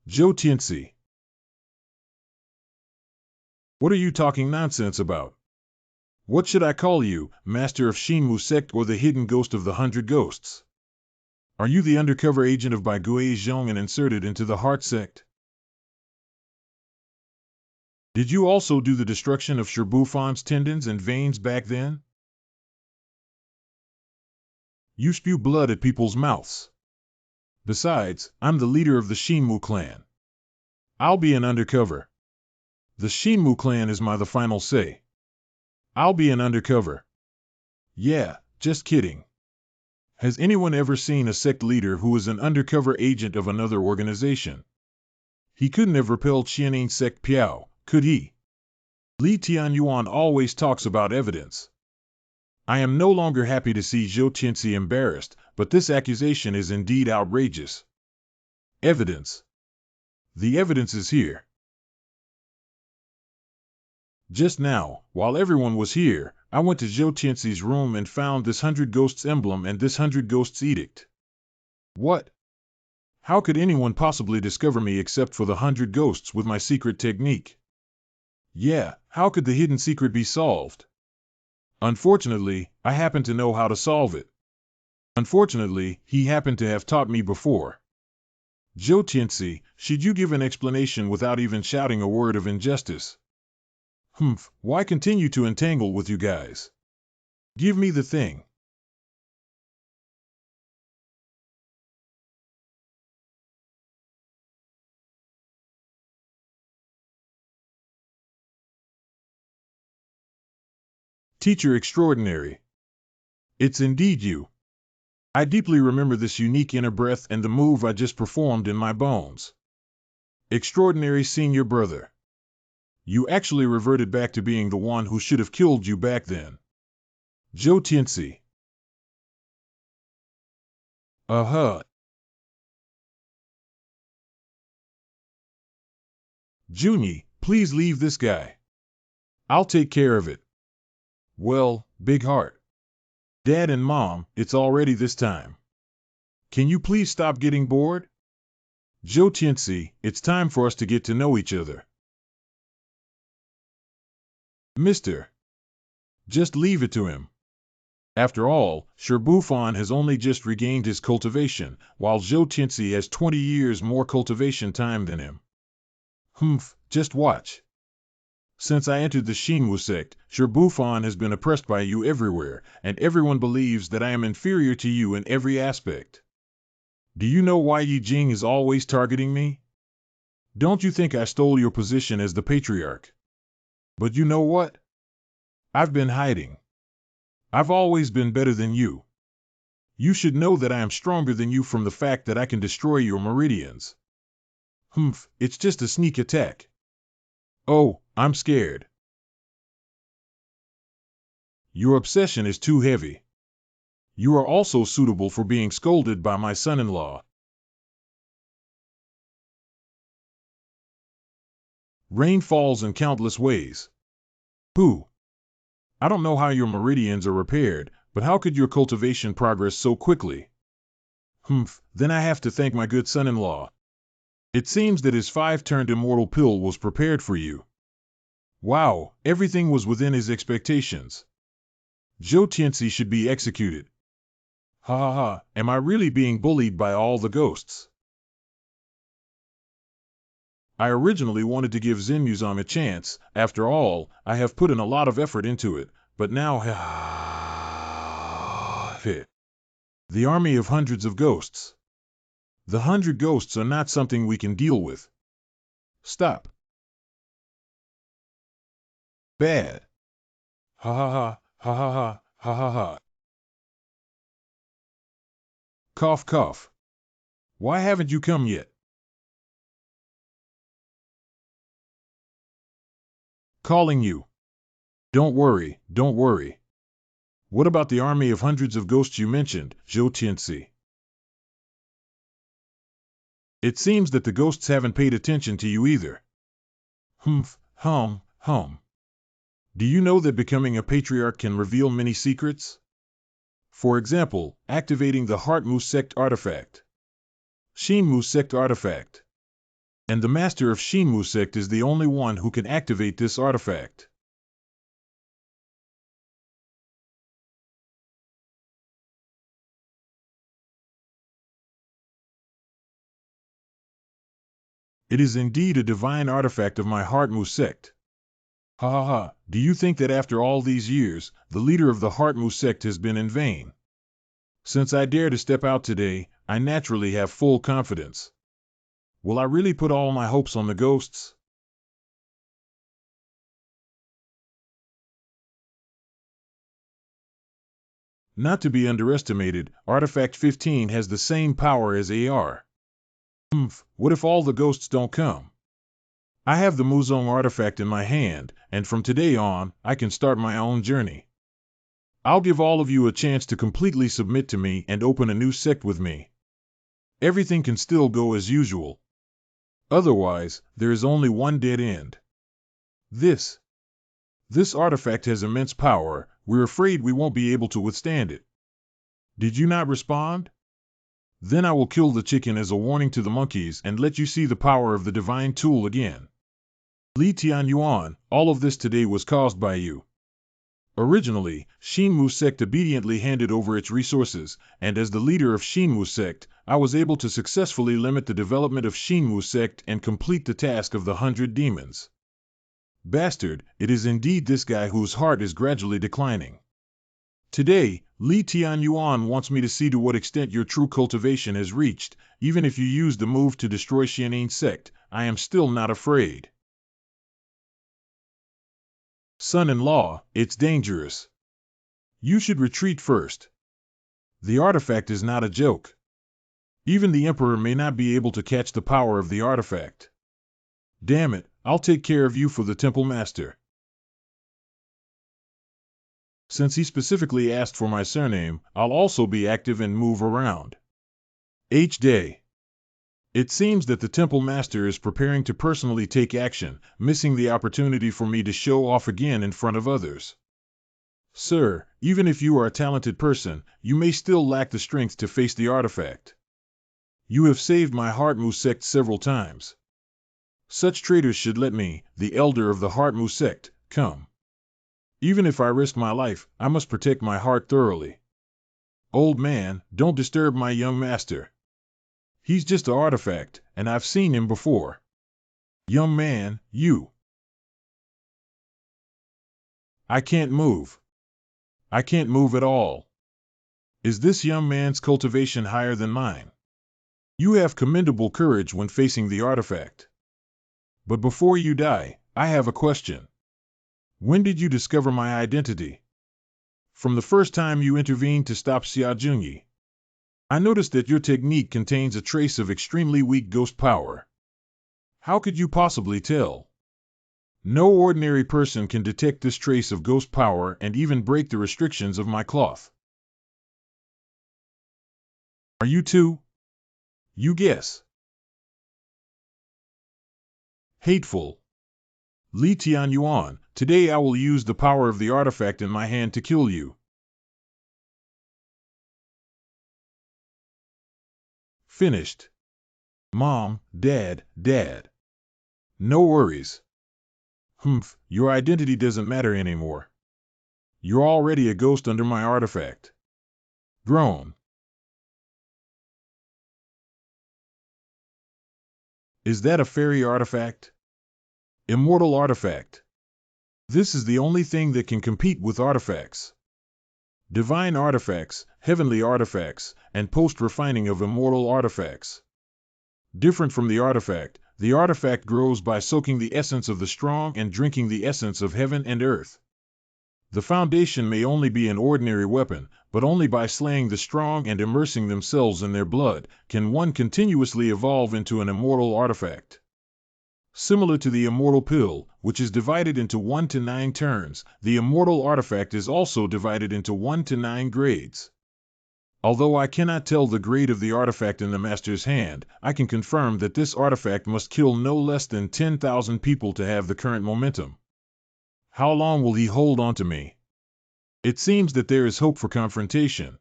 Zhou Tianxi. What are you talking nonsense about? What should I call you, Master of Xinmu Sect or the Hidden Ghost of the Hundred Ghosts? Are you the undercover agent of Baigui Zhong and inserted into the Heart Sect? Did you also do the destruction of Shibufan's tendons and veins back then? You spew blood at people's mouths. Besides, I'm the leader of the Xinmu clan. I'll be an undercover. The Xinmu clan is the final say. I'll be an undercover. Yeah, just kidding. Has anyone ever seen a sect leader who is an undercover agent of another organization? He couldn't have repelled Xianing Sect Piao, could he? Li Tianyuan always talks about evidence. I am no longer happy to see Zhou Tianxi embarrassed, but this accusation is indeed outrageous. Evidence. The evidence is here. Just now, while everyone was here, I went to Zhou Tianxi's room and found this 100 Ghosts emblem and this 100 Ghosts edict. What? How could anyone possibly discover me except for the 100 Ghosts with my secret technique? Yeah, how could the hidden secret be solved? Unfortunately, I happen to know how to solve it. Unfortunately, he happened to have taught me before. Zhou Tianxi, should you give an explanation without even shouting a word of injustice? Why continue to entangle with you guys? Give me the thing. Teacher extraordinary. It's indeed you. I deeply remember this unique inner breath and the move I just performed in my bones. Extraordinary senior brother. You actually reverted back to being the one who should have killed you back then. Zhou Tianxi. Junyi, please leave this guy. I'll take care of it. Well, big heart. Dad and Mom, it's already this time. Can you please stop getting bored? Zhou Tianxi, it's time for us to get to know each other. Mister. Just leave it to him. After all, Shibufan has only just regained his cultivation, while Zhou Tianxi has 20 years more cultivation time than him. Just watch. Since I entered the Xinwu sect, Shibufan has been oppressed by you everywhere, and everyone believes that I am inferior to you in every aspect. Do you know why Yi Jing is always targeting me? Don't you think I stole your position as the patriarch? But you know what? I've been hiding. I've always been better than you. You should know that I am stronger than you from the fact that I can destroy your meridians. It's just a sneak attack. Oh, I'm scared. Your obsession is too heavy. You are also suitable for being scolded by my son-in-law. Rain falls in countless ways. Who? I don't know how your meridians are repaired, but how could your cultivation progress so quickly? Then I have to thank my good son-in-law. It seems that his 5-turned immortal pill was prepared for you. Wow, everything was within his expectations. Zhou Tianxi should be executed. Ha ha ha, am I really being bullied by all the ghosts? I originally wanted to give Xinmuzong a chance. After all, I have put in a lot of effort into it, but now the army of hundreds of ghosts. The 100 ghosts are not something we can deal with. Stop. Bad. Ha ha ha, ha ha ha, ha ha ha. Cough cough. Why haven't you come yet? Calling you. Don't worry, don't worry. What about the army of hundreds of ghosts you mentioned, Zhou Tianxi? It seems that the ghosts haven't paid attention to you either. Humph, hum. Do you know that becoming a patriarch can reveal many secrets? For example, activating the Heartmu Sect artifact, Qingyun Sect artifact. And the master of Qingyun Sect is the only one who can activate this artifact. It is indeed a divine artifact of my Heartmu Sect. Ha ha ha, do you think that after all these years, the leader of the Heartmu Sect has been in vain? Since I dare to step out today, I naturally have full confidence. Will I really put all my hopes on the ghosts? Not to be underestimated, Artifact 15 has the same power as AR. What if all the ghosts don't come? I have the Muzong artifact in my hand, and from today on, I can start my own journey. I'll give all of you a chance to completely submit to me and open a new sect with me. Everything can still go as usual. Otherwise, there is only one dead end. This artifact has immense power. We're afraid we won't be able to withstand it. Did you not respond? Then I will kill the chicken as a warning to the monkeys and let you see the power of the divine tool again. Li Tianyuan, all of this today was caused by you. Originally, Qingyun Sect obediently handed over its resources, and as the leader of Qingyun Sect, I was able to successfully limit the development of Qingyun Sect and complete the task of the 100 demons. Bastard, it is indeed this guy whose heart is gradually declining. Today, Li Tianyuan wants me to see to what extent your true cultivation has reached. Even if you use the move to destroy Xian'an Sect, I am still not afraid. Son-in-law, it's dangerous. You should retreat first. The artifact is not a joke. Even the Emperor may not be able to catch the power of the artifact. Damn it, I'll take care of you for the Temple Master. Since he specifically asked for my surname, I'll also be active and move around. H-Day. It seems that the Temple Master is preparing to personally take action, missing the opportunity for me to show off again in front of others. Sir, even if you are a talented person, you may still lack the strength to face the artifact. You have saved my Heartmu Sect several times. Such traitors should let me, the elder of the Heartmu Sect, come. Even if I risk my life, I must protect my heart thoroughly. Old man, don't disturb my young master. He's just an artifact, and I've seen him before. Young man, you. I can't move. I can't move at all. Is this young man's cultivation higher than mine? You have commendable courage when facing the artifact. But before you die, I have a question. When did you discover my identity? From the first time you intervened to stop Xiao. I noticed that your technique contains a trace of extremely weak ghost power. How could you possibly tell? No ordinary person can detect this trace of ghost power and even break the restrictions of my cloth. Are you too? You guess. Hateful. Li Tianyuan, today I will use the power of the artifact in my hand to kill you. Finished. Mom, Dad. No worries. Your identity doesn't matter anymore. You're already a ghost under my artifact. Groan. Is that a fairy artifact? Immortal artifact. This is the only thing that can compete with artifacts. Divine artifacts, heavenly artifacts, and post-refining of immortal artifacts. Different from the artifact grows by soaking the essence of the strong and drinking the essence of heaven and earth. The foundation may only be an ordinary weapon, but only by slaying the strong and immersing themselves in their blood can one continuously evolve into an immortal artifact. Similar to the immortal pill, which is divided into 1 to 9 turns, the immortal artifact is also divided into 1 to 9 grades. Although I cannot tell the grade of the artifact in the master's hand, I can confirm that this artifact must kill no less than 10,000 people to have the current momentum. How long will he hold on to me? It seems that there is hope for confrontation.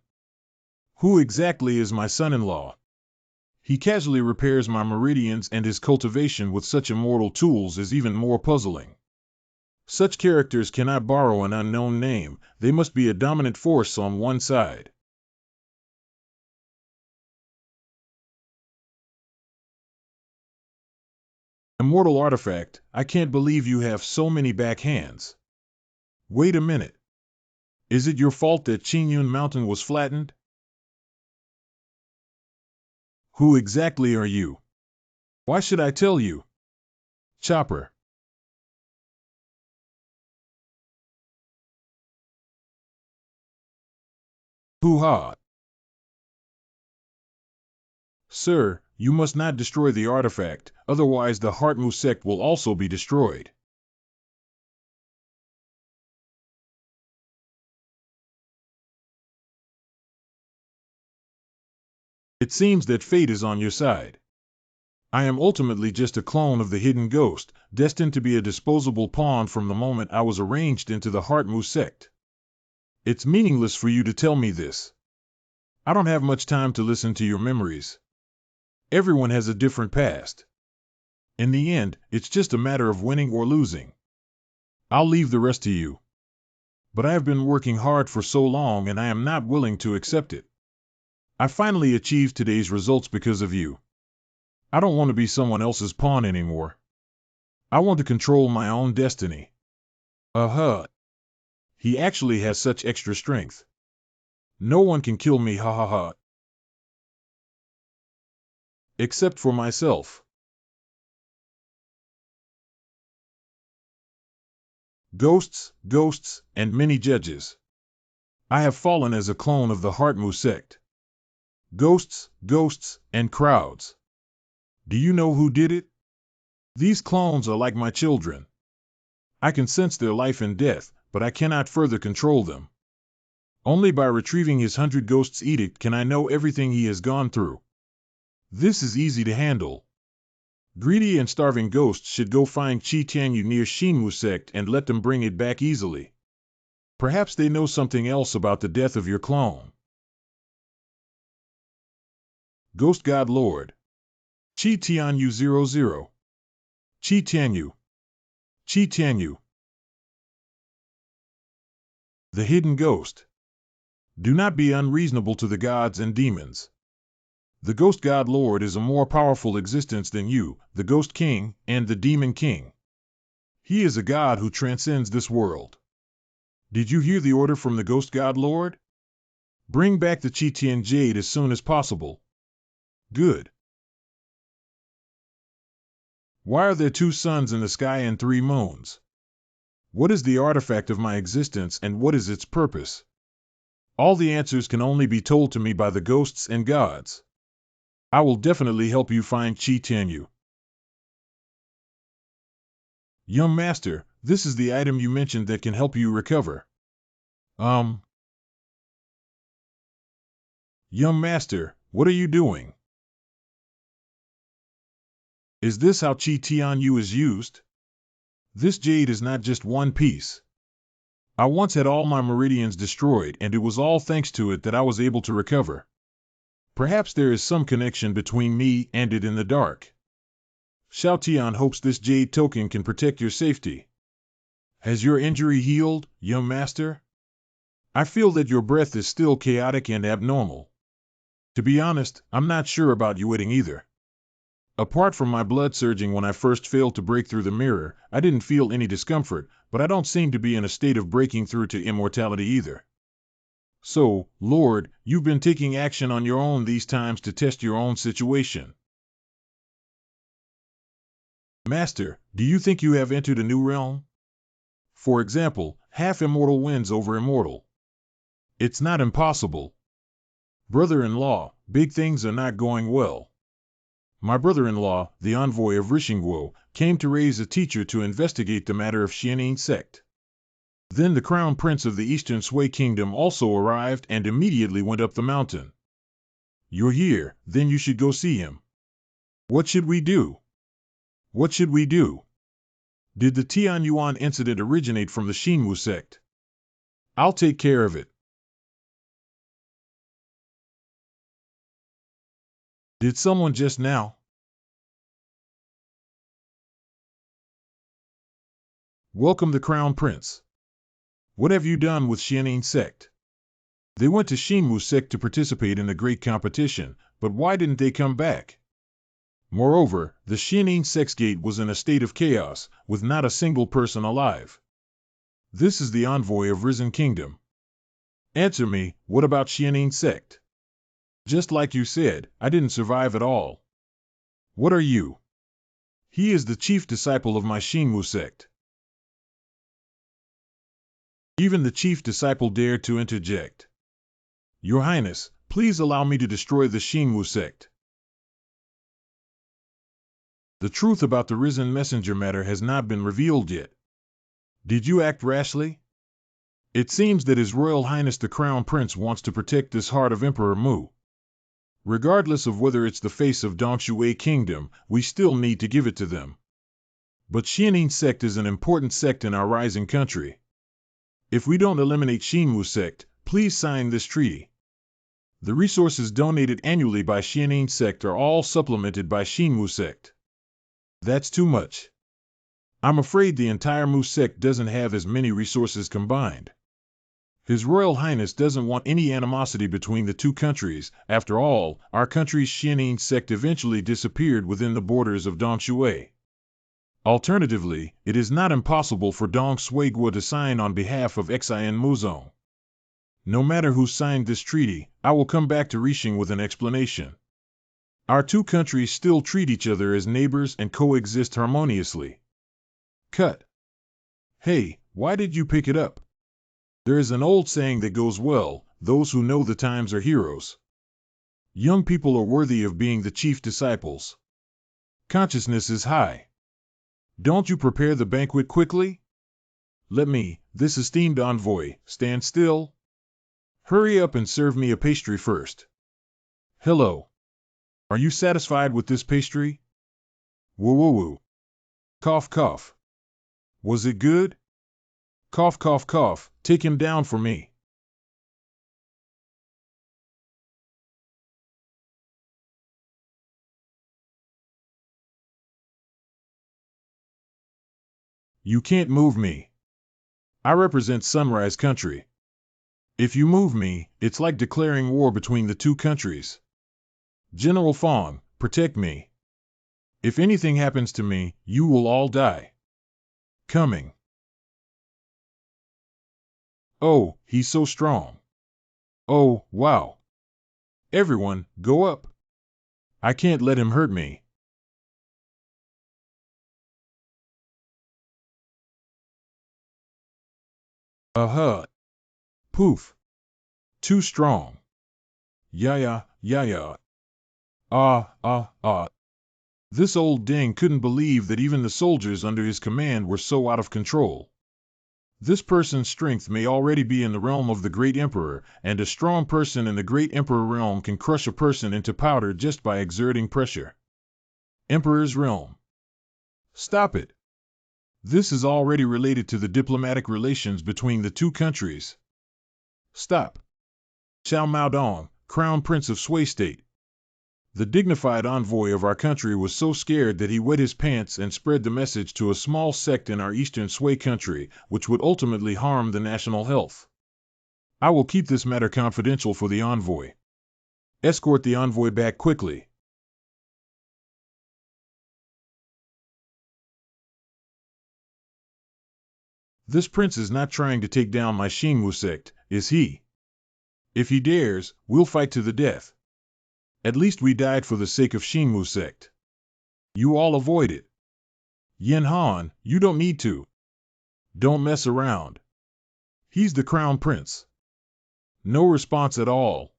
Who exactly is my son-in-law? He casually repairs my meridians, and his cultivation with such immortal tools is even more puzzling. Such characters cannot borrow an unknown name, they must be a dominant force on one side. Immortal artifact, I can't believe you have so many backhands. Wait a minute. Is it your fault that Qingyun Mountain was flattened? Who exactly are you? Why should I tell you? Chopper. Hoo-ha. Sir, you must not destroy the artifact, otherwise the Heartmu Sect will also be destroyed. It seems that fate is on your side. I am ultimately just a clone of the hidden ghost, destined to be a disposable pawn from the moment I was arranged into the Heartmu Sect. It's meaningless for you to tell me this. I don't have much time to listen to your memories. Everyone has a different past. In the end, it's just a matter of winning or losing. I'll leave the rest to you. But I have been working hard for so long, and I am not willing to accept it. I finally achieved today's results because of you. I don't want to be someone else's pawn anymore. I want to control my own destiny. Uh-huh. He actually has such extra strength. No one can kill me, ha ha ha. Except for myself. Ghosts, ghosts, and many judges. I have fallen as a clone of the Heartmu Sect. Ghosts, ghosts, and crowds. Do you know who did it? These clones are like my children. I can sense their life and death, but I cannot further control them. Only by retrieving his 100 Ghosts Edict can I know everything he has gone through. This is easy to handle. Greedy and starving ghosts should go find Qi Tianyu near Shinmu Sect and let them bring it back easily. Perhaps they know something else about the death of your clone. Ghost God Lord. Qi Tianyu 00. Qi Tianyu. Qi Tianyu. The Hidden Ghost. Do not be unreasonable to the gods and demons. The Ghost God Lord is a more powerful existence than you, the Ghost King, and the Demon King. He is a god who transcends this world. Did you hear the order from the Ghost God Lord? Bring back the Qi Tian Jade as soon as possible. Good. Why are there 2 suns in the sky and 3 moons? What is the artifact of my existence, and what is its purpose? All the answers can only be told to me by the ghosts and gods. I will definitely help you find Qi Tianyu. Young Master, this is the item you mentioned that can help you recover. Young Master, what are you doing? Is this how Qi Tianyu is used? This jade is not just one piece. I once had all my meridians destroyed, and it was all thanks to it that I was able to recover. Perhaps there is some connection between me and it in the dark. Xiao Tian hopes this jade token can protect your safety. Has your injury healed, young master? I feel that your breath is still chaotic and abnormal. To be honest, I'm not sure about you waiting either. Apart from my blood surging when I first failed to break through the mirror, I didn't feel any discomfort, but I don't seem to be in a state of breaking through to immortality either. So, Lord, you've been taking action on your own these times to test your own situation. Master, do you think you have entered a new realm? For example, half immortal wins over immortal. It's not impossible. Brother-in-law, big things are not going well. My brother-in-law, the envoy of Rishingguo, came to raise a teacher to investigate the matter of Xianing Sect. Then the crown prince of the Eastern Sui Kingdom also arrived and immediately went up the mountain. You're here, then you should go see him. What should we do? What should we do? Did the Tianyuan incident originate from the Xinwu sect? I'll take care of it. Did someone just now? Welcome the crown prince. What have you done with Xianing sect? They went to Xinwu sect to participate in the great competition, but why didn't they come back? Moreover, the Xianing sect's gate was in a state of chaos, with not a single person alive. This is the envoy of Risen Kingdom. Answer me, what about Xianing sect? Just like you said, I didn't survive at all. What are you? He is the chief disciple of my Xinwu sect. Even the chief disciple dared to interject. Your Highness, please allow me to destroy the Xinwu sect. The truth about the Risen Messenger matter has not been revealed yet. Did you act rashly? It seems that His Royal Highness the Crown Prince wants to protect this heart of Emperor Mu. Regardless of whether it's the face of Dongshui Kingdom, we still need to give it to them. But Xianing sect is an important sect in our rising country. If we don't eliminate Xinwu sect, please sign this treaty. The resources donated annually by Xianing sect are all supplemented by Xinwu sect. That's too much. I'm afraid the entire Mu sect doesn't have as many resources combined. His Royal Highness doesn't want any animosity between the two countries. After all, our country's Xianing sect eventually disappeared within the borders of Dongshui. Alternatively, it is not impossible for Dong Suiguo to sign on behalf of Xian Muzong. No matter who signed this treaty, I will come back to Rixing with an explanation. Our two countries still treat each other as neighbors and coexist harmoniously. Cut. Hey, why did you pick it up? There is an old saying that goes well, those who know the times are heroes. Young people are worthy of being the chief disciples. Consciousness is high. Don't you prepare the banquet quickly? Let me, this esteemed envoy, stand still. Hurry up and serve me a pastry first. Hello. Are you satisfied with this pastry? Woo woo woo. Cough cough. Was it good? Cough cough cough, take him down for me. You can't move me. I represent Sunrise Country. If you move me, it's like declaring war between the two countries. General Fong, protect me. If anything happens to me, you will all die. Coming. Oh, he's so strong. Oh, wow. Everyone, go up. I can't let him hurt me. Uh-huh. Poof. Too strong. Yeah. Ah. This old ding couldn't believe that even the soldiers under his command were so out of control. This person's strength may already be in the realm of the Great Emperor, and a strong person in the Great Emperor realm can crush a person into powder just by exerting pressure. Emperor's realm. Stop it. This is already related to the diplomatic relations between the two countries. Stop. Xiao Maodong, Crown Prince of Sui State. The dignified envoy of our country was so scared that he wet his pants and spread the message to a small sect in our eastern Sui country, which would ultimately harm the national health. I will keep this matter confidential for the envoy. Escort the envoy back quickly. This prince is not trying to take down my Xinwu sect, is he? If he dares, we'll fight to the death. At least we died for the sake of Xinwu sect. You all avoid it. Yin Han, you don't need to. Don't mess around. He's the crown prince. No response at all.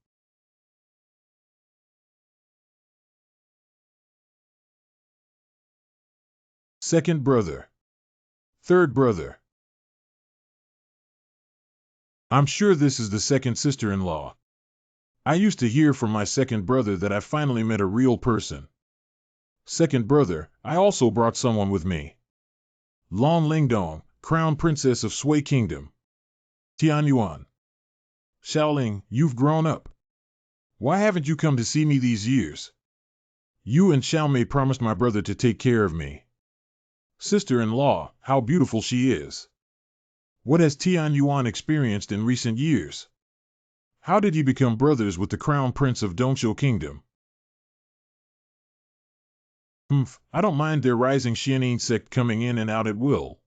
Second brother. Third brother. I'm sure this is the second sister-in-law. I used to hear from my second brother that I finally met a real person. Second brother, I also brought someone with me. Long Lingdong, Crown Princess of Sui Kingdom. Tianyuan. Xiaoling, you've grown up. Why haven't you come to see me these years? You and Xiaomei promised my brother to take care of me. Sister-in-law, how beautiful she is. What has Tianyuan experienced in recent years? How did he become brothers with the Crown Prince of Dongshu Kingdom? I don't mind their rising Xianyin sect coming in and out at will.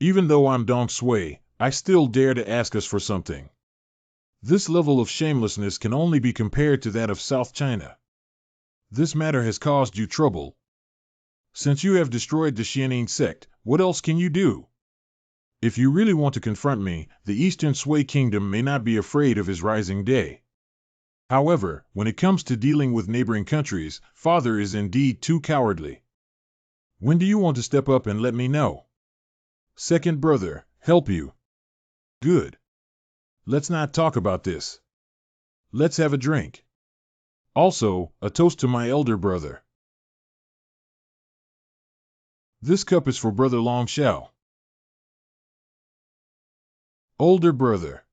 Even though I'm Dong Sui, I still dare to ask us for something. This level of shamelessness can only be compared to that of South China. This matter has caused you trouble. Since you have destroyed the Xianyin sect, what else can you do? If you really want to confront me, the Eastern Sui Kingdom may not be afraid of his rising day. However, when it comes to dealing with neighboring countries, father is indeed too cowardly. When do you want to step up and let me know? Second brother, help you. Good. Let's not talk about this. Let's have a drink. Also, a toast to my elder brother. This cup is for brother Long Xiao. Older brother.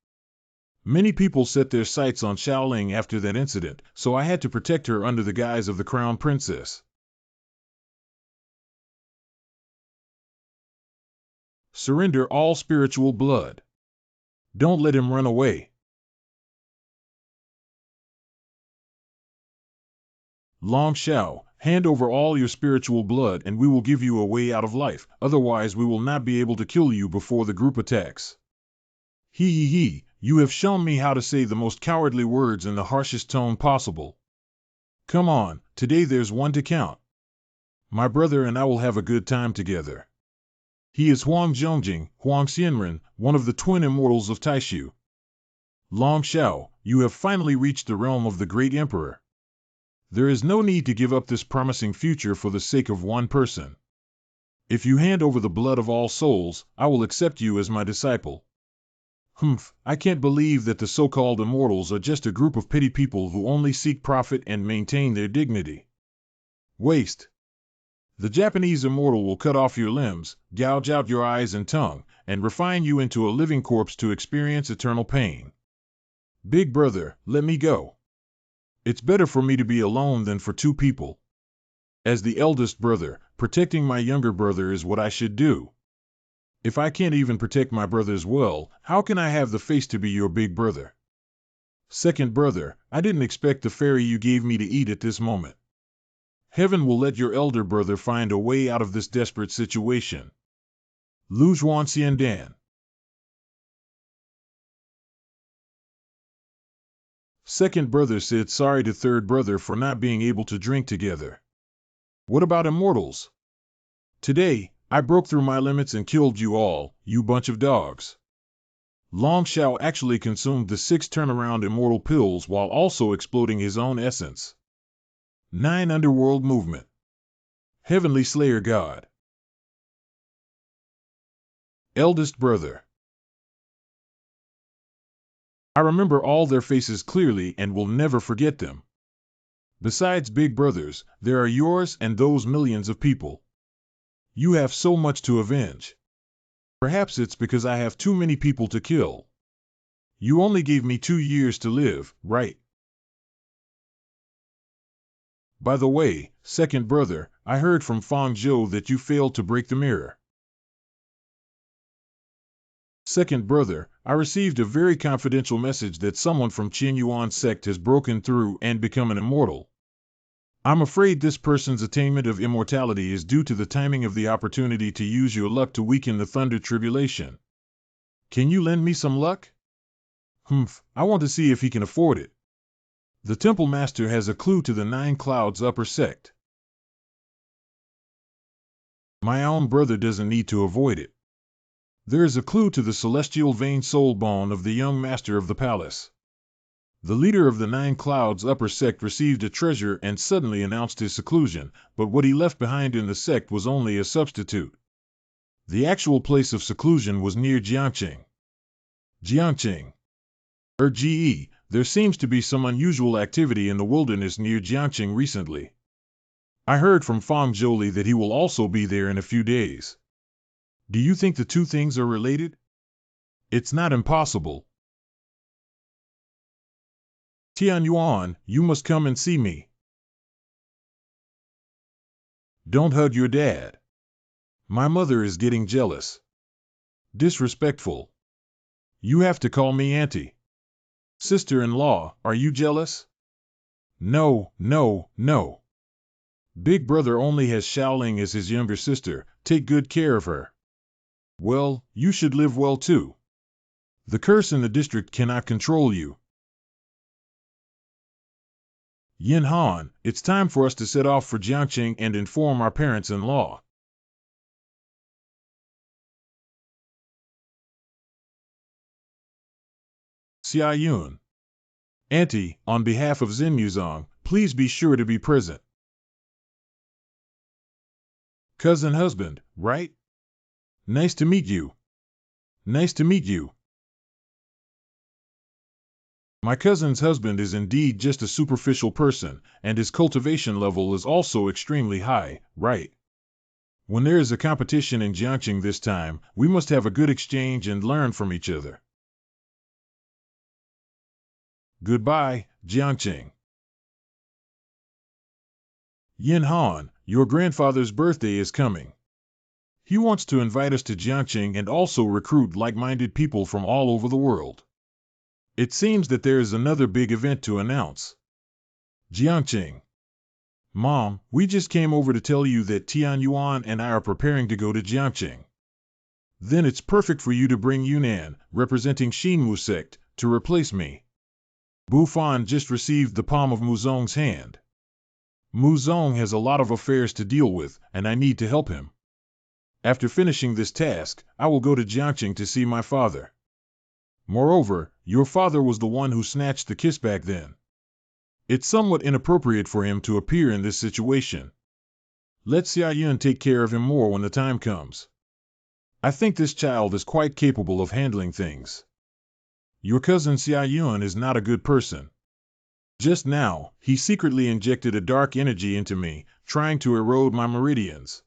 Many people set their sights on Xiaoling after that incident, so I had to protect her under the guise of the Crown Princess. Surrender all spiritual blood. Don't let him run away. Long Xiao, hand over all your spiritual blood and we will give you a way out of life, otherwise we will not be able to kill you before the group attacks. He, you have shown me how to say the most cowardly words in the harshest tone possible. Come on, today there's one to count. My brother and I will have a good time together. He is Huang Zhongjing, Huang Xianren, one of the twin immortals of Taishu. Long Xiao, you have finally reached the realm of the great emperor. There is no need to give up this promising future for the sake of one person. If you hand over the blood of all souls, I will accept you as my disciple. I can't believe that the so-called immortals are just a group of petty people who only seek profit and maintain their dignity. Waste. The Japanese immortal will cut off your limbs, gouge out your eyes and tongue, and refine you into a living corpse to experience eternal pain. Big brother, let me go. It's better for me to be alone than for two people. As the eldest brother, protecting my younger brother is what I should do. If I can't even protect my brothers well, how can I have the face to be your big brother? Second brother, I didn't expect the fairy you gave me to eat at this moment. Heaven will let your elder brother find a way out of this desperate situation. Lu Zhuan Xiandan. Second brother said sorry to third brother for not being able to drink together. What about immortals? Today, I broke through my limits and killed you all, you bunch of dogs. Long Xiao actually consumed the 6 turnaround immortal pills while also exploding his own essence. 9 Underworld Movement. Heavenly Slayer God. Eldest brother. I remember all their faces clearly and will never forget them. Besides big brothers, there are yours and those millions of people. You have so much to avenge. Perhaps it's because I have too many people to kill. You only gave me 2 years to live, right? By the way, second brother, I heard from Fang Zhou that you failed to break the mirror. Second brother, I received a very confidential message that someone from Qingyun Sect has broken through and become an immortal. I'm afraid this person's attainment of immortality is due to the timing of the opportunity to use your luck to weaken the Thunder Tribulation. Can you lend me some luck? I want to see if he can afford it. The Temple Master has a clue to the 9 Clouds Upper Sect. My own brother doesn't need to avoid it. There is a clue to the celestial vein soul bone of the young master of the palace. The leader of the 9 Clouds Upper Sect received a treasure and suddenly announced his seclusion, but what he left behind in the sect was only a substitute. The actual place of seclusion was near Jiangqing. Jiangqing. GE, there seems to be some unusual activity in the wilderness near Jiangqing recently. I heard from Fang Zholi that he will also be there in a few days. Do you think the two things are related? It's not impossible. Tianyuan, you must come and see me. Don't hug your dad. My mother is getting jealous. Disrespectful. You have to call me auntie. Sister-in-law, are you jealous? No, no, no. Big brother only has Xiaoling as his younger sister. Take good care of her. Well, you should live well too. The curse in the district cannot control you. Yin Han, it's time for us to set off for Jiangqing and inform our parents-in-law. Xiao, Auntie, on behalf of Xinmuzong, please be sure to be present. Cousin husband, right? Nice to meet you. Nice to meet you. My cousin's husband is indeed just a superficial person, and his cultivation level is also extremely high, right? When there is a competition in Jiangqing this time, we must have a good exchange and learn from each other. Goodbye, Jiangqing. Yin Han, your grandfather's birthday is coming. He wants to invite us to Jiangqing and also recruit like-minded people from all over the world. It seems that there is another big event to announce. Jiangqing. Mom, we just came over to tell you that Tianyuan and I are preparing to go to Jiangqing. Then it's perfect for you to bring Yunnan, representing Xinmu Sect, to replace me. Bufan just received the palm of Muzong's hand. Muzong has a lot of affairs to deal with, and I need to help him. After finishing this task, I will go to Jiangqing to see my father. Moreover, your father was the one who snatched the kiss back then. It's somewhat inappropriate for him to appear in this situation. Let Xiaoyun take care of him more when the time comes. I think this child is quite capable of handling things. Your cousin Xiaoyun is not a good person. Just now, he secretly injected a dark energy into me, trying to erode my meridians.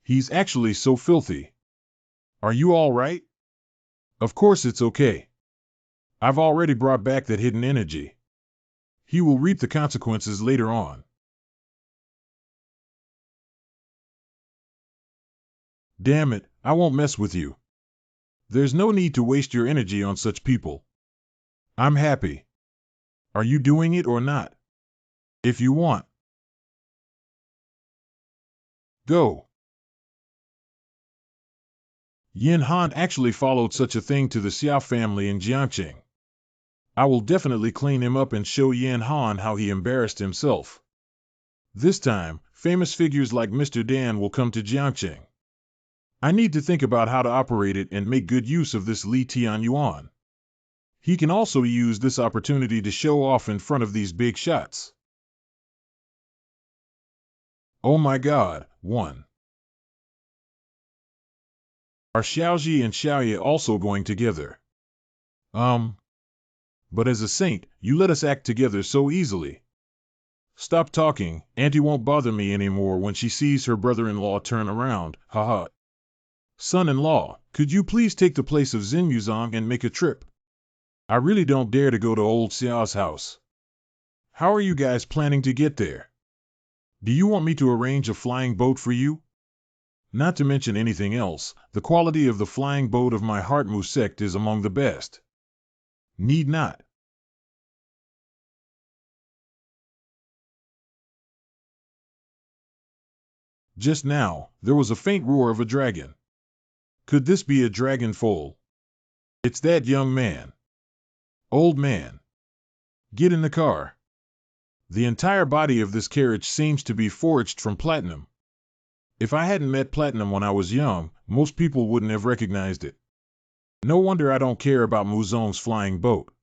He's actually so filthy. Are you all right? Of course it's okay. I've already brought back that hidden energy. He will reap the consequences later on. Damn it, I won't mess with you. There's no need to waste your energy on such people. I'm happy. Are you doing it or not? If you want. Go. Yin Han actually followed such a thing to the Xiao family in Jiangqing. I will definitely clean him up and show Yin Han how he embarrassed himself. This time, famous figures like Mr. Dan will come to Jiangqing. I need to think about how to operate it and make good use of this Li Tianyuan. He can also use this opportunity to show off in front of these big shots. Oh my god, 1. Are Xiaoji and Xiaoye also going together? But as a saint, you let us act together so easily. Stop talking, Auntie won't bother me anymore when she sees her brother-in-law turn around, haha. Son-in-law, could you please take the place of Xinmuzong and make a trip? I really don't dare to go to old Xiao's house. How are you guys planning to get there? Do you want me to arrange a flying boat for you? Not to mention anything else, the quality of the flying boat of my Heartmu sect is among the best. Need not. Just now, there was a faint roar of a dragon. Could this be a dragon foal? It's that young man. Old man. Get in the car. The entire body of this carriage seems to be forged from platinum. If I hadn't met platinum when I was young, most people wouldn't have recognized it. No wonder I don't care about Muzong's flying boat.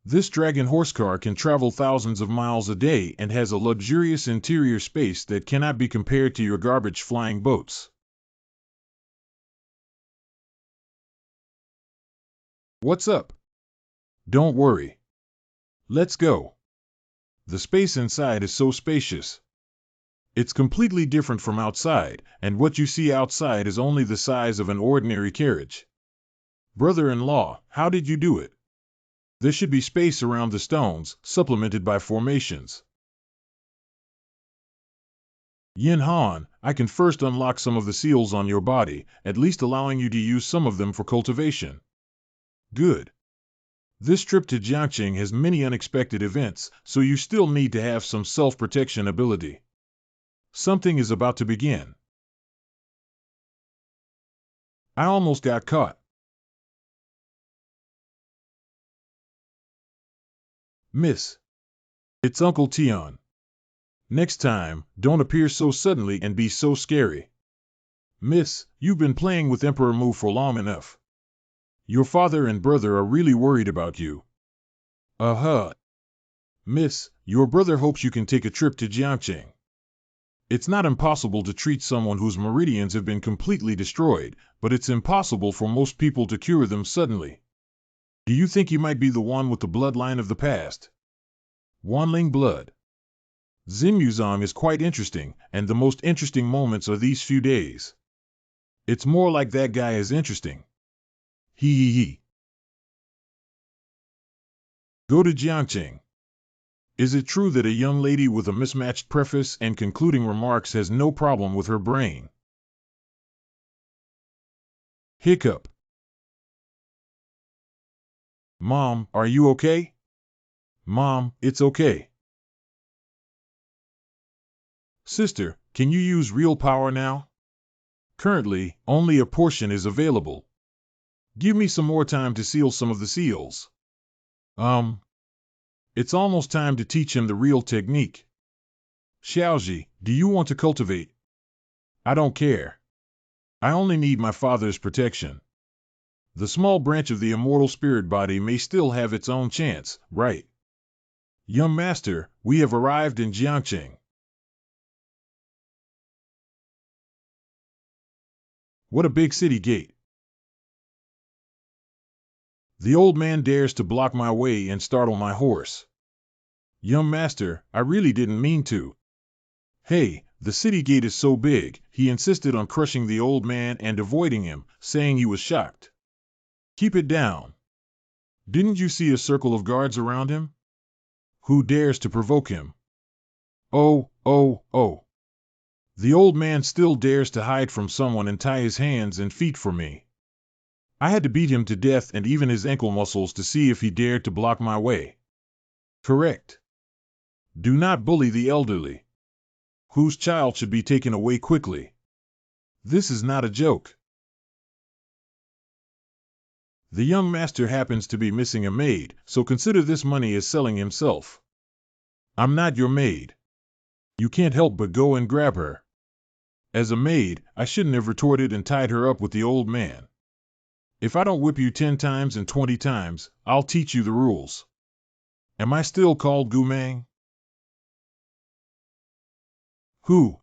This dragon horse car can travel thousands of miles a day and has a luxurious interior space that cannot be compared to your garbage flying boats. What's up? Don't worry. Let's go. The space inside is so spacious. It's completely different from outside, and what you see outside is only the size of an ordinary carriage. Brother-in-law, how did you do it? There should be space around the stones, supplemented by formations. Yin Han, I can first unlock some of the seals on your body, at least allowing you to use some of them for cultivation. Good. This trip to Jiangqing has many unexpected events, so you still need to have some self-protection ability. Something is about to begin. I almost got caught. Miss. It's Uncle Tion. Next time, don't appear so suddenly and be so scary. Miss, you've been playing with Emperor Mu for long enough. Your father and brother are really worried about you. Uh-huh. Miss, your brother hopes you can take a trip to Jiangqing. It's not impossible to treat someone whose meridians have been completely destroyed, but it's impossible for most people to cure them suddenly. Do you think you might be the one with the bloodline of the past? Wanling blood. Xinmuzong is quite interesting, and the most interesting moments are these few days. It's more like that guy is interesting. He. Go to Jiangqing. Is it true that a young lady with a mismatched preface and concluding remarks has no problem with her brain? Hiccup. Mom, are you okay? Mom, it's okay. Sister, can you use real power now? Currently, only a portion is available. Give me some more time to seal some of the seals. It's almost time to teach him the real technique. Xiaoji, do you want to cultivate? I don't care. I only need my father's protection. The small branch of the immortal spirit body may still have its own chance, right? Young master, we have arrived in Jiangqing. What a big city gate. The old man dares to block my way and startle my horse. Young master, I really didn't mean to. Hey, the city gate is so big, he insisted on crushing the old man and avoiding him, saying he was shocked. Keep it down. Didn't you see a circle of guards around him? Who dares to provoke him? Oh. The old man still dares to hide from someone and tie his hands and feet for me. I had to beat him to death and even his ankle muscles to see if he dared to block my way. Correct. Do not bully the elderly. Whose child should be taken away quickly. This is not a joke. The young master happens to be missing a maid, so consider this money as selling himself. I'm not your maid. You can't help but go and grab her. As a maid, I shouldn't have retorted and tied her up with the old man. If I don't whip you 10 times and 20 times, I'll teach you the rules. Am I still called Gumang? Who?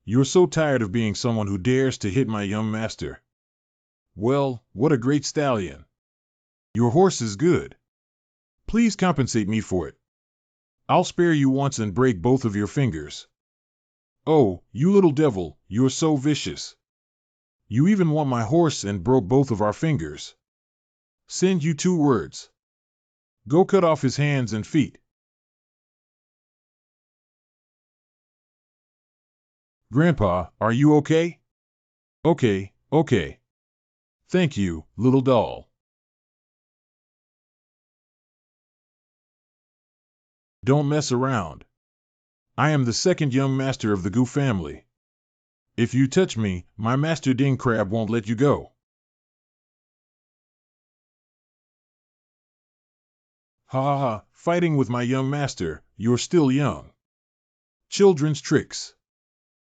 You're so tired of being someone who dares to hit my young master. Well, what a great stallion. Your horse is good. Please compensate me for it. I'll spare you once and break both of your fingers. Oh, you little devil, you're so vicious. You even want my horse and broke both of our fingers. Send you 2 words. Go cut off his hands and feet. Grandpa, are you okay? Okay. Thank you, little doll. Don't mess around. I am the second young master of the Gu family. If you touch me, my master Ding Crab won't let you go. Ha, fighting with my young master, you're still young. Children's tricks.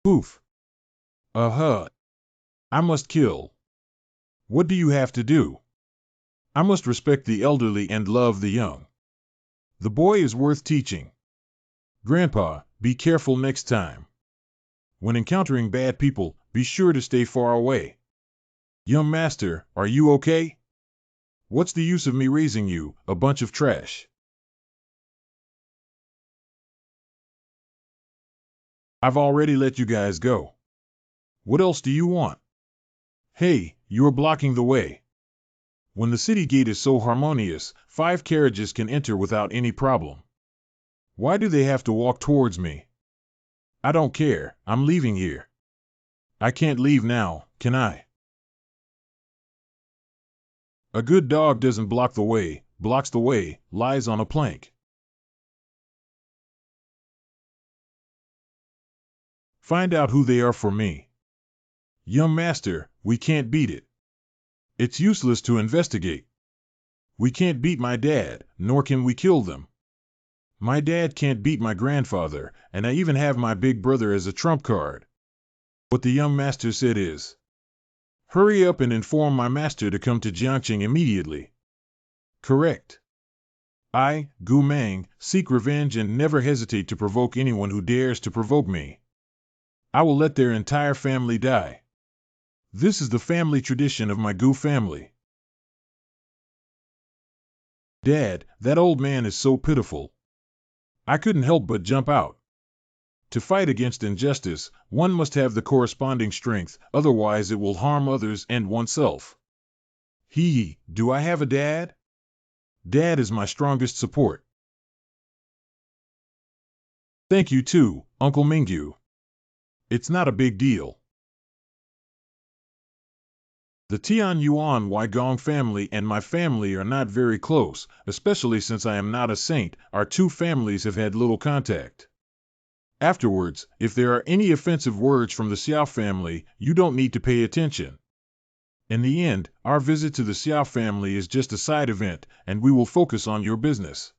Poof. I must kill. What do you have to do? I must respect the elderly and love the young. The boy is worth teaching. Grandpa, be careful next time. When encountering bad people, Be sure to stay far away. Young master, are you okay? What's the use of me raising you, a bunch of trash? I've already let you guys go. What else do you want? Hey, you're blocking the way. When the city gate is so harmonious, 5 carriages can enter without any problem. Why do they have to walk towards me? I don't care, I'm leaving here. I can't leave now, can I? A good dog doesn't block the way, blocks the way, lies on a plank. Find out who they are for me. Young master, we can't beat it. It's useless to investigate. We can't beat my dad, nor can we kill them. My dad can't beat my grandfather, and I even have my big brother as a trump card. What the young master said is, hurry up and inform my master to come to Janging immediately. Correct. I, Gu Mang, seek revenge and never hesitate to provoke anyone who dares to provoke me. I will let their entire family die. This is the family tradition of my Gu family. Dad, that old man is so pitiful. I couldn't help but jump out. To fight against injustice, one must have the corresponding strength, otherwise it will harm others and oneself. Do I have a dad? Dad is my strongest support. Thank you too, Uncle Mingyu. It's not a big deal. The Tian Yuan Weigong family and my family are not very close, especially since I am not a saint. Our two families have had little contact. Afterwards, if there are any offensive words from the Xiao family, you don't need to pay attention. In the end, our visit to the Xiao family is just a side event, and we will focus on your business.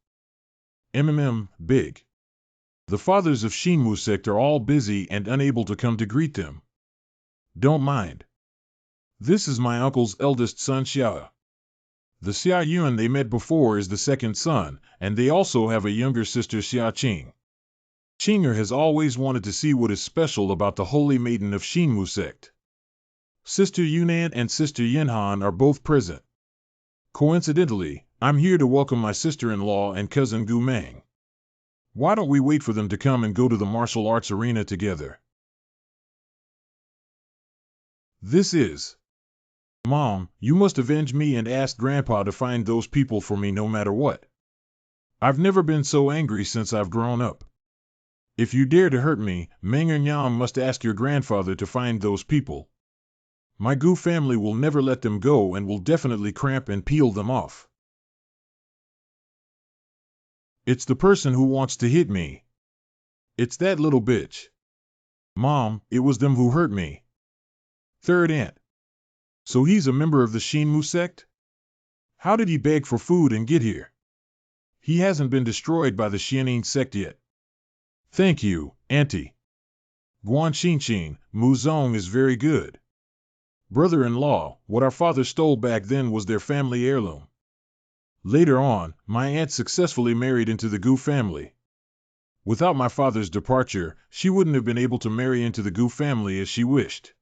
Big. The fathers of Xinmu Sect are all busy and unable to come to greet them. Don't mind. This is my uncle's eldest son Xiao. The Xiaoyuan they met before is the second son, and they also have a younger sister Xiaoqing. Qing'er has always wanted to see what is special about the holy maiden of Xinmu Sect. Sister Yunnan and Sister Yinhan are both present. Coincidentally, I'm here to welcome my sister-in-law and cousin Gu Mang. Why don't we wait for them to come and go to the martial arts arena together? This is... Mom, you must avenge me and ask Grandpa to find those people for me no matter what. I've never been so angry since I've grown up. If you dare to hurt me, Meng Nyam must ask your grandfather to find those people. My Gu family will never let them go and will definitely cramp and peel them off. It's the person who wants to hit me. It's that little bitch. Mom, it was them who hurt me. Third aunt. So he's a member of the Xinmu sect? How did he beg for food and get here? He hasn't been destroyed by the Xianing sect yet. Thank you, Auntie. Guan Xinqin, Mu Zong is very good. Brother-in-law, what our father stole back then was their family heirloom. Later on, my aunt successfully married into the Gu family. Without my father's departure, she wouldn't have been able to marry into the Gu family as she wished.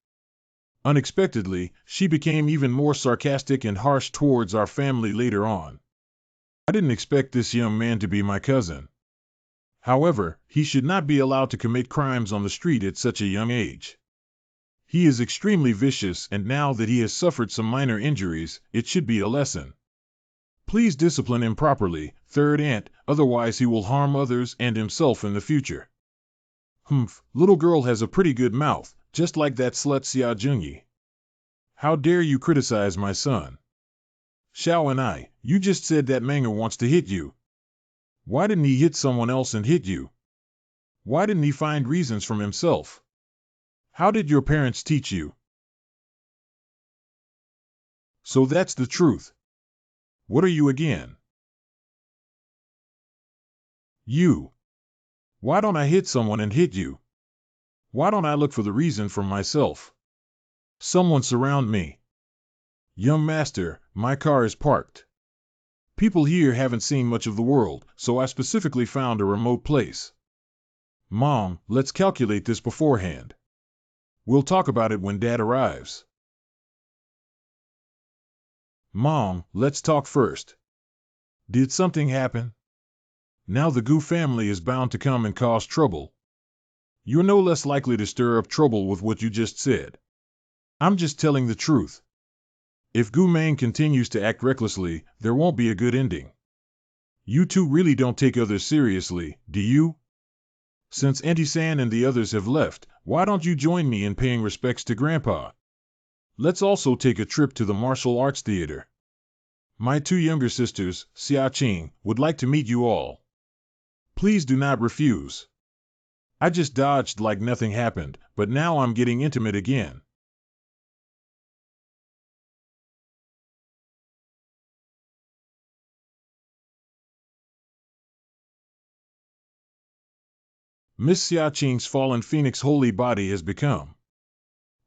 Unexpectedly, she became even more sarcastic and harsh towards our family later on. I didn't expect this young man to be my cousin. However, he should not be allowed to commit crimes on the street at such a young age. He is extremely vicious, and now that he has suffered some minor injuries, it should be a lesson. Please discipline him properly, third aunt, otherwise he will harm others and himself in the future. Little girl has a pretty good mouth, just like that slut Xiao Zhengyi. How dare you criticize my son? Xiao and you just said that Manger wants to hit you. Why didn't he hit someone else and hit you? Why didn't he find reasons from himself? How did your parents teach you? So that's the truth. What are you again? You. Why don't I hit someone and hit you? Why don't I look for the reason for myself? Someone surround me. Young master, my car is parked. People here haven't seen much of the world, so I specifically found a remote place. Mom, let's calculate this beforehand. We'll talk about it when Dad arrives. Mom, let's talk first. Did something happen? Now the Gu family is bound to come and cause trouble. You're no less likely to stir up trouble with what you just said. I'm just telling the truth. If Gu Mang continues to act recklessly, there won't be a good ending. You two really don't take others seriously, do you? Since Auntie San and the others have left, why don't you join me in paying respects to Grandpa? Let's also take a trip to the martial arts theater. My two younger sisters, Xiao, would like to meet you all. Please do not refuse. I just dodged like nothing happened, but now I'm getting intimate again. Miss Xiaoqing's fallen phoenix holy body has become.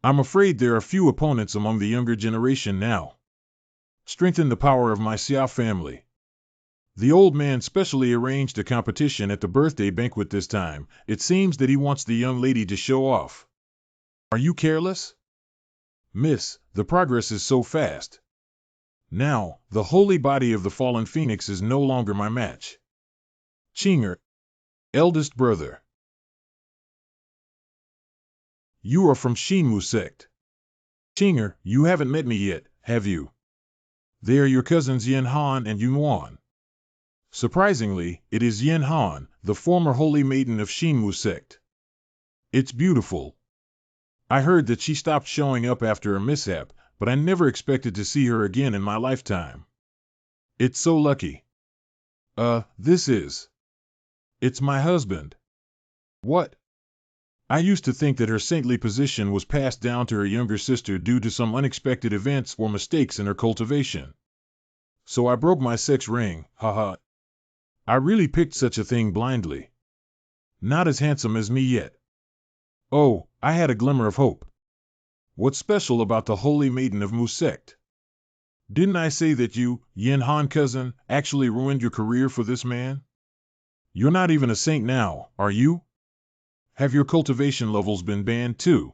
I'm afraid there are few opponents among the younger generation now. Strengthen the power of my Xiao family. The old man specially arranged a competition at the birthday banquet this time. It seems that he wants the young lady to show off. Are you careless? Miss, the progress is so fast. Now, the holy body of the fallen phoenix is no longer my match. Qingyun, eldest brother. You are from Shinmu Sect. Qingyun, you haven't met me yet, have you? They are your cousins Yin Han and Yun Wan. Surprisingly, it is Yin Han, the former holy maiden of Shinmu Sect. It's beautiful. I heard that she stopped showing up after a mishap, but I never expected to see her again in my lifetime. It's so lucky. This is. It's my husband. What? I used to think that her saintly position was passed down to her younger sister due to some unexpected events or mistakes in her cultivation. So I broke my sex ring, haha. I really picked such a thing blindly. Not as handsome as me yet. Oh, I had a glimmer of hope. What's special about the holy maiden of Mu Sect? Didn't I say that you, Yin Han cousin, actually ruined your career for this man? You're not even a saint now, are you? Have your cultivation levels been banned too?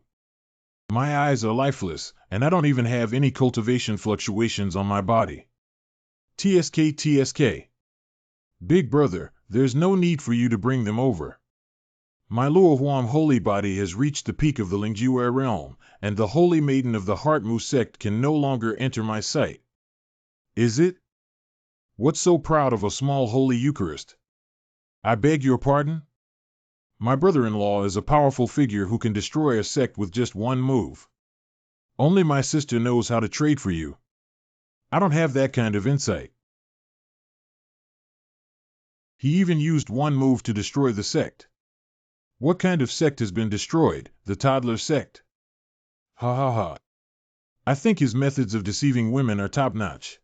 My eyes are lifeless, and I don't even have any cultivation fluctuations on my body. TSK. Big brother, there's no need for you to bring them over. My Luo Huang holy body has reached the peak of the Lingjue realm, and the holy maiden of the Heart Mu Sect can no longer enter my sight. Is it? What's so proud of a small holy Eucharist? I beg your pardon? My brother-in-law is a powerful figure who can destroy a sect with just one move. Only my sister knows how to trade for you. I don't have that kind of insight. He even used one move to destroy the sect. What kind of sect has been destroyed? The toddler sect? Ha ha ha. I think his methods of deceiving women are top-notch.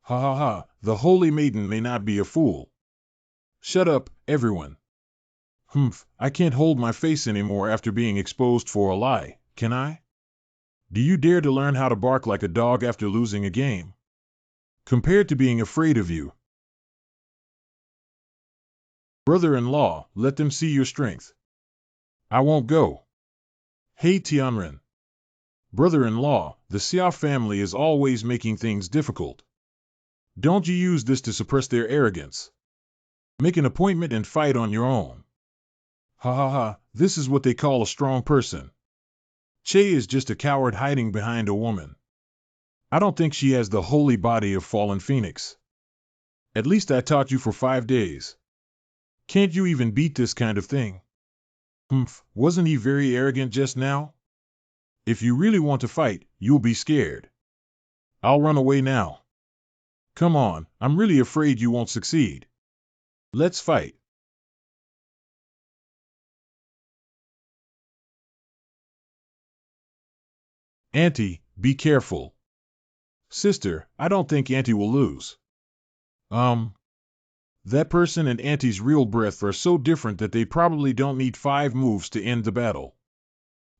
Ha ha ha, the holy maiden may not be a fool. Shut up, everyone. I can't hold my face anymore after being exposed for a lie, can I? Do you dare to learn how to bark like a dog after losing a game? Compared to being afraid of you. Brother-in-law, let them see your strength. I won't go. Hey Tianren. Brother-in-law, the Xiao family is always making things difficult. Don't you use this to suppress their arrogance. Make an appointment and fight on your own. Ha ha ha, this is what they call a strong person. Che is just a coward hiding behind a woman. I don't think she has the holy body of fallen phoenix. At least I taught you for 5 days. Can't you even beat this kind of thing? Wasn't he very arrogant just now? If you really want to fight, you'll be scared. I'll run away now. Come on, I'm really afraid you won't succeed. Let's fight. Auntie, be careful. Sister, I don't think Auntie will lose. That person and Auntie's real breath are so different that they probably don't need 5 moves to end the battle.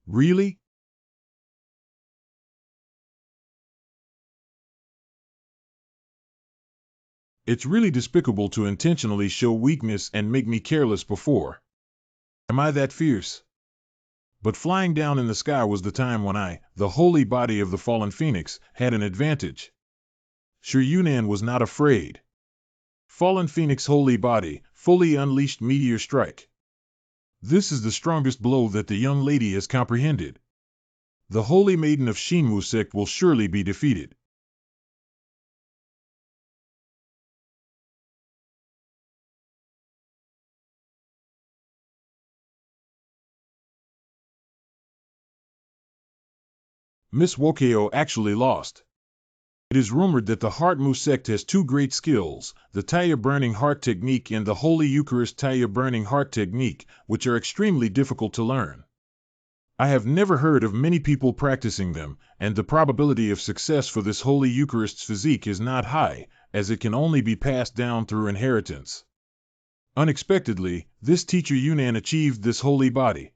Really? It's really despicable to intentionally show weakness and make me careless before. Am I that fierce? But flying down in the sky was the time when I, the holy body of the fallen phoenix, had an advantage. Sure, Yunnan was not afraid. Fallen phoenix holy body, fully unleashed meteor strike. This is the strongest blow that the young lady has comprehended. The holy maiden of Shinmu sect will surely be defeated. Miss Wokeo actually lost. It is rumored that the Heartmu sect has two great skills, the Taya Burning Heart technique and the Holy Eucharist Taya Burning Heart technique, which are extremely difficult to learn. I have never heard of many people practicing them, and the probability of success for this Holy Eucharist's physique is not high, as it can only be passed down through inheritance. Unexpectedly, this teacher Yunnan achieved this holy body.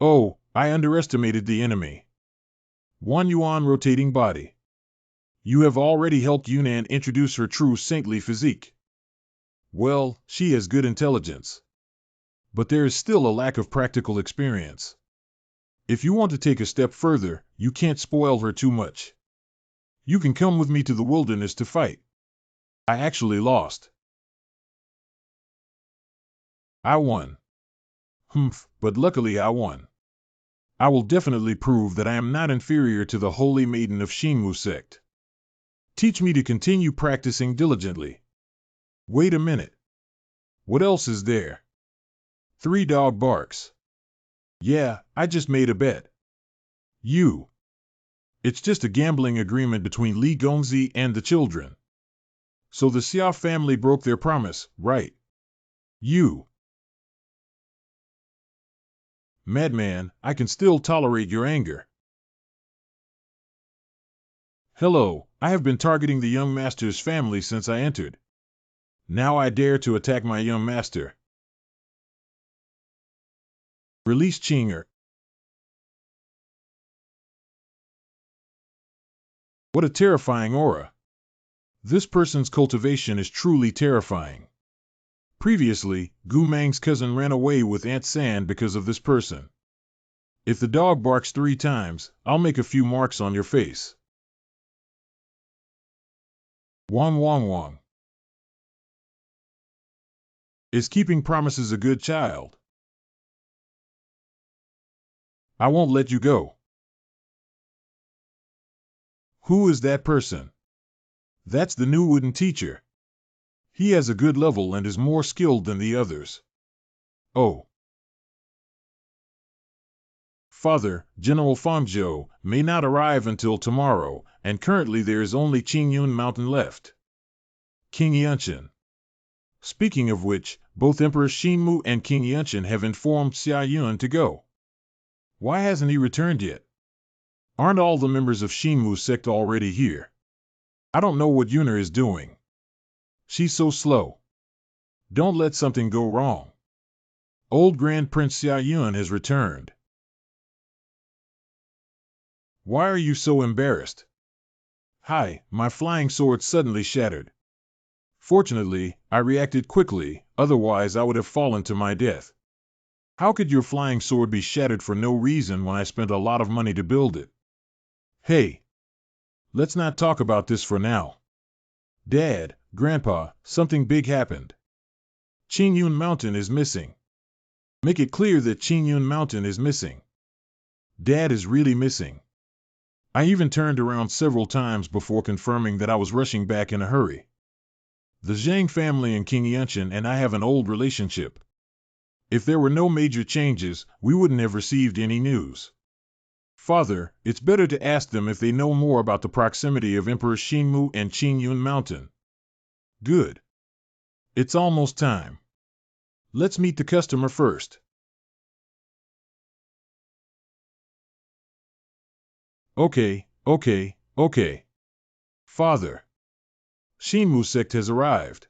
Oh, I underestimated the enemy. 1 Yuan rotating body. You have already helped Yunnan introduce her true saintly physique. Well, she has good intelligence. But there is still a lack of practical experience. If you want to take a step further, you can't spoil her too much. You can come with me to the wilderness to fight. I actually lost. I won. But luckily I won. I will definitely prove that I am not inferior to the holy maiden of Shinmu sect. Teach me to continue practicing diligently. Wait a minute. What else is there? 3 dog barks. Yeah, I just made a bet. You. It's just a gambling agreement between Li Gongzi and the children. So the Xiao family broke their promise, right? You. Madman, I can still tolerate your anger. Hello, I have been targeting the young master's family since I entered. Now I dare to attack my young master. Release Qingyun. What a terrifying aura. This person's cultivation is truly terrifying. Previously, Gu Mang's cousin ran away with Aunt San because of this person. If the dog barks 3 times, I'll make a few marks on your face. Wong Wong Wong. Is keeping promises a good child? I won't let you go. Who is that person? That's the new wooden teacher. He has a good level and is more skilled than the others. Oh. Father, General Fangzhou, may not arrive until tomorrow, and currently there is only Qingyun Mountain left. Qingyun. Speaking of which, both Emperor Shinmu and Qingyun have informed Xiao to go. Why hasn't he returned yet? Aren't all the members of Shinmu sect already here? I don't know what Yuner is doing. She's so slow. Don't let something go wrong. Old Grand Prince Xiao has returned. Why are you so embarrassed? Hi, my flying sword suddenly shattered. Fortunately, I reacted quickly, otherwise I would have fallen to my death. How could your flying sword be shattered for no reason when I spent a lot of money to build it? Hey! Let's not talk about this for now. Dad, Grandpa, something big happened. Qingyun Mountain is missing. Make it clear that Qingyun Mountain is missing. Dad is really missing. I even turned around several times before confirming that I was rushing back in a hurry. The Zhang family and Qingyun and I have an old relationship. If there were no major changes, we wouldn't have received any news. Father, it's better to ask them if they know more about the proximity of Emperor Shinmu and Qingyun Mountain. Good. It's almost time. Let's meet the customer first. Okay. Father. Shinmu sect has arrived.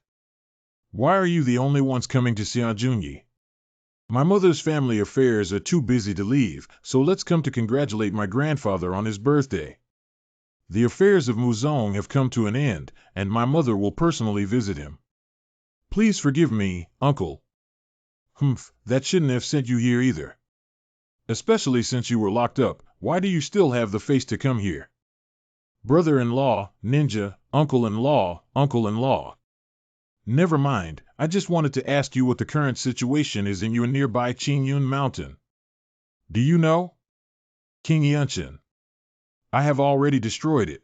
Why are you the only ones coming to Xiaojunyi? My mother's family affairs are too busy to leave, so let's come to congratulate my grandfather on his birthday. The affairs of Muzong have come to an end, and my mother will personally visit him. Please forgive me, uncle. That shouldn't have sent you here either. Especially since you were locked up, why do you still have the face to come here? Brother-in-law, ninja, uncle-in-law, uncle-in-law. Never mind, I just wanted to ask you what the current situation is in your nearby Qingyun mountain. Do you know? Qingyun. I have already destroyed it.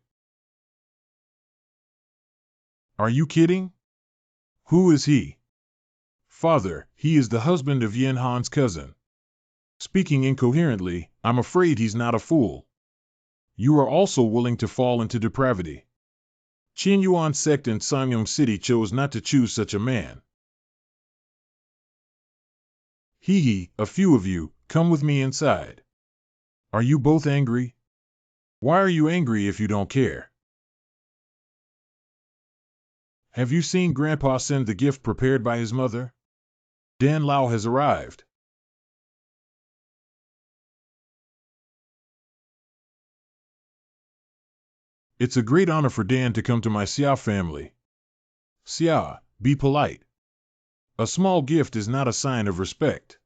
Are you kidding? Who is he? Father, he is the husband of Yin Han's cousin. Speaking incoherently, I'm afraid he's not a fool. You are also willing to fall into depravity. Qingyun Sect and Samyang City chose not to choose such a man. Hee, a few of you, come with me inside. Are you both angry? Why are you angry if you don't care? Have you seen Grandpa send the gift prepared by his mother? Dan Lao has arrived. It's a great honor for Dan to come to my Xiao family. Xiao, be polite. A small gift is not a sign of respect.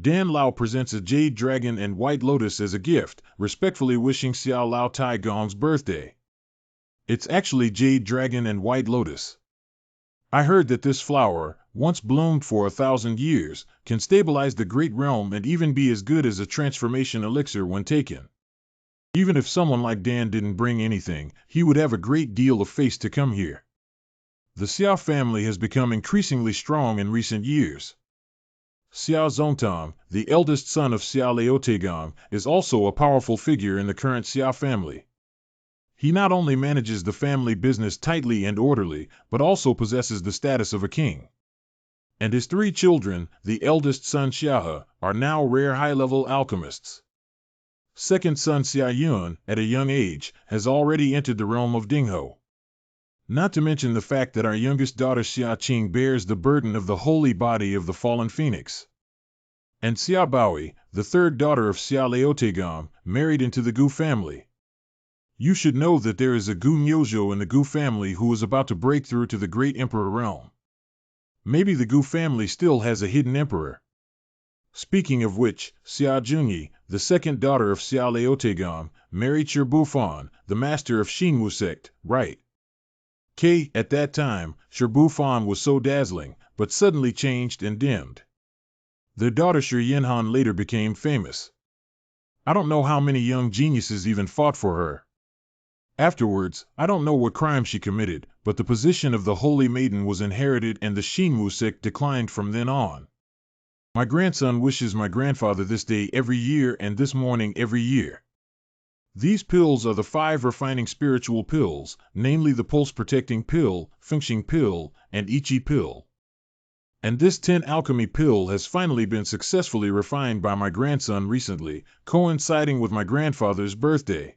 Dan Lao presents a jade dragon and white lotus as a gift, respectfully wishing Xiao Lao Tai Gong's birthday. It's actually jade dragon and white lotus. I heard that this flower, once bloomed for 1,000 years, can stabilize the great realm and even be as good as a transformation elixir when taken. Even if someone like Dan didn't bring anything, he would have a great deal of face to come here. The Xiao family has become increasingly strong in recent years. Xiao Zongtong, the eldest son of Xiao Laotegong, is also a powerful figure in the current Xiao family. He not only manages the family business tightly and orderly, but also possesses the status of a king. And his 3 children, the eldest son Xiao, are now rare high-level alchemists. Second son Xiaoyun, at a young age, has already entered the realm of Dingho. Not to mention the fact that our youngest daughter Xiaqing bears the burden of the holy body of the fallen phoenix. And Xia Baoi, the third daughter of Xia Laotegong, married into the Gu family. You should know that there is a Gu Nyozhou in the Gu family who is about to break through to the great emperor realm. Maybe the Gu family still has a hidden emperor. Speaking of which, Xia Junyi, the second daughter of Xia Laotegong, married Shirbufan, the master of Xinwu Sect, right? At that time, Shirbufan was so dazzling, but suddenly changed and dimmed. Their daughter Shiyinhan later became famous. I don't know how many young geniuses even fought for her. Afterwards, I don't know what crime she committed, but the position of the Holy Maiden was inherited and the Xinwu sect declined from then on. My grandson wishes my grandfather this day every year and this morning every year. These pills are the 5 refining spiritual pills, namely the pulse-protecting pill, Fengxing pill, and Ichi pill. And this 10 alchemy pill has finally been successfully refined by my grandson recently, coinciding with my grandfather's birthday.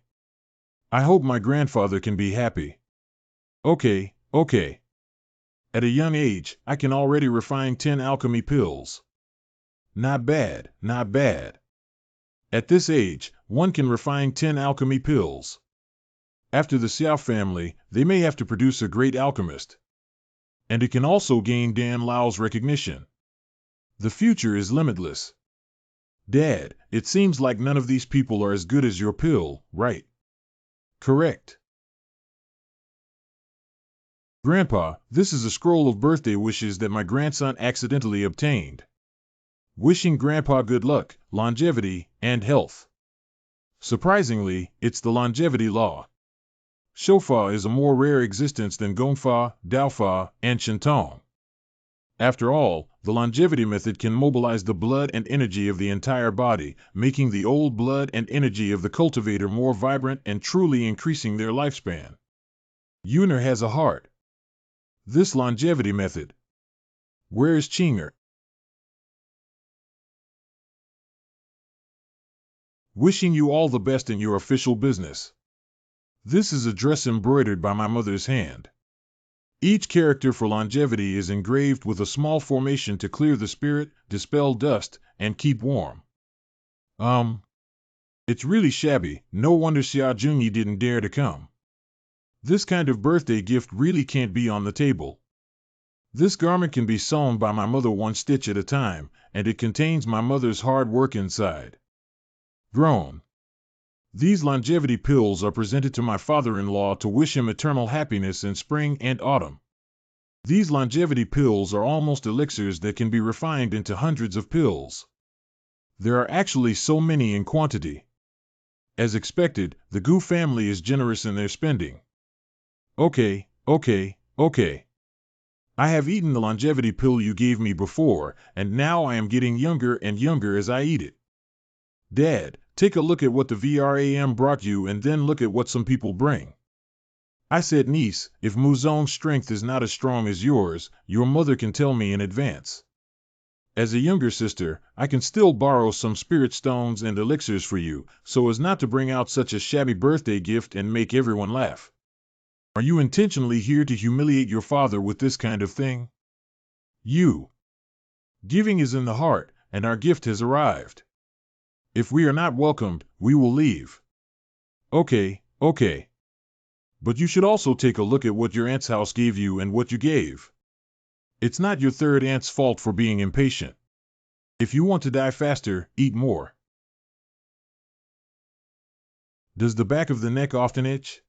I hope my grandfather can be happy. Okay. At a young age, I can already refine 10 alchemy pills. Not bad. At this age, one can refine 10 alchemy pills. After the Xiao family, they may have to produce a great alchemist. And it can also gain Dan Lao's recognition. The future is limitless. Dad, it seems like none of these people are as good as your pill, right? Correct. Grandpa, this is a scroll of birthday wishes that my grandson accidentally obtained. Wishing Grandpa good luck, longevity, and health. Surprisingly, it's the longevity law. Shoufa is a more rare existence than Gongfa, Daofa, and Shentong. After all, the longevity method can mobilize the blood and energy of the entire body, making the old blood and energy of the cultivator more vibrant and truly increasing their lifespan. Yuner has a heart. This longevity method. Where is Qinger? Wishing you all the best in your official business. This is a dress embroidered by my mother's hand. Each character for longevity is engraved with a small formation to clear the spirit, dispel dust, and keep warm. It's really shabby, no wonder Xia Junyi didn't dare to come. This kind of birthday gift really can't be on the table. This garment can be sewn by my mother 1 stitch at a time, and it contains my mother's hard work inside. Groan. These longevity pills are presented to my father-in-law to wish him eternal happiness in spring and autumn. These longevity pills are almost elixirs that can be refined into hundreds of pills. There are actually so many in quantity. As expected, the Gu family is generous in their spending. Okay. I have eaten the longevity pill you gave me before, and now I am getting younger and younger as I eat it. Dad, take a look at what the VRAM brought you and then look at what some people bring. I said, niece, if Muzong's strength is not as strong as yours, your mother can tell me in advance. As a younger sister, I can still borrow some spirit stones and elixirs for you, so as not to bring out such a shabby birthday gift and make everyone laugh. Are you intentionally here to humiliate your father with this kind of thing? Giving is in the heart, and our gift has arrived. If we are not welcomed, we will leave. Okay. But you should also take a look at what your aunt's house gave you and what you gave. It's not your third aunt's fault for being impatient. If you want to die faster, eat more. Does the back of the neck often itch?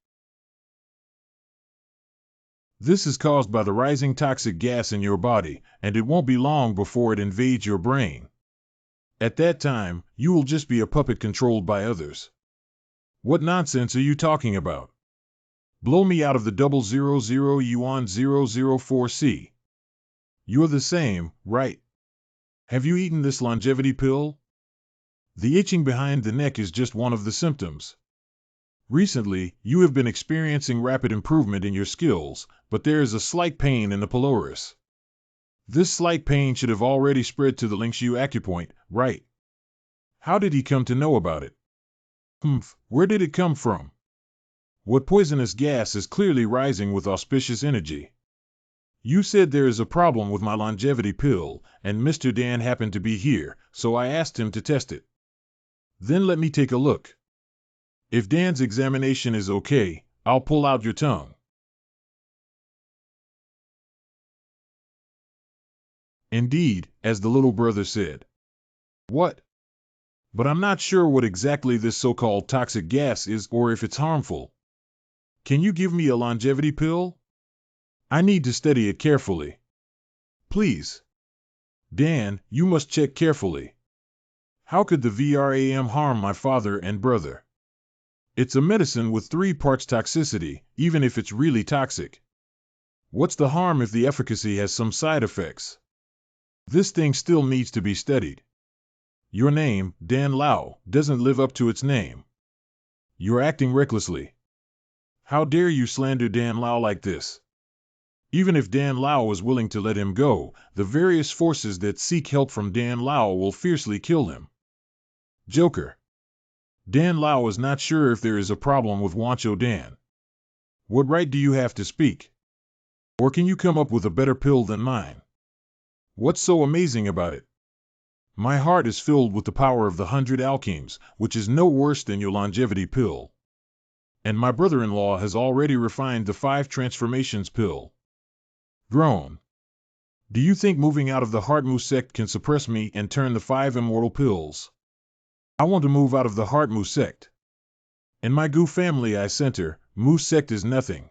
This is caused by the rising toxic gas in your body, and it won't be long before it invades your brain. At that time, you will just be a puppet controlled by others. What nonsense are you talking about? Blow me out of the 000 yuan 004C. You're the same, right? Have you eaten this longevity pill? The itching behind the neck is just one of the symptoms. Recently, you have been experiencing rapid improvement in your skills, but there is a slight pain in the pylorus. This slight pain should have already spread to the Xiao acupoint, right? How did he come to know about it? Where did it come from? What poisonous gas is clearly rising with auspicious energy? You said there is a problem with my longevity pill, and Mr. Dan happened to be here, so I asked him to test it. Then let me take a look. If Dan's examination is okay, I'll pull out your tongue. Indeed, as the little brother said. What? But I'm not sure what exactly this so-called toxic gas is or if it's harmful. Can you give me a longevity pill? I need to study it carefully. Please. Dan, you must check carefully. How could the VRAM harm my father and brother? It's a medicine with 3 parts toxicity, even if it's really toxic. What's the harm if the efficacy has some side effects? This thing still needs to be studied. Your name, Dan Lao, doesn't live up to its name. You're acting recklessly. How dare you slander Dan Lao like this? Even if Dan Lao was willing to let him go, the various forces that seek help from Dan Lao will fiercely kill him. Joker. Dan Lao is not sure if there is a problem with Wancho Dan. What right do you have to speak? Or can you come up with a better pill than mine? What's so amazing about it? My heart is filled with the power of the 100 alchemes, which is no worse than your longevity pill. And my brother-in-law has already refined the 5 transformations pill. Groan. Do you think moving out of the Heart Sect can suppress me and turn the 5 immortal pills? I want to move out of the Heart Sect. In my Gu family I center, Sect is nothing.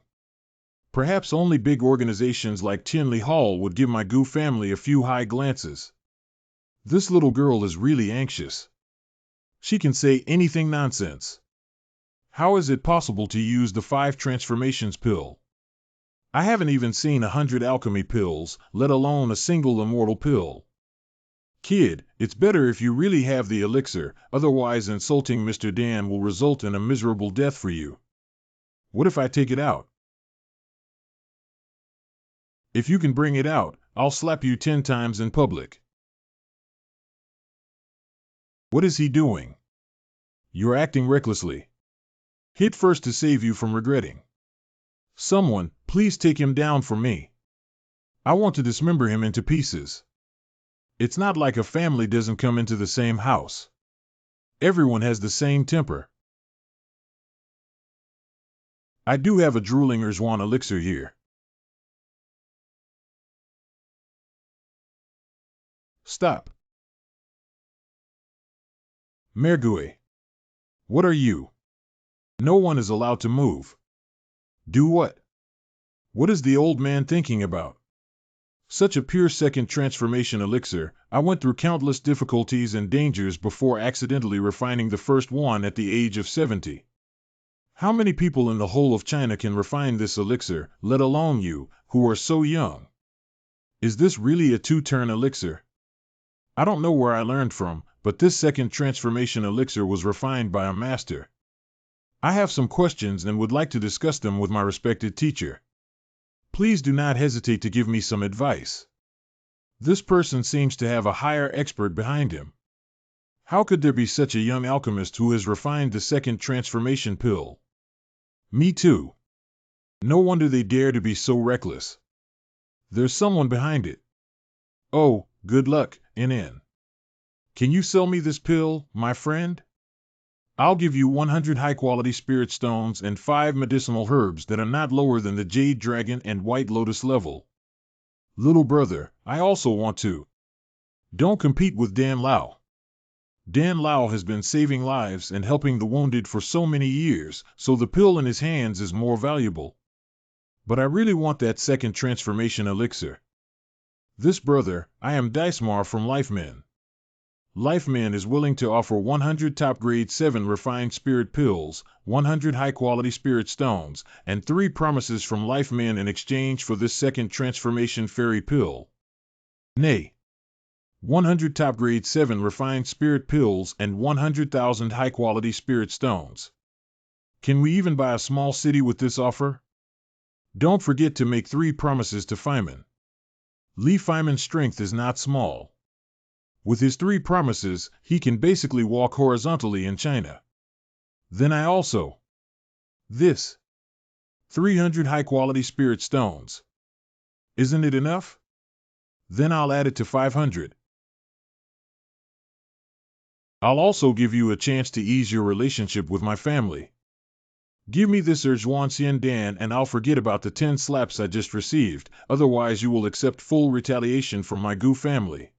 Perhaps only big organizations like Tianli Hall would give my Gu family a few high glances. This little girl is really anxious. She can say anything nonsense. How is it possible to use the 5 transformations pill? I haven't even seen 100 alchemy pills, let alone a single immortal pill. Kid, it's better if you really have the elixir, otherwise insulting Mr. Dan will result in a miserable death for you. What if I take it out? If you can bring it out, I'll slap you 10 times in public. What is he doing? You're acting recklessly. Hit first to save you from regretting. Someone, please take him down for me. I want to dismember him into pieces. It's not like a family doesn't come into the same house. Everyone has the same temper. I do have a drooling Erzwan elixir here. Stop. Mergui. What are you? No one is allowed to move. Do what? What is the old man thinking about? Such a pure second transformation elixir, I went through countless difficulties and dangers before accidentally refining the first one at the age of 70. How many people in the whole of China can refine this elixir, let alone you, who are so young? Is this really a two-turn elixir? I don't know where I learned from, but this second transformation elixir was refined by a master. I have some questions and would like to discuss them with my respected teacher. Please do not hesitate to give me some advice. This person seems to have a higher expert behind him. How could there be such a young alchemist who has refined the second transformation pill? Me too. No wonder they dare to be so reckless. There's someone behind it. Oh, good luck, NN. Can you sell me this pill, my friend? I'll give you 100 high-quality spirit stones and 5 medicinal herbs that are not lower than the Jade Dragon and White Lotus level. Little brother, I also want to. Don't compete with Dan Lao. Dan Lao has been saving lives and helping the wounded for so many years, so the pill in his hands is more valuable. But I really want that second transformation elixir. This brother, I am Dicemar from Lifemen. Lifemen is willing to offer 100 top grade 7 refined spirit pills, 100 high quality spirit stones, and 3 promises from Lifemen in exchange for this second transformation fairy pill. Nay. 100 top grade 7 refined spirit pills and 100,000 high quality spirit stones. Can we even buy a small city with this offer? Don't forget to make 3 promises to Feynman. Li Feynman's strength is not small. With his 3 promises, he can basically walk horizontally in China. Then I also. This. 300 high-quality spirit stones. Isn't it enough? Then I'll add it to 500. I'll also give you a chance to ease your relationship with my family. Give me this Zhuan Dan and I'll forget about the 10 slaps I just received, otherwise you will accept full retaliation from my Gu family.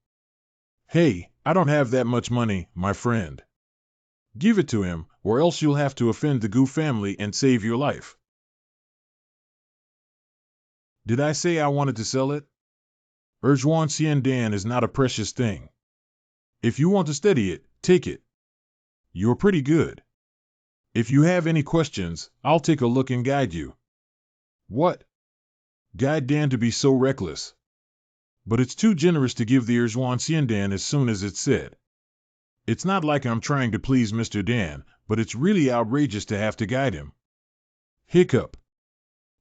Hey, I don't have that much money, my friend. Give it to him, or else you'll have to offend the Gu family and save your life. Did I say I wanted to sell it? Zhuan Dan is not a precious thing. If you want to study it, take it. You're pretty good. If you have any questions, I'll take a look and guide you. What? Guide Dan to be so reckless. But it's too generous to give the Zhuan Dan as soon as it's said. It's not like I'm trying to please Mr. Dan, but it's really outrageous to have to guide him. Hiccup.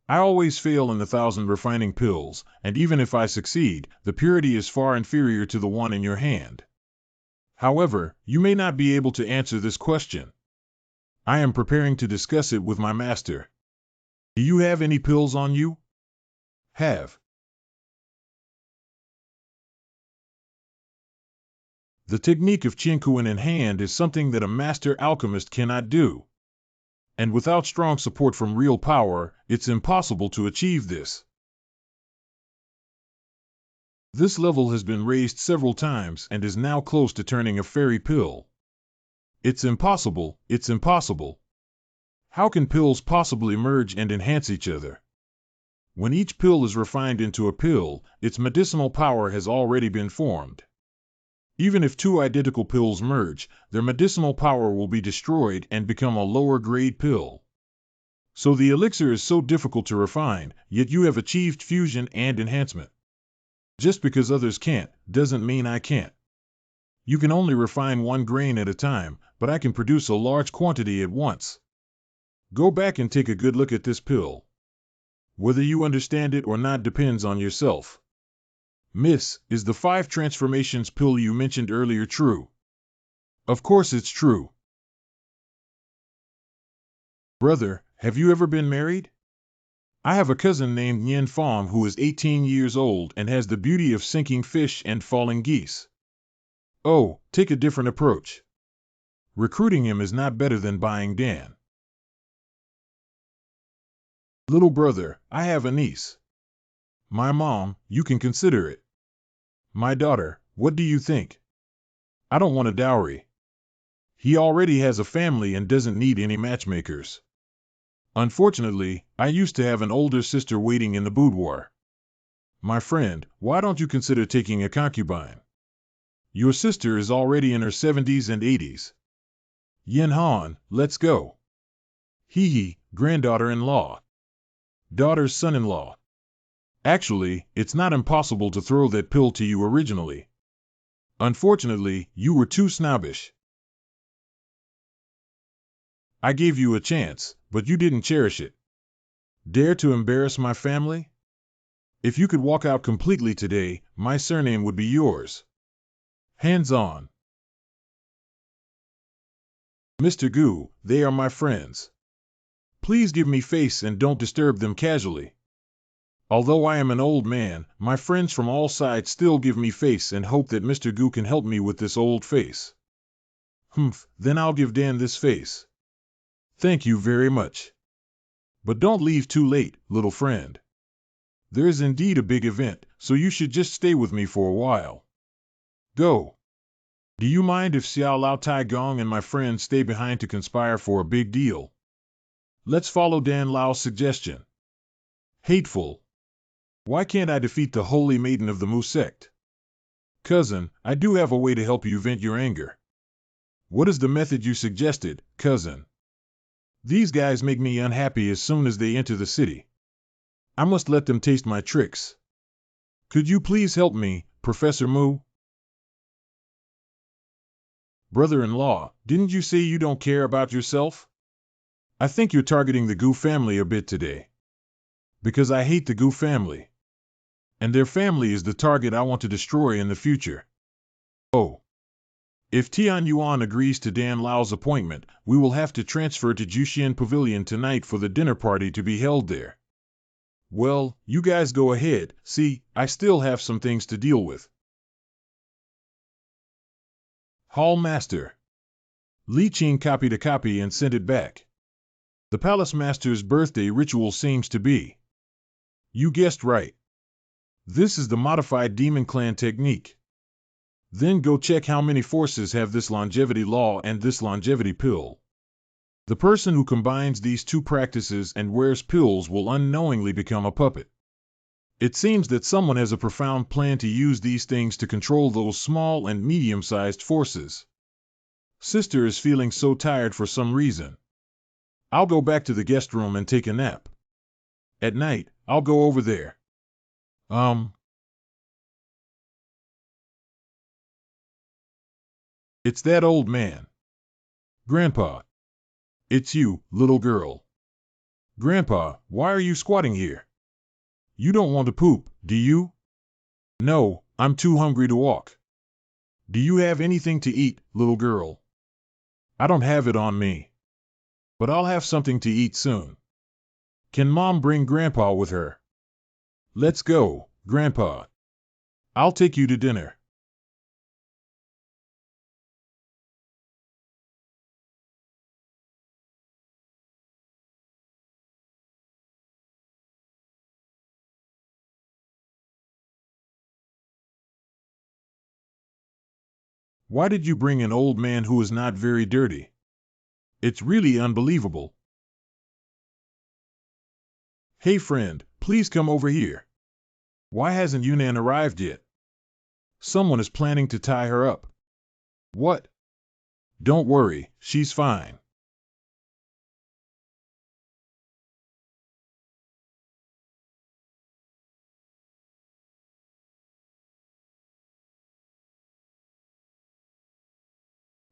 I always fail in the 1,000 refining pills, and even if I succeed, the purity is far inferior to the one in your hand. However, you may not be able to answer this question. I am preparing to discuss it with my master. Do you have any pills on you? Have. The technique of Qingyun in hand is something that a master alchemist cannot do. And without strong support from real power, it's impossible to achieve this. This level has been raised several times and is now close to turning a fairy pill. It's impossible, it's impossible. How can pills possibly merge and enhance each other? When each pill is refined into a pill, its medicinal power has already been formed. Even if 2 identical pills merge, their medicinal power will be destroyed and become a lower-grade pill. So the elixir is so difficult to refine, yet you have achieved fusion and enhancement. Just because others can't, doesn't mean I can't. You can only refine 1 grain at a time, but I can produce a large quantity at once. Go back and take a good look at this pill. Whether you understand it or not depends on yourself. Miss, is the 5 transformations pill you mentioned earlier true? Of course it's true. Brother, have you ever been married? I have a cousin named Yen Fong who is 18 years old and has the beauty of sinking fish and falling geese. Oh, take a different approach. Recruiting him is not better than buying Dan. Little brother, I have a niece. My mom, you can consider it. My daughter, what do you think? I don't want a dowry. He already has a family and doesn't need any matchmakers. Unfortunately, I used to have an older sister waiting in the boudoir. My friend, why don't you consider taking a concubine? Your sister is already in her 70s and 80s. Yin Han, let's go. Hee, granddaughter-in-law. Daughter's son-in-law. Actually, it's not impossible to throw that pill to you originally. Unfortunately, you were too snobbish. I gave you a chance, but you didn't cherish it. Dare to embarrass my family? If you could walk out completely today, my surname would be yours. Hands on. Mr. Gu, they are my friends. Please give me face and don't disturb them casually. Although I am an old man, my friends from all sides still give me face and hope that Mr. Gu can help me with this old face. Then I'll give Dan this face. Thank you very much. But don't leave too late, little friend. There is indeed a big event, so you should just stay with me for a while. Go. Do you mind if Xiao Lao Tai Gong and my friends stay behind to conspire for a big deal? Let's follow Dan Lao's suggestion. Hateful. Why can't I defeat the holy maiden of the Mu Sect? Cousin, I do have a way to help you vent your anger. What is the method you suggested, cousin? These guys make me unhappy as soon as they enter the city. I must let them taste my tricks. Could you please help me, Professor Mu? Brother-in-law, didn't you say you don't care about yourself? I think you're targeting the Gu family a bit today. Because I hate the Gu family. And their family is the target I want to destroy in the future. Oh. If Tian Yuan agrees to Dan Lao's appointment, we will have to transfer to Juxian Pavilion tonight for the dinner party to be held there. Well, you guys go ahead. See, I still have some things to deal with. Hall Master. Li Qing copied a copy and sent it back. The Palace Master's birthday ritual seems to be. You guessed right. This is the modified Demon Clan technique. Then go check how many forces have this longevity law and this longevity pill. The person who combines these two practices and wears pills will unknowingly become a puppet. It seems that someone has a profound plan to use these things to control those small and medium-sized forces. Sister is feeling so tired for some reason. I'll go back to the guest room and take a nap. At night, I'll go over there. It's that old man. Grandpa. It's you, little girl. Grandpa, why are you squatting here? You don't want to poop, do you? No, I'm too hungry to walk. Do you have anything to eat, little girl? I don't have it on me. But I'll have something to eat soon. Can Mom bring Grandpa with her? Let's go, Grandpa. I'll take you to dinner. Why did you bring an old man who is not very dirty? It's really unbelievable. Hey friend, please come over here. Why hasn't Yunnan arrived yet? Someone is planning to tie her up. What? Don't worry, she's fine.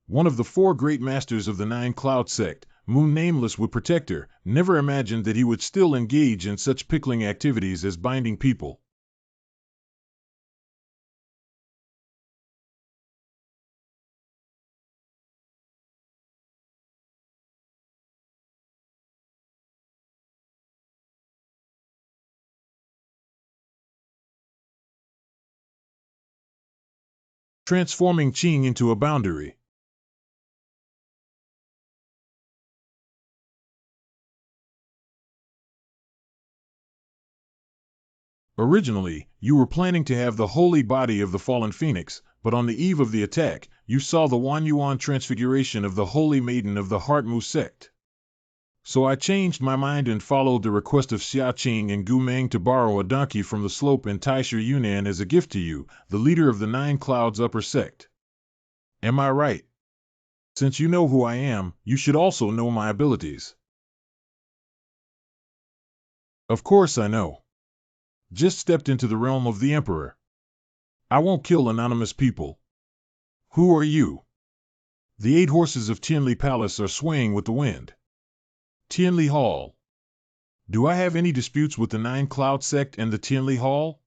One of the four great masters of the Nine Cloud Sect, Moon Nameless would protect her, never imagined that he would still engage in such pickling activities as binding people. Transforming Qing into a boundary. Originally, you were planning to have the holy body of the fallen phoenix, but on the eve of the attack, you saw the Wanyuan transfiguration of the Holy Maiden of the Heartmu Sect. So I changed my mind and followed the request of Xiao and Gu Meng to borrow a donkey from the slope in Taisha Yunnan as a gift to you, the leader of the Nine Clouds Upper Sect. Am I right? Since you know who I am, you should also know my abilities. Of course I know. Just stepped into the realm of the Emperor. I won't kill anonymous people. Who are you? The 8 horses of Tianli Palace are swaying with the wind. Tianli Hall. Do I have any disputes with the Nine Cloud Sect and the Tianli Hall?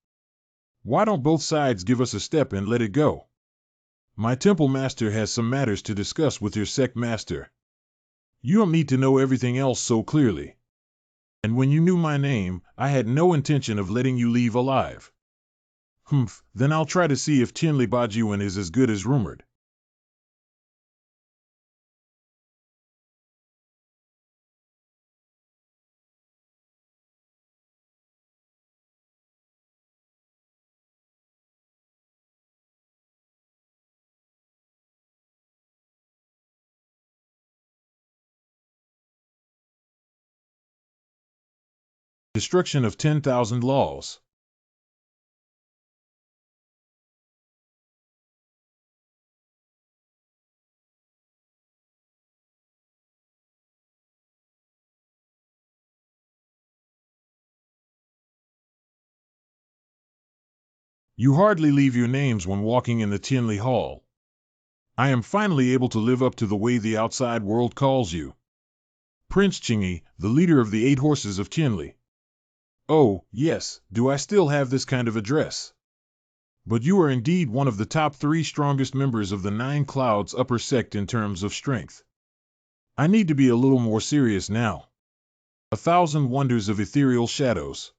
Why don't both sides give us a step and let it go? My temple master has some matters to discuss with your sect master. You don't need to know everything else so clearly. And when you knew my name, I had no intention of letting you leave alive. Humph, then I'll try to see if Tianli Bajuan is as good as rumored. Destruction of 10,000 laws. You hardly leave your names when walking in the Tianli Hall. I am finally able to live up to the way the outside world calls you. Prince Qingyun, the leader of the 8 horses of Tianli. Oh, yes, do I still have this kind of address? But you are indeed one of the top 3 strongest members of the Nine Clouds Upper Sect in terms of strength. I need to be a little more serious now. 1,000 wonders of ethereal shadows.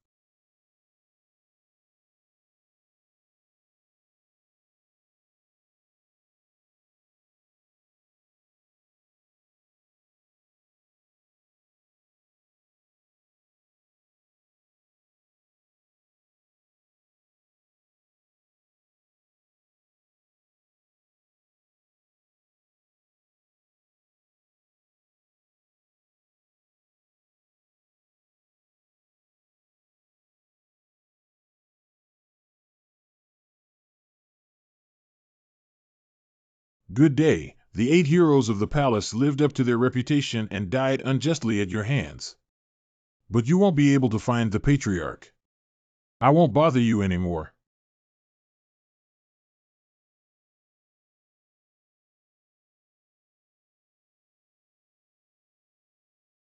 Good day. The 8 heroes of the palace lived up to their reputation and died unjustly at your hands. But you won't be able to find the patriarch. I won't bother you anymore.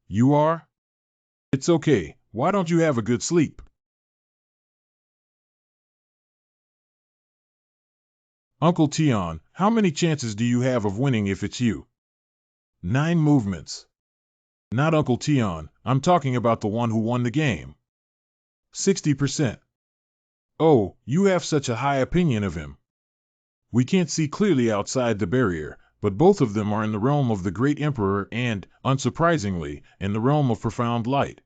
You are? It's okay. Why don't you have a good sleep? Uncle Tion, how many chances do you have of winning if it's you? 9 movements. Not Uncle Tion, I'm talking about the one who won the game. 60%. Oh, you have such a high opinion of him. We can't see clearly outside the barrier, but both of them are in the realm of the great emperor and, unsurprisingly, in the realm of profound light.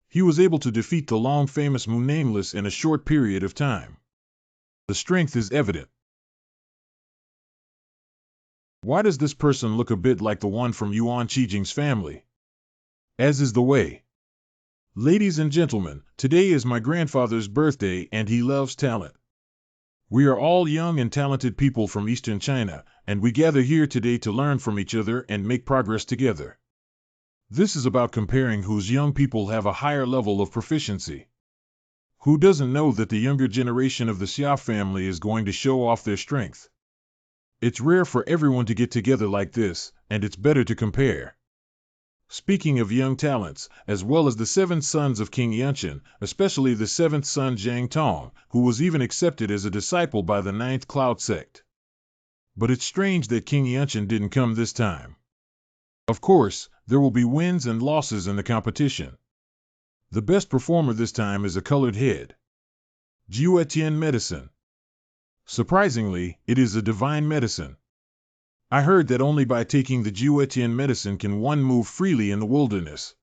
He was able to defeat the long-famous Mu Nameless in a short period of time. The strength is evident. Why does this person look a bit like the one from Yuan Qijing's family? As is the way. Ladies and gentlemen, today is my grandfather's birthday and he loves talent. We are all young and talented people from Eastern China, and we gather here today to learn from each other and make progress together. This is about comparing whose young people have a higher level of proficiency. Who doesn't know that the younger generation of the Xiao family is going to show off their strength? It's rare for everyone to get together like this, and it's better to compare. Speaking of young talents, as well as the 7 sons of King Yunshan, especially the 7th son Zhang Tong, who was even accepted as a disciple by the 9th Cloud Sect. But it's strange that King Yunshan didn't come this time. Of course, there will be wins and losses in the competition. The best performer this time is a colored head. Jiuetian medicine. Surprisingly, it is a divine medicine. I heard that only by taking the Jiuetian medicine can one move freely in the wilderness.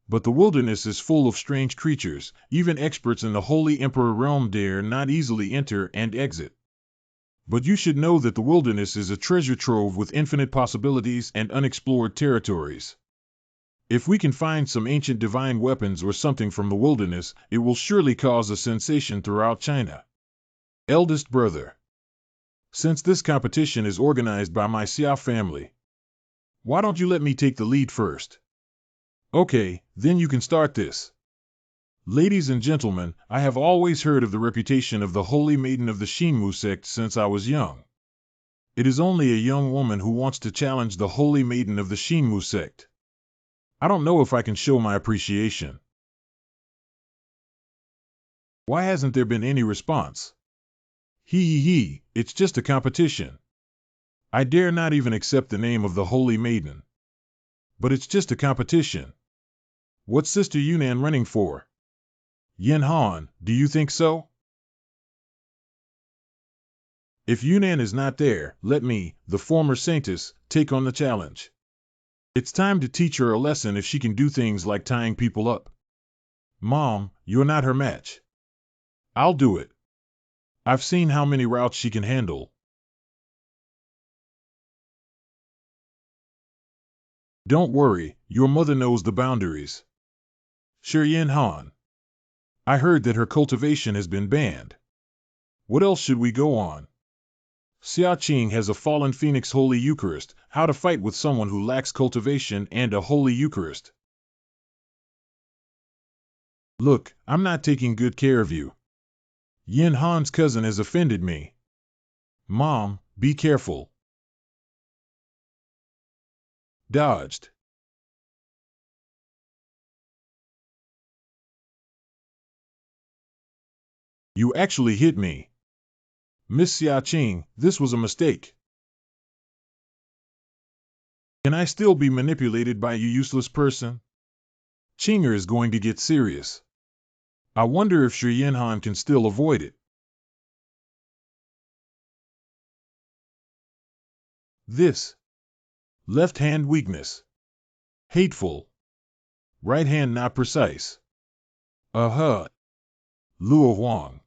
But the wilderness is full of strange creatures, even experts in the Holy Emperor realm dare not easily enter and exit. But you should know that the wilderness is a treasure trove with infinite possibilities and unexplored territories. If we can find some ancient divine weapons or something from the wilderness, it will surely cause a sensation throughout China. Eldest brother. Since this competition is organized by my Xiao family, why don't you let me take the lead first? Okay, then you can start this. Ladies and gentlemen, I have always heard of the reputation of the Holy Maiden of the Qingyun sect since I was young. It is only a young woman who wants to challenge the Holy Maiden of the Qingyun sect. I don't know if I can show my appreciation. Why hasn't there been any response? He, it's just a competition. I dare not even accept the name of the Holy Maiden. But it's just a competition. What's Sister Yunnan running for? Yin Han, do you think so? If Yunnan is not there, let me, the former saintess, take on the challenge. It's time to teach her a lesson if she can do things like tying people up. Mom, you're not her match. I'll do it. I've seen how many routes she can handle. Don't worry, your mother knows the boundaries. Sure, Yin Han. I heard that her cultivation has been banned. What else should we go on? Xiao Qing has a fallen phoenix Holy Eucharist, how to fight with someone who lacks cultivation and a Holy Eucharist. Look, I'm not taking good care of you. Yin Han's cousin has offended me. Mom, be careful. Dodged. You actually hit me. Miss Xiao Qing, this was a mistake. Can I still be manipulated by you, useless person? Qinger is going to get serious. I wonder if Shi Yanhan can still avoid it. This. Left hand weakness. Hateful. Right hand not precise. Luo Huang.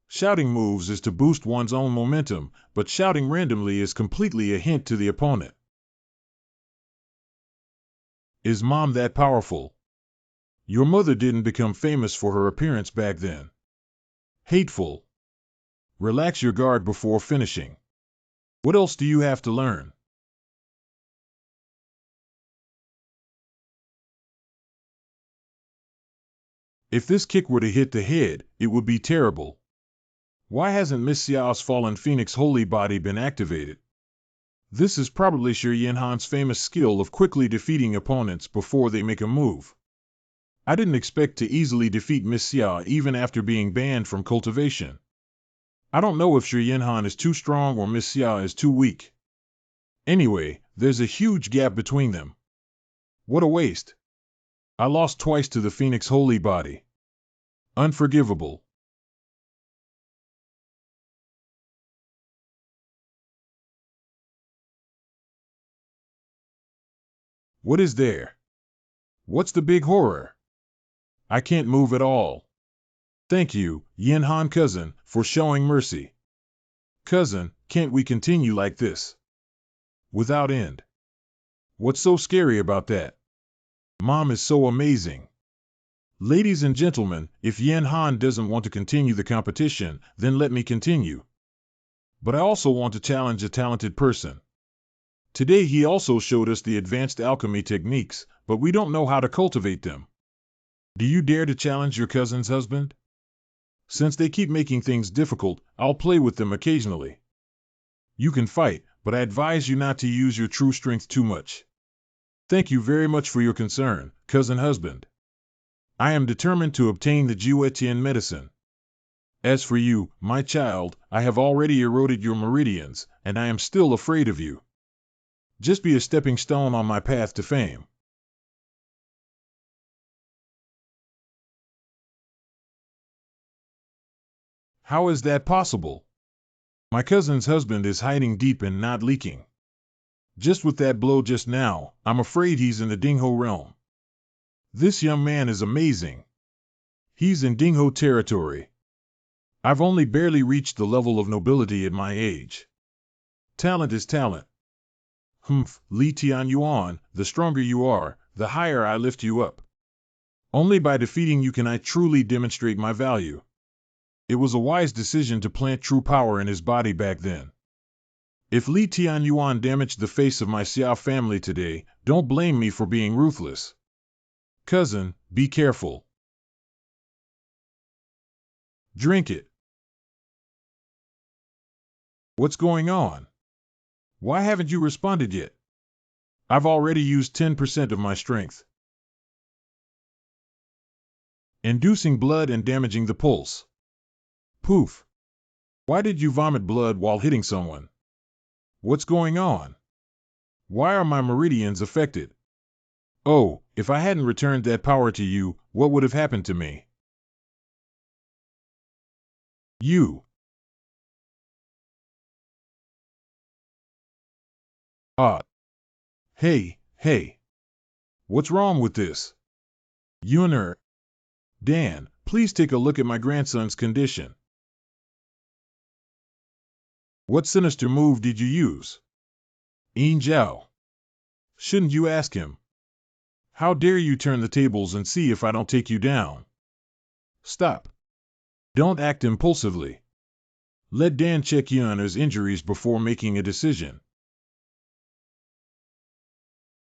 Shouting moves is to boost one's own momentum, but shouting randomly is completely a hint to the opponent. Is Mom that powerful? Your mother didn't become famous for her appearance back then. Hateful. Relax your guard before finishing. What else do you have to learn? If this kick were to hit the head, it would be terrible. Why hasn't Miss Xiao's fallen phoenix holy body been activated? This is probably Shi Yanhan's famous skill of quickly defeating opponents before they make a move. I didn't expect to easily defeat Miss Xiao even after being banned from cultivation. I don't know if Shi Yanhan is too strong or Miss Xiao is too weak. Anyway, there's a huge gap between them. What a waste. I lost twice to the Phoenix Holy Body. Unforgivable. What is there? What's the big horror? I can't move at all. Thank you, Yin Han cousin, for showing mercy. Cousin, can't we continue like this? Without end. What's so scary about that? Mom is so amazing. Ladies and gentlemen, if Yin Han doesn't want to continue the competition, then let me continue. But I also want to challenge a talented person. Today he also showed us the advanced alchemy techniques, but we don't know how to cultivate them. Do you dare to challenge your cousin's husband? Since they keep making things difficult, I'll play with them occasionally. You can fight, but I advise you not to use your true strength too much. Thank you very much for your concern, cousin husband. I am determined to obtain the Jiwetian medicine. As for you, my child, I have already eroded your meridians, and I am still afraid of you. Just be a stepping stone on my path to fame. How is that possible? My cousin's husband is hiding deep and not leaking. Just with that blow just now, I'm afraid he's in the Dingho realm. This young man is amazing. He's in Dingho territory. I've only barely reached the level of nobility at my age. Talent is talent. Humph, Li Tianyuan, the stronger you are, the higher I lift you up. Only by defeating you can I truly demonstrate my value. It was a wise decision to plant true power in his body back then. If Li Tianyuan damaged the face of my Xiao family today, don't blame me for being ruthless. Cousin, be careful. Drink it. What's going on? Why haven't you responded yet? I've already used 10% of my strength. Inducing blood and damaging the pulse. Poof. Why did you vomit blood while hitting someone? What's going on? Why are my meridians affected? Oh, if I hadn't returned that power to you, what would have happened to me? You. Ah. Hey. What's wrong with this? Yuner. Dan, please take a look at my grandson's condition. What sinister move did you use? Xiao. Shouldn't you ask him? How dare you turn the tables and see if I don't take you down? Stop. Don't act impulsively. Let Dan check Yuner's injuries before making a decision.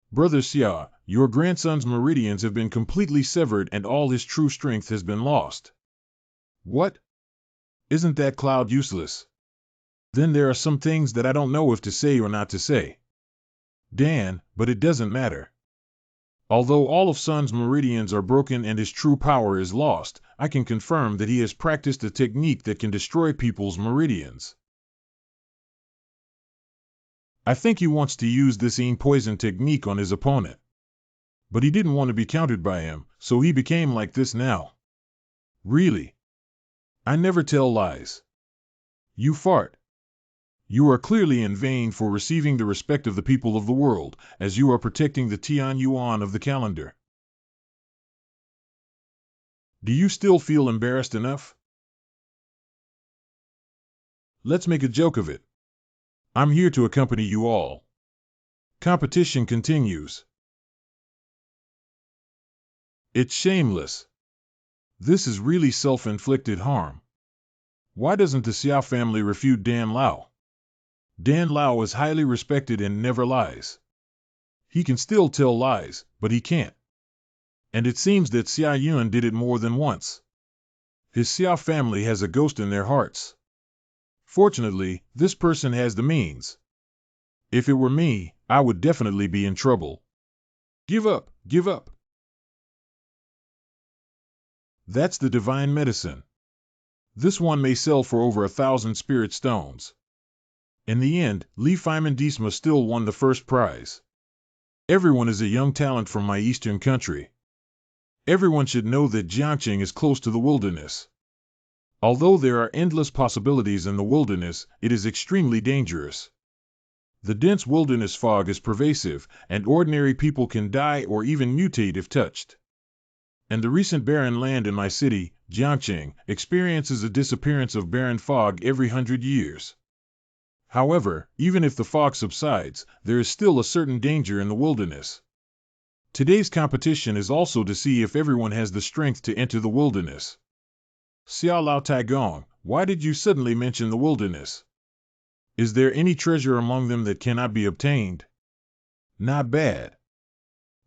Brother Xiao, your grandson's meridians have been completely severed and all his true strength has been lost. What? Isn't that cloud useless? Then there are some things that I don't know if to say or not to say. Dan, but it doesn't matter. Although all of Sun's meridians are broken and his true power is lost, I can confirm that he has practiced a technique that can destroy people's meridians. I think he wants to use this poison technique on his opponent. But he didn't want to be countered by him, so he became like this now. Really? I never tell lies. You fart. You are clearly in vain for receiving the respect of the people of the world, as you are protecting the Tianyuan of the calendar. Do you still feel embarrassed enough? Let's make a joke of it. I'm here to accompany you all. Competition continues. It's shameless. This is really self-inflicted harm. Why doesn't the Xiao family refute Dan Lao? Dan Lao is highly respected and never lies. He can still tell lies, but he can't. And it seems that Xia Yun did it more than once. His Xiao family has a ghost in their hearts. Fortunately, this person has the means. If it were me, I would definitely be in trouble. Give up, give up. That's the divine medicine. This one may sell for over 1,000 spirit stones. In the end, Li Fimandisma still won the first prize. Everyone is a young talent from my eastern country. Everyone should know that Janging is close to the wilderness. Although there are endless possibilities in the wilderness, it is extremely dangerous. The dense wilderness fog is pervasive, and ordinary people can die or even mutate if touched. And the recent barren land in my city, Jiangqing, experiences a disappearance of barren fog every 100 years. However, even if the fog subsides, there is still a certain danger in the wilderness. Today's competition is also to see if everyone has the strength to enter the wilderness. Xiao Lao Taigong, why did you suddenly mention the wilderness? Is there any treasure among them that cannot be obtained? Not bad.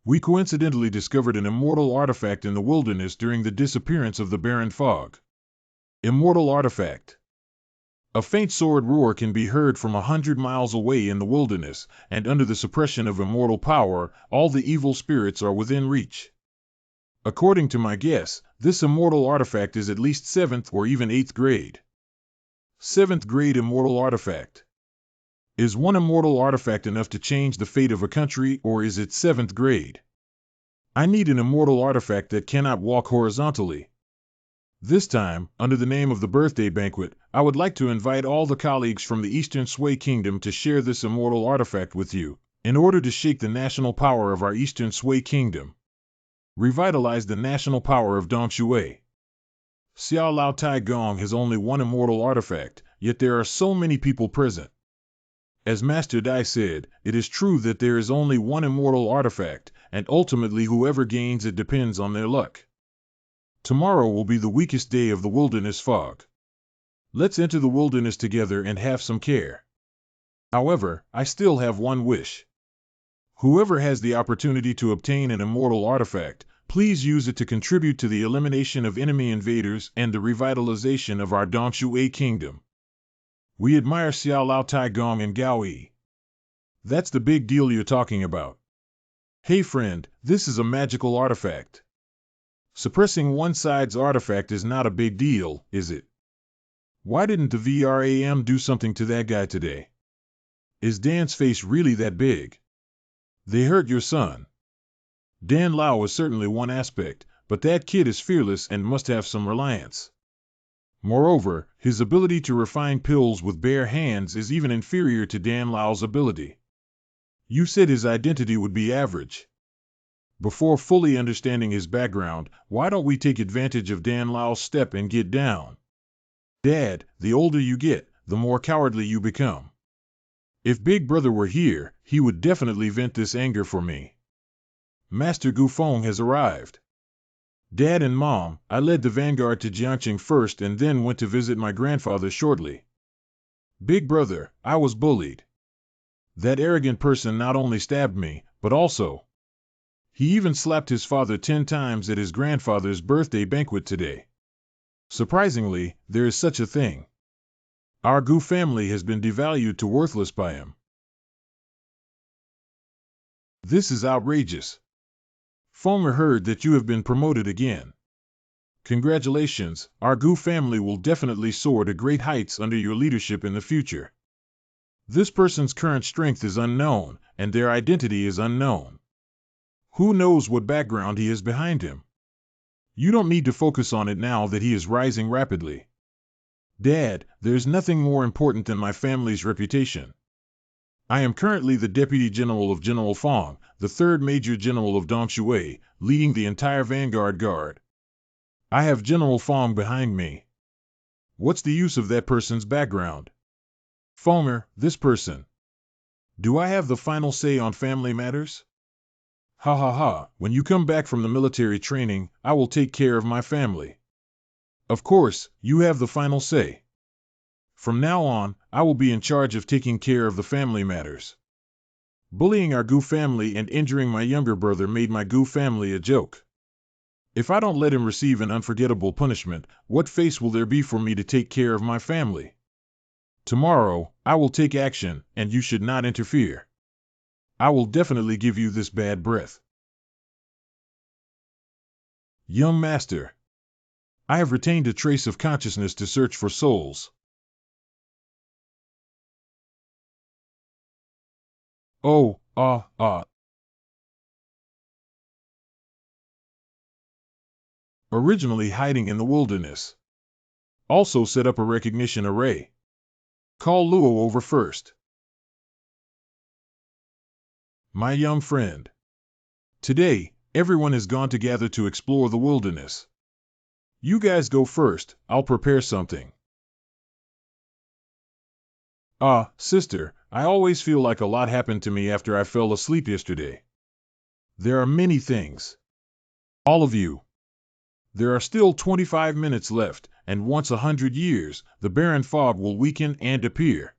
We coincidentally discovered an immortal artifact in the wilderness during the disappearance of the barren fog. Immortal artifact. A faint sword roar can be heard from 100 miles away in the wilderness, and under the suppression of immortal power, all the evil spirits are within reach. According to my guess, this immortal artifact is at least 7th or even 8th grade. 7th grade immortal artifact. Is one immortal artifact enough to change the fate of a country, or is it 7th grade? I need an immortal artifact that cannot walk horizontally. This time, under the name of the birthday banquet, I would like to invite all the colleagues from the Eastern Sui Kingdom to share this immortal artifact with you, in order to shake the national power of our Eastern Sui Kingdom. Revitalize the national power of Dongshui. Xiao Lao Tai Gong has only one immortal artifact, yet there are so many people present. As Master Dai said, it is true that there is only one immortal artifact, and ultimately whoever gains it depends on their luck. Tomorrow will be the weakest day of the wilderness fog. Let's enter the wilderness together and have some care. However, I still have one wish. Whoever has the opportunity to obtain an immortal artifact, please use it to contribute to the elimination of enemy invaders and the revitalization of our Dongshui kingdom. We admire Xiao Lao Tai Gong and Gao Yi. That's the big deal you're talking about. Hey friend, this is a magical artifact. Suppressing one side's artifact is not a big deal, is it? Why didn't the VRAM do something to that guy today? Is Dan's face really that big? They hurt your son. Dan Lao is certainly one aspect, but that kid is fearless and must have some reliance. Moreover, his ability to refine pills with bare hands is even inferior to Dan Lao's ability. You said his identity would be average. Before fully understanding his background, why don't we take advantage of Dan Lao's step and get down? Dad, the older you get, the more cowardly you become. If Big Brother were here, he would definitely vent this anger for me. Master Gufeng has arrived. Dad and Mom, I led the vanguard to Jiangqing first and then went to visit my grandfather shortly. Big Brother, I was bullied. That arrogant person not only stabbed me, but also. He even slapped his father 10 times at his grandfather's birthday banquet today. Surprisingly, there is such a thing. Our Gu family has been devalued to worthless by him. This is outrageous. Fonger heard that you have been promoted again. Congratulations, our Gu family will definitely soar to great heights under your leadership in the future. This person's current strength is unknown, and their identity is unknown. Who knows what background he has behind him? You don't need to focus on it now that he is rising rapidly. Dad, there's nothing more important than my family's reputation. I am currently the Deputy General of General Fong, the 3rd Major General of Dongshui, leading the entire Vanguard Guard. I have General Fong behind me. What's the use of that person's background? Fonger, this person. Do I have the final say on family matters? Ha ha ha, when you come back from the military training, I will take care of my family. Of course, you have the final say. From now on, I will be in charge of taking care of the family matters. Bullying our Gu family and injuring my younger brother made my Gu family a joke. If I don't let him receive an unforgettable punishment, what face will there be for me to take care of my family? Tomorrow, I will take action, and you should not interfere. I will definitely give you this bad breath. Young Master, I have retained a trace of consciousness to search for souls. Oh, Originally hiding in the wilderness. Also set up a recognition array. Call Luo over first. My young friend. Today, everyone has gone together to explore the wilderness. You guys go first, I'll prepare something. Sister, I always feel like a lot happened to me after I fell asleep yesterday. There are many things. All of you. There are still 25 minutes left, and once 100 years, the barren fog will weaken and appear.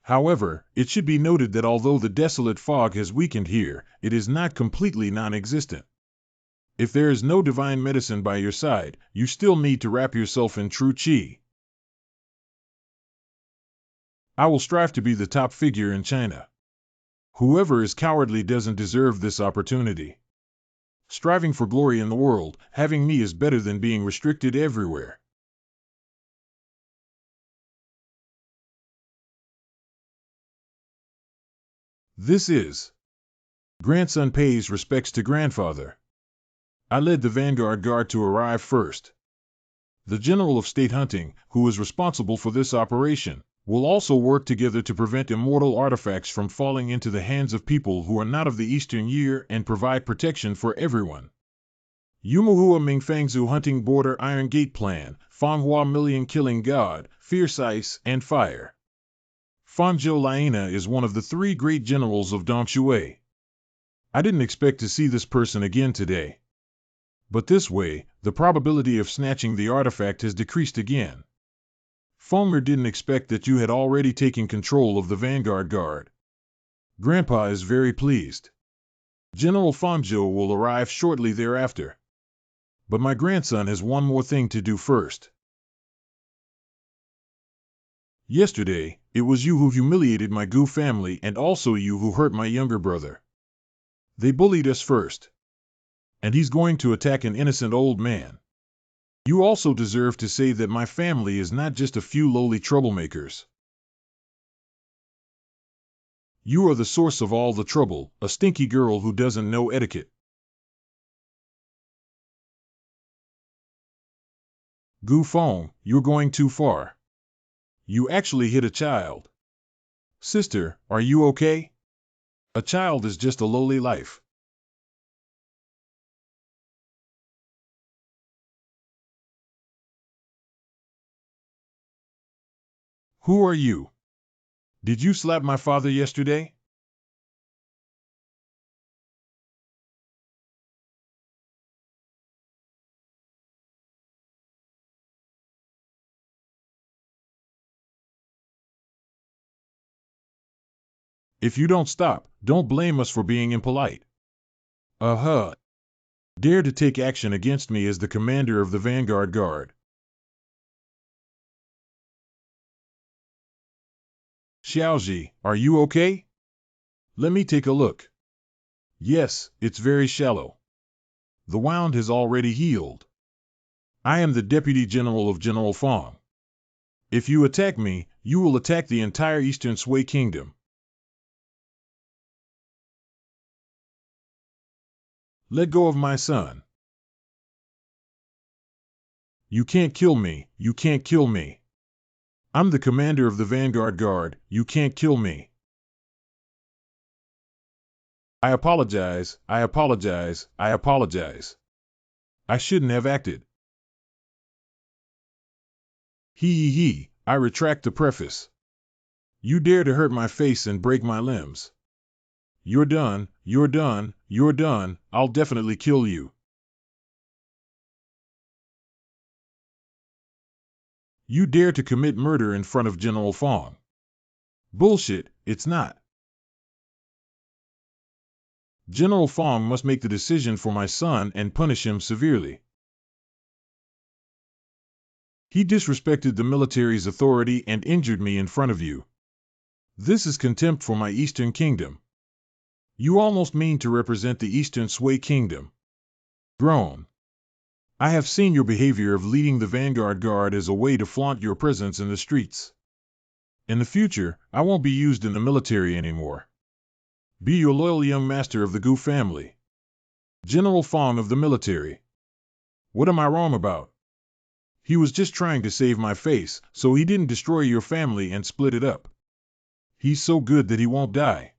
However, it should be noted that although the desolate fog has weakened here, it is not completely non-existent. If there is no divine medicine by your side, you still need to wrap yourself in true qi. I will strive to be the top figure in China. Whoever is cowardly doesn't deserve this opportunity. Striving for glory in the world, having me is better than being restricted everywhere. This is. Grandson pays respects to grandfather. I led the Vanguard Guard to arrive first. The General of State Hunting, who is responsible for this operation, will also work together to prevent immortal artifacts from falling into the hands of people who are not of the Eastern Year and provide protection for everyone. Yumuhua Mingfangzu hunting border Iron Gate plan, Fanghua million killing god, fierce ice and fire. Fanzhou Laina is one of the three great generals of Dongshui. I didn't expect to see this person again today. But this way, the probability of snatching the artifact has decreased again. Fulmer didn't expect that you had already taken control of the Vanguard Guard. Grandpa is very pleased. General Fanzhou will arrive shortly thereafter. But my grandson has one more thing to do first. Yesterday, it was you who humiliated my Gu family and also you who hurt my younger brother. They bullied us first. And he's going to attack an innocent old man. You also deserve to say that my family is not just a few lowly troublemakers. You are the source of all the trouble, a stinky girl who doesn't know etiquette. Gu Feng, you're going too far. You actually hit a child. Sister, are you okay? A child is just a lowly life. Who are you? Did you slap my father yesterday? If you don't stop, don't blame us for being impolite. Dare to take action against me as the commander of the Vanguard Guard. Xiaoji, are you okay? Let me take a look. Yes, it's very shallow. The wound has already healed. I am the Deputy General of General Feng. If you attack me, you will attack the entire Eastern Sui Kingdom. Let go of my son. You can't kill me, you can't kill me. I'm the commander of the Vanguard Guard, you can't kill me. I apologize, I apologize, I apologize. I shouldn't have acted. I retract the preface. You dare to hurt my face and break my limbs. You're done, you're done, you're done, I'll definitely kill you. You dare to commit murder in front of General Feng. Bullshit, it's not. General Feng must make the decision for my son and punish him severely. He disrespected the military's authority and injured me in front of you. This is contempt for my Eastern Kingdom. You almost mean to represent the Eastern Sui Kingdom. Groan. I have seen your behavior of leading the Vanguard Guard as a way to flaunt your presence in the streets. In the future, I won't be used in the military anymore. Be your loyal young master of the Gu family. General Feng of the military. What am I wrong about? He was just trying to save my face, so he didn't destroy your family and split it up. He's so good that he won't die.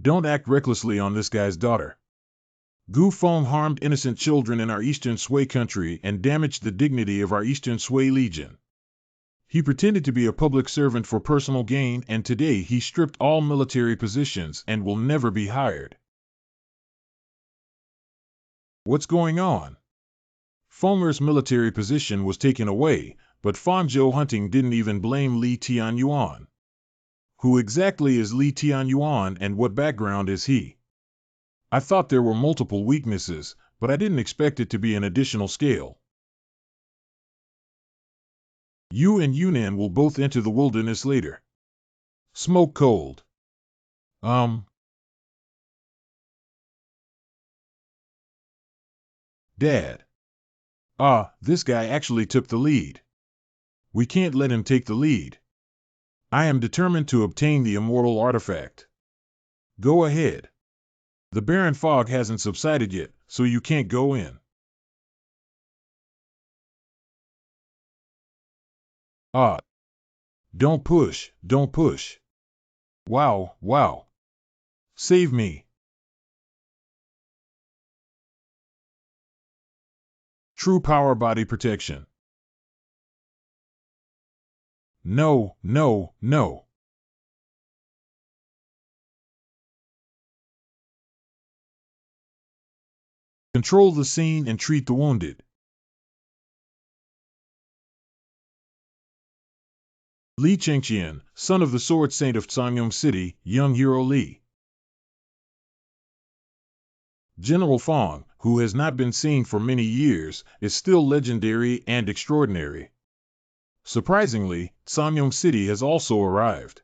Don't act recklessly on this guy's daughter. Gu Feng harmed innocent children in our Eastern Sui country and damaged the dignity of our Eastern Sui Legion. He pretended to be a public servant for personal gain, and today he stripped all military positions and will never be hired. What's going on? Fulmer's military position was taken away, but Fanzhou Hunting didn't even blame Li Tianyuan. Who exactly is Li Tianyuan and what background is he? I thought there were multiple weaknesses, but I didn't expect it to be an additional scale. You and Yunnan will both enter the wilderness later. Smoke cold. Dad. This guy actually took the lead. We can't let him take the lead. I am determined to obtain the immortal artifact. Go ahead. The barren fog hasn't subsided yet, so you can't go in. Don't push, don't push. Wow. Save me. True power body protection. No, no, no. Control the scene and treat the wounded. Li Qingyun, son of the Sword Saint of Qingyun City, young hero Li. General Fong, who has not been seen for many years, is still legendary and extraordinary. Surprisingly, Qingyun City has also arrived.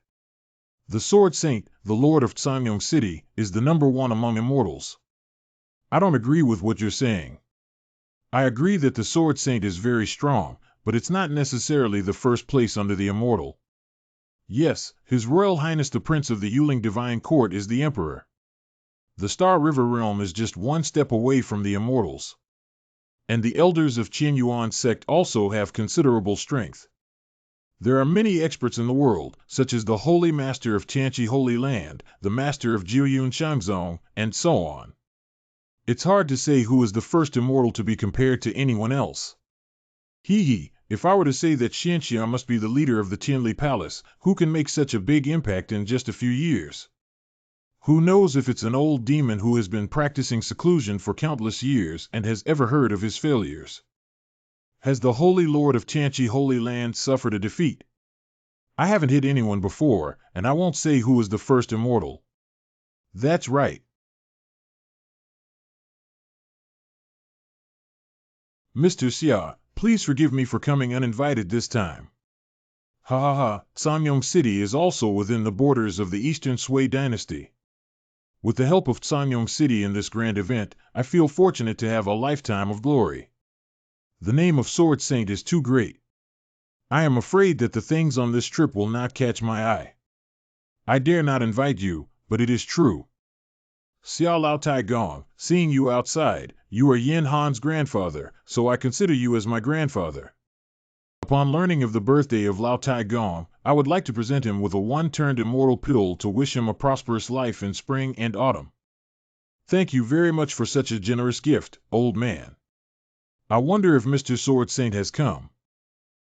The Sword Saint, the Lord of Qingyun City, is the #1 among immortals. I don't agree with what you're saying. I agree that the Sword Saint is very strong, but it's not necessarily the first place under the immortal. Yes, His Royal Highness the Prince of the Yuling Divine Court is the Emperor. The Star River Realm is just one step away from the immortals. And the elders of Qingyun Sect also have considerable strength. There are many experts in the world, such as the Holy Master of Tianqi Holy Land, the Master of Jiuyun Shangzong, and so on. It's hard to say who is the first immortal to be compared to anyone else. If I were to say that Xiao must be the leader of the Tianli Palace, who can make such a big impact in just a few years? Who knows if it's an old demon who has been practicing seclusion for countless years and has ever heard of his failures? Has the Holy Lord of Tianqi Holy Land suffered a defeat? I haven't hit anyone before, and I won't say who is the first immortal. That's right. Mr. Xiao, please forgive me for coming uninvited this time. Ha ha ha, Qingyun City is also within the borders of the Eastern Sui dynasty. With the help of Qingyun City in this grand event, I feel fortunate to have a lifetime of glory. The name of Sword Saint is too great. I am afraid that the things on this trip will not catch my eye. I dare not invite you, but it is true. Xiao Lao Tai Gong, seeing you outside, you are Yin Han's grandfather, so I consider you as my grandfather. Upon learning of the birthday of Lao Tai Gong, I would like to present him with a one-turned immortal pill to wish him a prosperous life in spring and autumn. Thank you very much for such a generous gift, old man. I wonder if Mr. Sword Saint has come.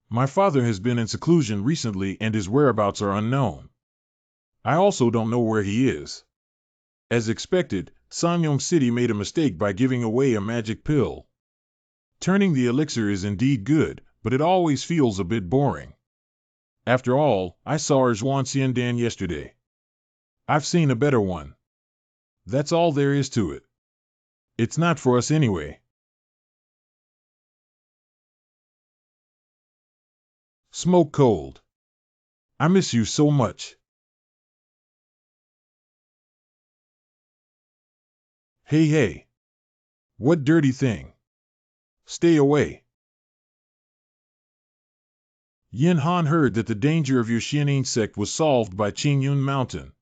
My father has been in seclusion recently and his whereabouts are unknown. I also don't know where he is. As expected, Qingyun City made a mistake by giving away a magic pill. Turning the elixir is indeed good, but it always feels a bit boring. After all, I saw Zhuan Xiandan yesterday. I've seen a better one. That's all there is to it. It's not for us anyway. Smoke cold. I miss you so much. Hey hey. What dirty thing? Stay away. Yin Han heard that the danger of your Xianin sect was solved by Qingyun Mountain.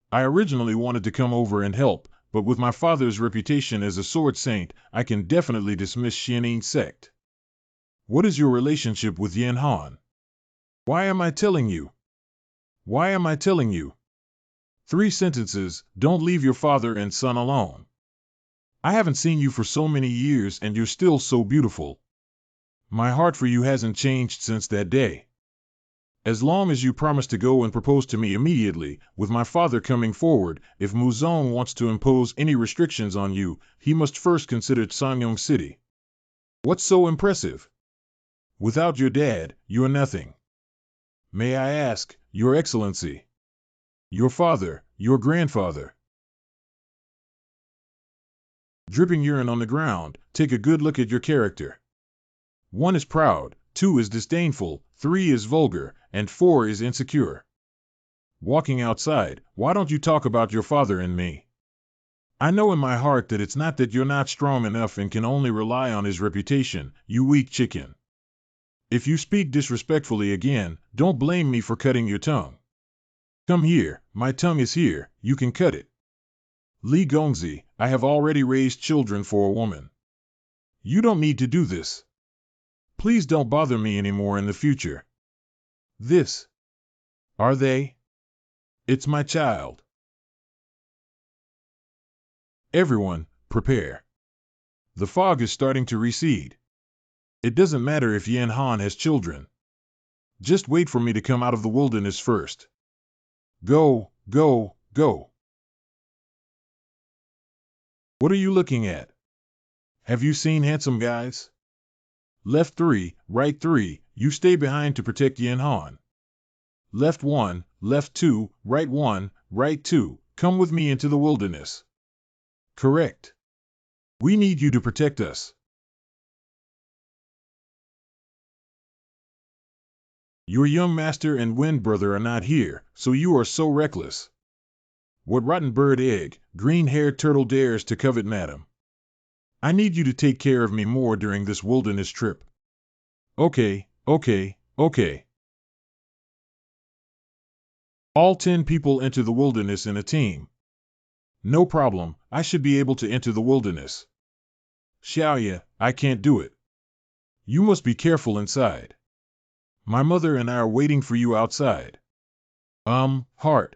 I originally wanted to come over and help, but with my father's reputation as a sword saint, I can definitely dismiss Xianin sect. What is your relationship with Yin Han? Why am I telling you? Why am I telling you? 3 sentences, don't leave your father and son alone. I haven't seen you for so many years and you're still so beautiful. My heart for you hasn't changed since that day. As long as you promise to go and propose to me immediately, with my father coming forward, if Muzong wants to impose any restrictions on you, he must first consider Qingyun City. What's so impressive? Without your dad, you're nothing. May I ask, Your Excellency? Your father, your grandfather. Dripping urine on the ground, take a good look at your character. 1 is proud, 2 is disdainful, 3 is vulgar, and 4 is insecure. Walking outside, why don't you talk about your father and me? I know in my heart that it's not that you're not strong enough and can only rely on his reputation, you weak chicken. If you speak disrespectfully again, don't blame me for cutting your tongue. Come here, my tongue is here, you can cut it. Li Gongzi, I have already raised children for a woman. You don't need to do this. Please don't bother me anymore in the future. This. Are they? It's my child. Everyone, prepare. The fog is starting to recede. It doesn't matter if Yan Han has children. Just wait for me to come out of the wilderness first. Go, go, go. What are you looking at? Have you seen handsome guys? Left 3, right 3, you stay behind to protect Yan Han. Left 1, left 2, right 1, right 2, come with me into the wilderness. Correct. We need you to protect us. Your young master and Wind brother are not here, so you are so reckless. What rotten bird egg, green-haired turtle dares to covet, madam? I need you to take care of me more during this wilderness trip. Okay, okay, okay. All 10 people enter the wilderness in a team. No problem, I should be able to enter the wilderness. Xiao, I can't do it. You must be careful inside. My mother and I are waiting for you outside. Heart.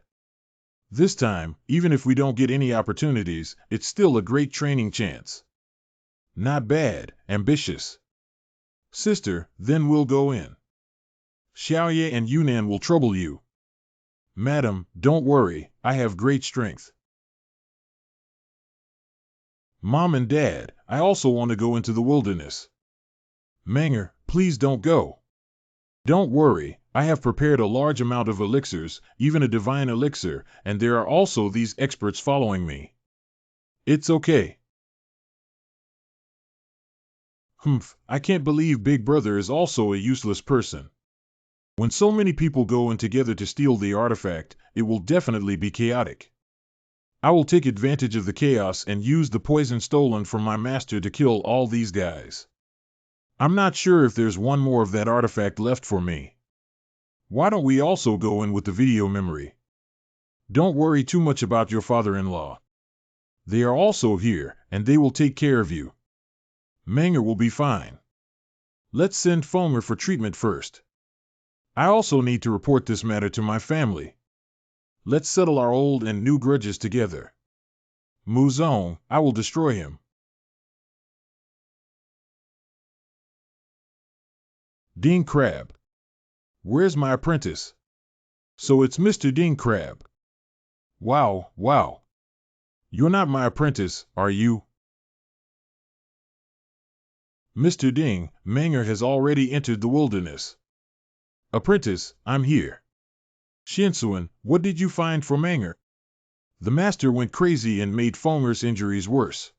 This time, even if we don't get any opportunities, it's still a great training chance. Not bad, ambitious. Sister, then we'll go in. Xiaoye and Yunnan will trouble you. Madam, don't worry, I have great strength. Mom and Dad, I also want to go into the wilderness. Manger, please don't go. Don't worry, I have prepared a large amount of elixirs, even a divine elixir, and there are also these experts following me. It's okay. I can't believe Big Brother is also a useless person. When so many people go in together to steal the artifact, it will definitely be chaotic. I will take advantage of the chaos and use the poison stolen from my master to kill all these guys. I'm not sure if there's one more of that artifact left for me. Why don't we also go in with the video memory? Don't worry too much about your father-in-law. They are also here, and they will take care of you. Manger will be fine. Let's send Fomer for treatment first. I also need to report this matter to my family. Let's settle our old and new grudges together. Muzong, I will destroy him. Ding Crab. Where's my apprentice? So it's Mr. Ding Crab. Wow, wow. You're not my apprentice, are you? Mr. Ding, Manger has already entered the wilderness. Apprentice, I'm here. Shinsuan, what did you find for Manger? The master went crazy and made Fomer's injuries worse.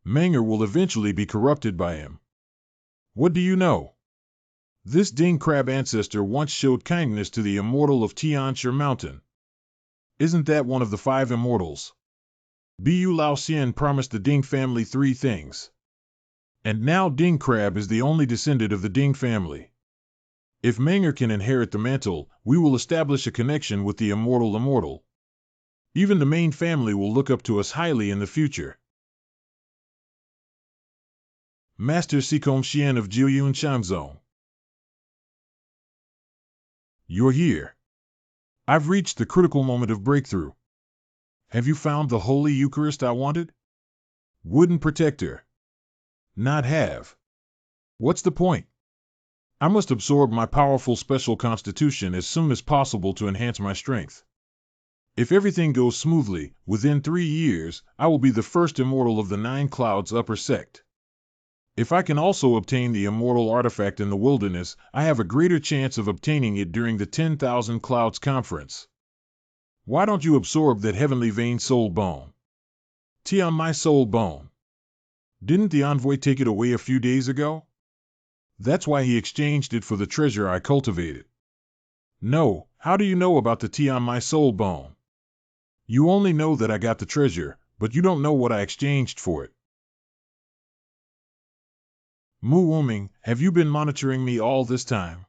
Manger will eventually be corrupted by him. What do you know? This Ding Crab ancestor once showed kindness to the immortal of Tianshi Mountain. Isn't that one of the 5 immortals? Bu Lao Xian promised the Ding family 3 things. And now Ding Crab is the only descendant of the Ding family. If Manger can inherit the mantle, we will establish a connection with the immortal. Even the main family will look up to us highly in the future. Master Sikong Xian of Qingyun Shangzong. You're here. I've reached the critical moment of breakthrough. Have you found the Holy Eucharist I wanted? Wooden protector. Not have. What's the point? I must absorb my powerful special constitution as soon as possible to enhance my strength. If everything goes smoothly, within 3 years, I will be the first immortal of the 9 Clouds Upper Sect. If I can also obtain the immortal artifact in the wilderness, I have a greater chance of obtaining it during the 10,000 Clouds Conference. Why don't you absorb that heavenly vein soul bone? Tian my soul bone. Didn't the envoy take it away a few days ago? That's why he exchanged it for the treasure I cultivated. No, how do you know about the Tian my soul bone? You only know that I got the treasure, but you don't know what I exchanged for it. Mu Wuming, have you been monitoring me all this time?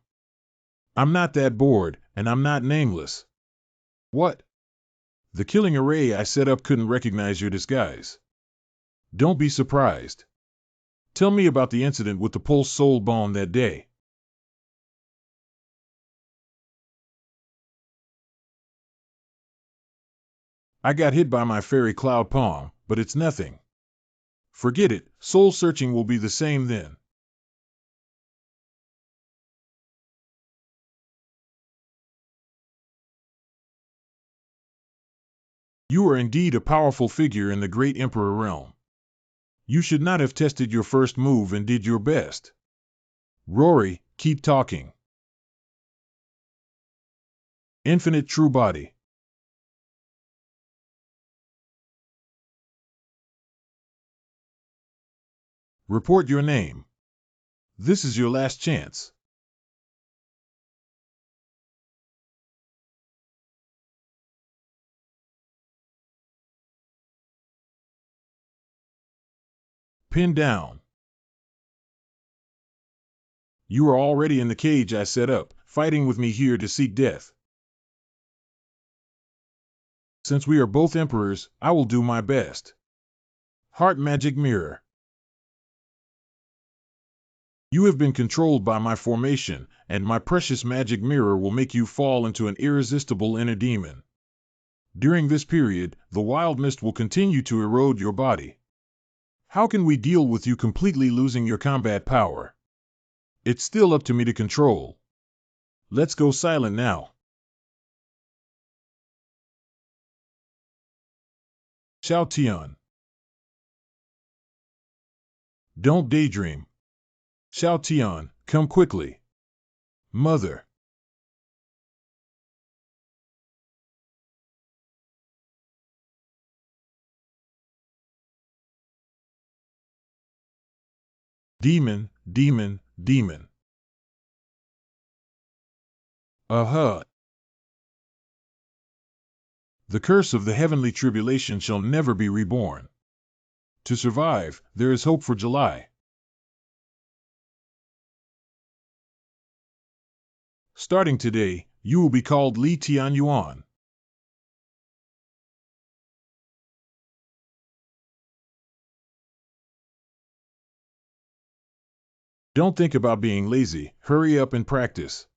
I'm not that bored, and I'm not nameless. What? The killing array I set up couldn't recognize your disguise. Don't be surprised. Tell me about the incident with the pulse soul bone that day. I got hit by my fairy cloud palm, but it's nothing. Forget it, soul searching will be the same then. You are indeed a powerful figure in the great Emperor realm. You should not have tested your first move and did your best. Rory, keep talking. Infinite true body. Report your name. This is your last chance. Pin down. You are already in the cage I set up, fighting with me here to seek death. Since we are both emperors, I will do my best. Heart magic mirror. You have been controlled by my formation, and my precious magic mirror will make you fall into an irresistible inner demon. During this period, the wild mist will continue to erode your body. How can we deal with you completely losing your combat power? It's still up to me to control. Let's go silent now. Xiao. Don't daydream. Xiao, come quickly. Mother. Demon. Uh-huh. The curse of the heavenly tribulation shall never be reborn. To survive, there is hope for July. Starting today, you will be called Li Tianyuan. Don't think about being lazy, hurry up and practice.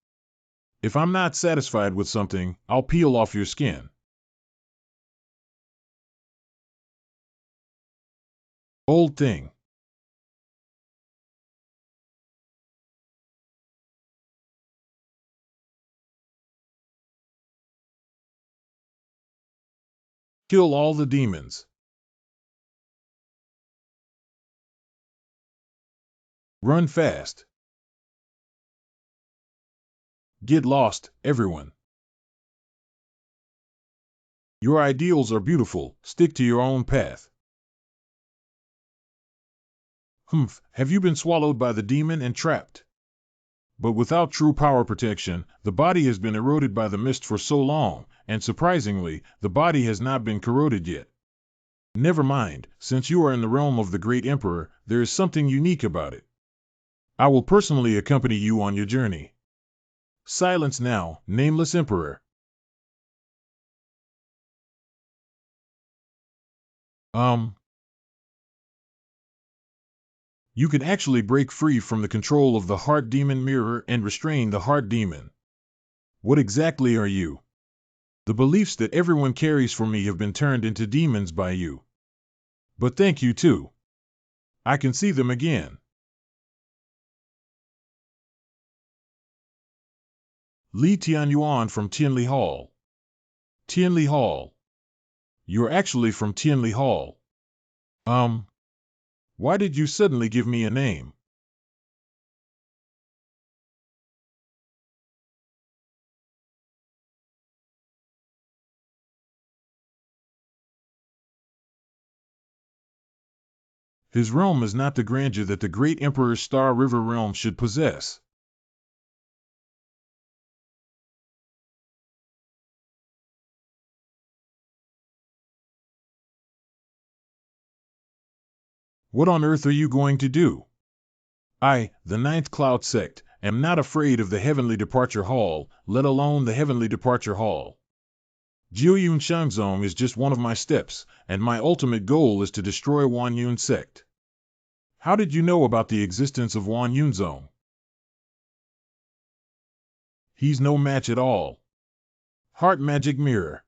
If I'm not satisfied with something, I'll peel off your skin. Old thing. Kill all the demons. Run fast. Get lost, everyone. Your ideals are beautiful, stick to your own path. Humph, have you been swallowed by the demon and trapped? But without true power protection, the body has been eroded by the mist for so long, and surprisingly, the body has not been corroded yet. Never mind, since you are in the realm of the great emperor, there is something unique about it. I will personally accompany you on your journey. Silence now, nameless emperor. You can actually break free from the control of the heart demon mirror and restrain the heart demon. What exactly are you? The beliefs that everyone carries for me have been turned into demons by you. But thank you too. I can see them again. Li Tianyuan from Tianli Hall. Tianli Hall. You're actually from Tianli Hall. Why did you suddenly give me a name? His realm is not the grandeur that the great Emperor's Star River realm should possess. What on earth are you going to do? I, the Ninth Cloud Sect, am not afraid of the Heavenly Departure Hall, let alone the Heavenly Departure Hall. Jiuyun Shangzong is just one of my steps, and my ultimate goal is to destroy Wanyun Sect. How did you know about the existence of Wanyunzong? He's no match at all. Heart magic mirror.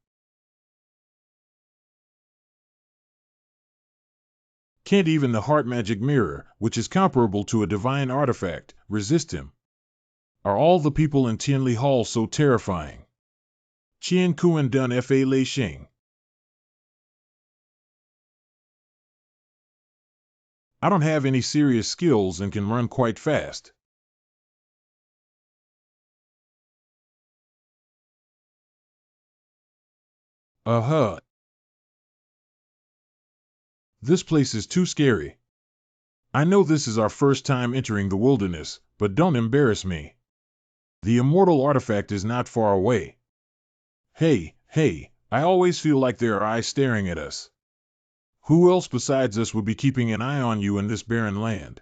Can't even the heart magic mirror, which is comparable to a divine artifact, resist him? Are all the people in Tianli Hall so terrifying? Qian Kuan dun fa lei xing. I don't have any serious skills and can run quite fast. Uh-huh. This place is too scary. I know this is our first time entering the wilderness, but don't embarrass me. The immortal artifact is not far away. Hey, I always feel like there are eyes staring at us. Who else besides us would be keeping an eye on you in this barren land?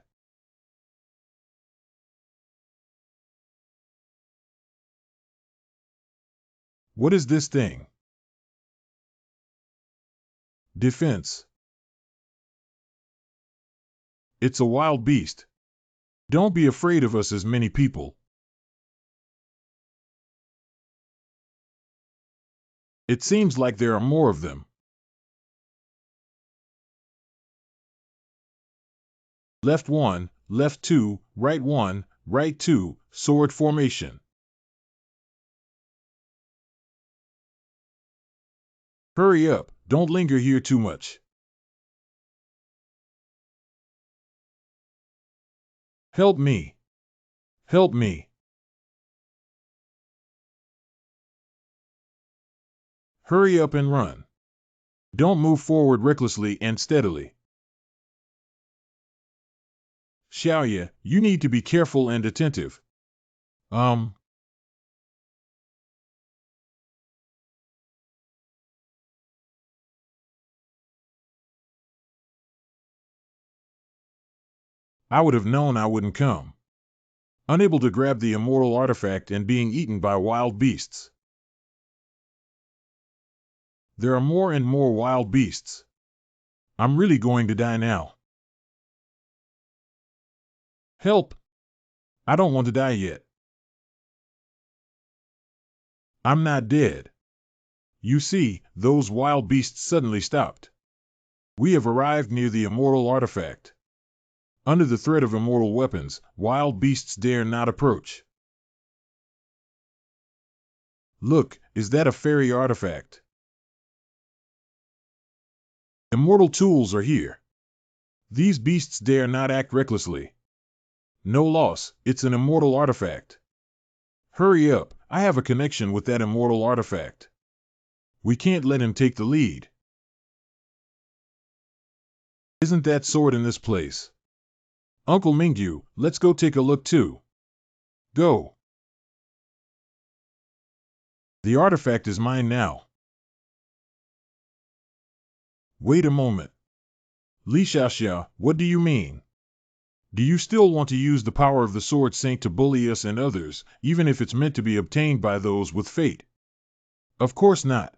What is this thing? Defense. It's a wild beast. Don't be afraid of us as many people. It seems like there are more of them. Left 1, left 2, right 1, right 2, sword formation. Hurry up, don't linger here too much. Help me. Help me. Hurry up and run. Don't move forward recklessly and steadily. Xiao, you need to be careful and attentive. I would have known I wouldn't come. Unable to grab the immortal artifact and being eaten by wild beasts. There are more and more wild beasts. I'm really going to die now. Help! I don't want to die yet. I'm not dead. You see, those wild beasts suddenly stopped. We have arrived near the immortal artifact. Under the threat of immortal weapons, wild beasts dare not approach. Look, is that a fairy artifact? Immortal tools are here. These beasts dare not act recklessly. No loss, it's an immortal artifact. Hurry up, I have a connection with that immortal artifact. We can't let him take the lead. Isn't that sword in this place? Uncle Mingyu, let's go take a look too. Go. The artifact is mine now. Wait a moment. Li Xiao, what do you mean? Do you still want to use the power of the Sword Saint to bully us and others, even if it's meant to be obtained by those with fate? Of course not.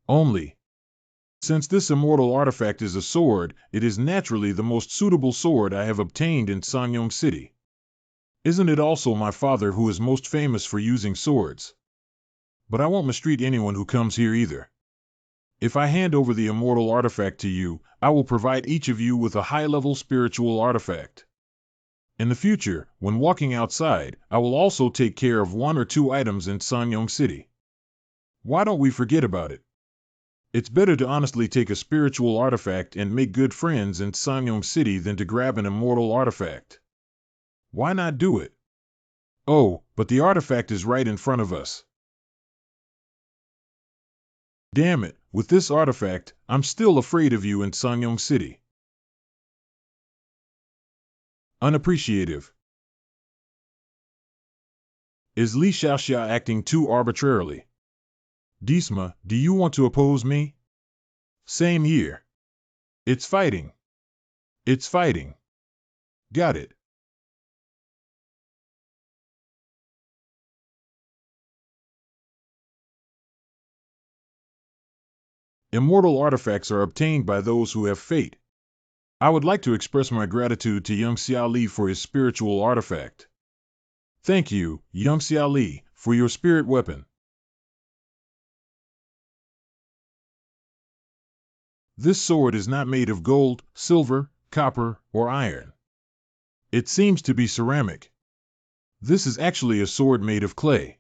Only, since this immortal artifact is a sword, it is naturally the most suitable sword I have obtained in Sanyong City. Isn't it also my father who is most famous for using swords? But I won't mistreat anyone who comes here either. If I hand over the immortal artifact to you, I will provide each of you with a high-level spiritual artifact. In the future, when walking outside, I will also take care of 1 or 2 items in Sanyong City. Why don't we forget about it? It's better to honestly take a spiritual artifact and make good friends in Sanyong City than to grab an immortal artifact. Why not do it? Oh, but the artifact is right in front of us. Damn it, with this artifact, I'm still afraid of you in Sanyong City. Unappreciative. Is Li Xiao acting too arbitrarily? Disma, do you want to oppose me? Same here. It's fighting. It's fighting. Got it. Immortal artifacts are obtained by those who have fate. I would like to express my gratitude to young Xiao Li for his spiritual artifact. Thank you, young Xiao Li, for your spirit weapon. This sword is not made of gold, silver, copper, or iron. It seems to be ceramic. This is actually a sword made of clay.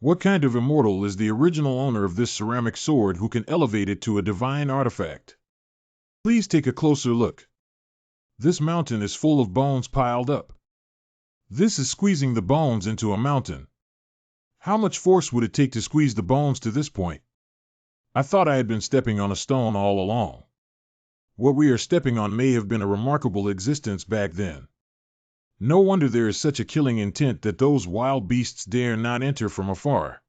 What kind of immortal is the original owner of this ceramic sword who can elevate it to a divine artifact? Please take a closer look. This mountain is full of bones piled up. This is squeezing the bones into a mountain. How much force would it take to squeeze the bones to this point? I thought I had been stepping on a stone all along. What we are stepping on may have been a remarkable existence back then. No wonder there is such a killing intent that those wild beasts dare not enter from afar.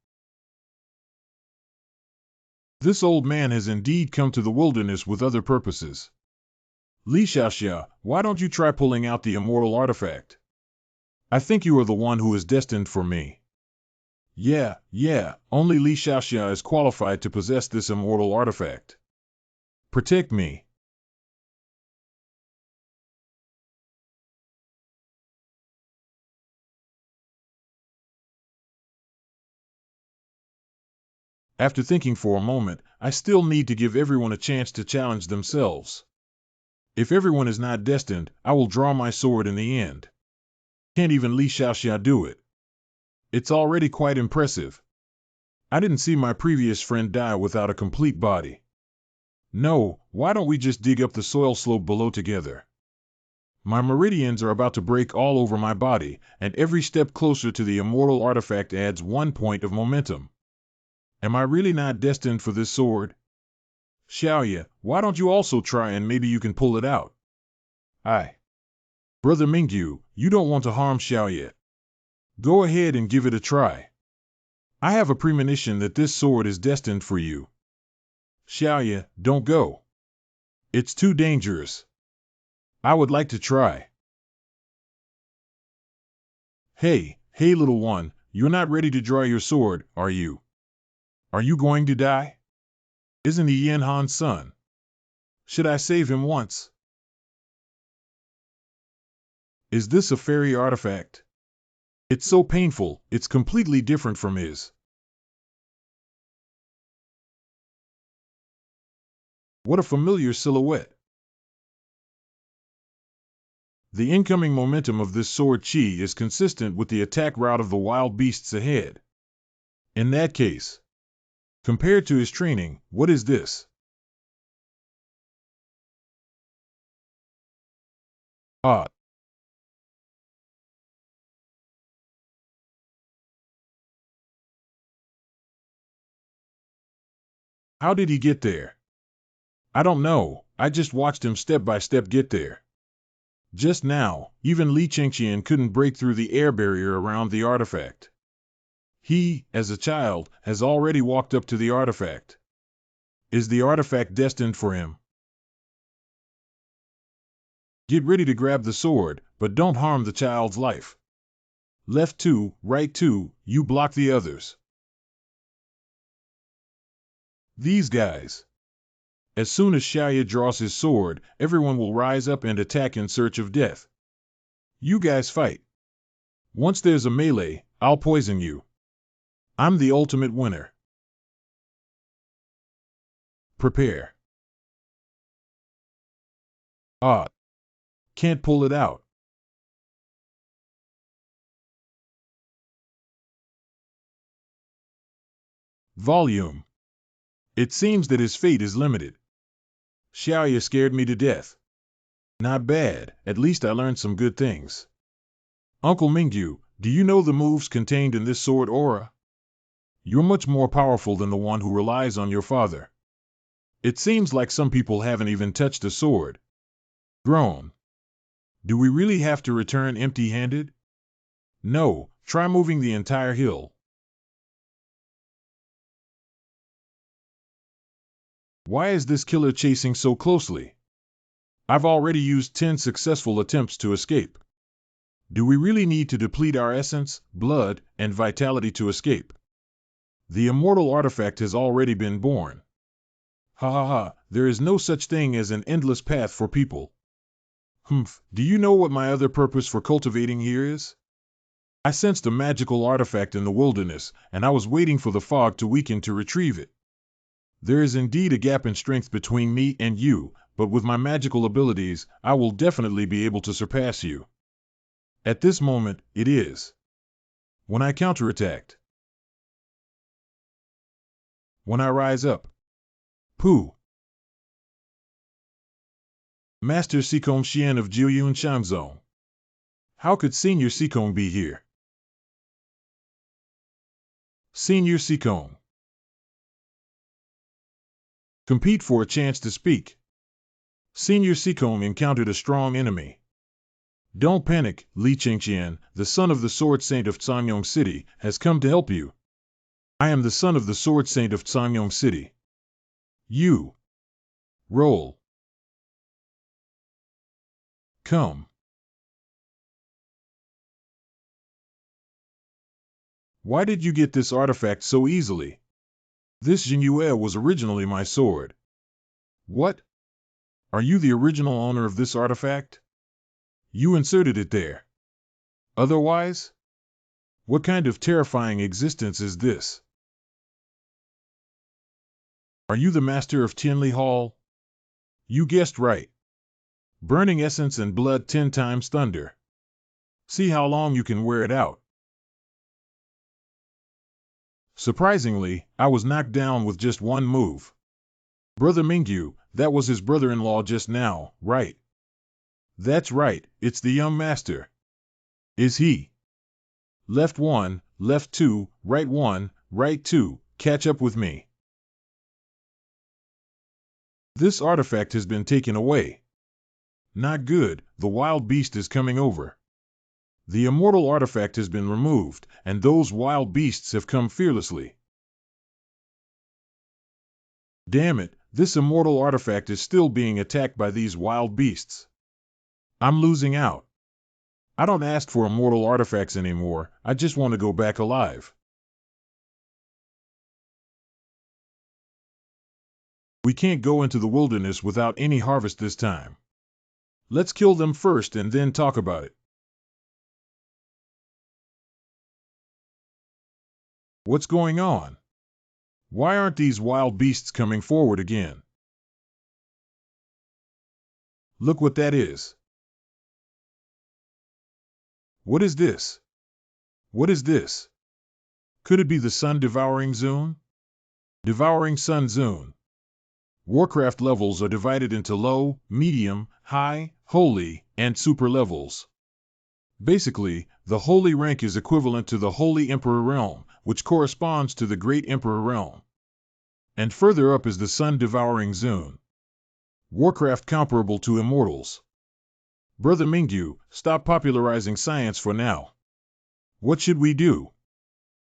This old man has indeed come to the wilderness with other purposes. Xiao, why don't you try pulling out the immortal artifact? I think you are the one who is destined for me. Yeah, only Xiao is qualified to possess this immortal artifact. Protect me. After thinking for a moment, I still need to give everyone a chance to challenge themselves. If everyone is not destined, I will draw my sword in the end. Can't even Xiao do it. It's already quite impressive. I didn't see my previous friend die without a complete body. No, why don't we just dig up the soil slope below together? My meridians are about to break all over my body, and every step closer to the immortal artifact adds 1 point of momentum. Am I really not destined for this sword? Xiao, why don't you also try and maybe you can pull it out? Brother Mingyu, you don't want to harm Xiao. Go ahead and give it a try. I have a premonition that this sword is destined for you. Xiao, don't go. It's too dangerous. I would like to try. Hey, little one, you're not ready to draw your sword, are you? Are you going to die? Isn't he Yin Han's son? Should I save him once? Is this a fairy artifact? It's so painful, it's completely different from his. What a familiar silhouette. The incoming momentum of this sword chi is consistent with the attack route of the wild beasts ahead. In that case, compared to his training, what is this? Ah. How did he get there? I don't know, I just watched him step by step get there. Just now, even Qingyun couldn't break through the air barrier around the artifact. He, as a child, has already walked up to the artifact. Is the artifact destined for him? Get ready to grab the sword, but don't harm the child's life. Left 2, right 2, you block the others. These guys. As soon as Xiao draws his sword, everyone will rise up and attack in search of death. You guys fight. Once there's a melee, I'll poison you. I'm the ultimate winner. Prepare. Ah. Can't pull it out. Volume. It seems that his fate is limited. Xiao scared me to death. Not bad, at least I learned some good things. Uncle Mingyu, do you know the moves contained in this sword aura? You're much more powerful than the one who relies on your father. It seems like some people haven't even touched a sword. Groan. Do we really have to return empty-handed? No, try moving the entire hill. Why is this killer chasing so closely? I've already used 10 successful attempts to escape. Do we really need to deplete our essence, blood, and vitality to escape? The immortal artifact has already been born. There is no such thing as an endless path for people. Do you know what my other purpose for cultivating here is? I sensed a magical artifact in the wilderness, and I was waiting for the fog to weaken to retrieve it. There is indeed a gap in strength between me and you, but with my magical abilities, I will definitely be able to surpass you. At this moment, it is. When I counterattacked. When I rise up. Pooh. Master Sikong Xian of Qingyun Shangzong. How could Senior Sikong be here? Senior Sikong. Compete for a chance to speak. Senior Sikong encountered a strong enemy. Don't panic, Li Qingqian, the son of the Sword Saint of Cangnyong City, has come to help you. I am the son of the Sword Saint of Cangnyong City. You. Roll. Come. Why did you get this artifact so easily? This Jingyu was originally my sword. What? Are you the original owner of this artifact? You inserted it there. Otherwise? What kind of terrifying existence is this? Are you the master of Tianli Hall? You guessed right. Burning essence and blood 10 times thunder. See how long you can wear it out. Surprisingly, I was knocked down with just one move. Brother Mingyu, that was his brother-in-law just now, right? That's right, it's the young master. Is he? Left 1, left 2, right 1, right 2, catch up with me. This artifact has been taken away. Not good, the wild beast is coming over. The immortal artifact has been removed, and those wild beasts have come fearlessly. Damn it, this immortal artifact is still being attacked by these wild beasts. I'm losing out. I don't ask for immortal artifacts anymore, I just want to go back alive. We can't go into the wilderness without any harvest this time. Let's kill them first and then talk about it. What's going on? Why aren't these wild beasts coming forward again? Look what that is. What is this? What is this? Could it be the sun-devouring Zune? Devouring Sun Zune. Warcraft levels are divided into low, medium, high, holy, and super levels. Basically, the holy rank is equivalent to the Holy Emperor realm, which corresponds to the Great Emperor realm. And further up is the sun-devouring Zune. Warcraft comparable to Immortals. Brother Mingyu, stop popularizing science for now. What should we do?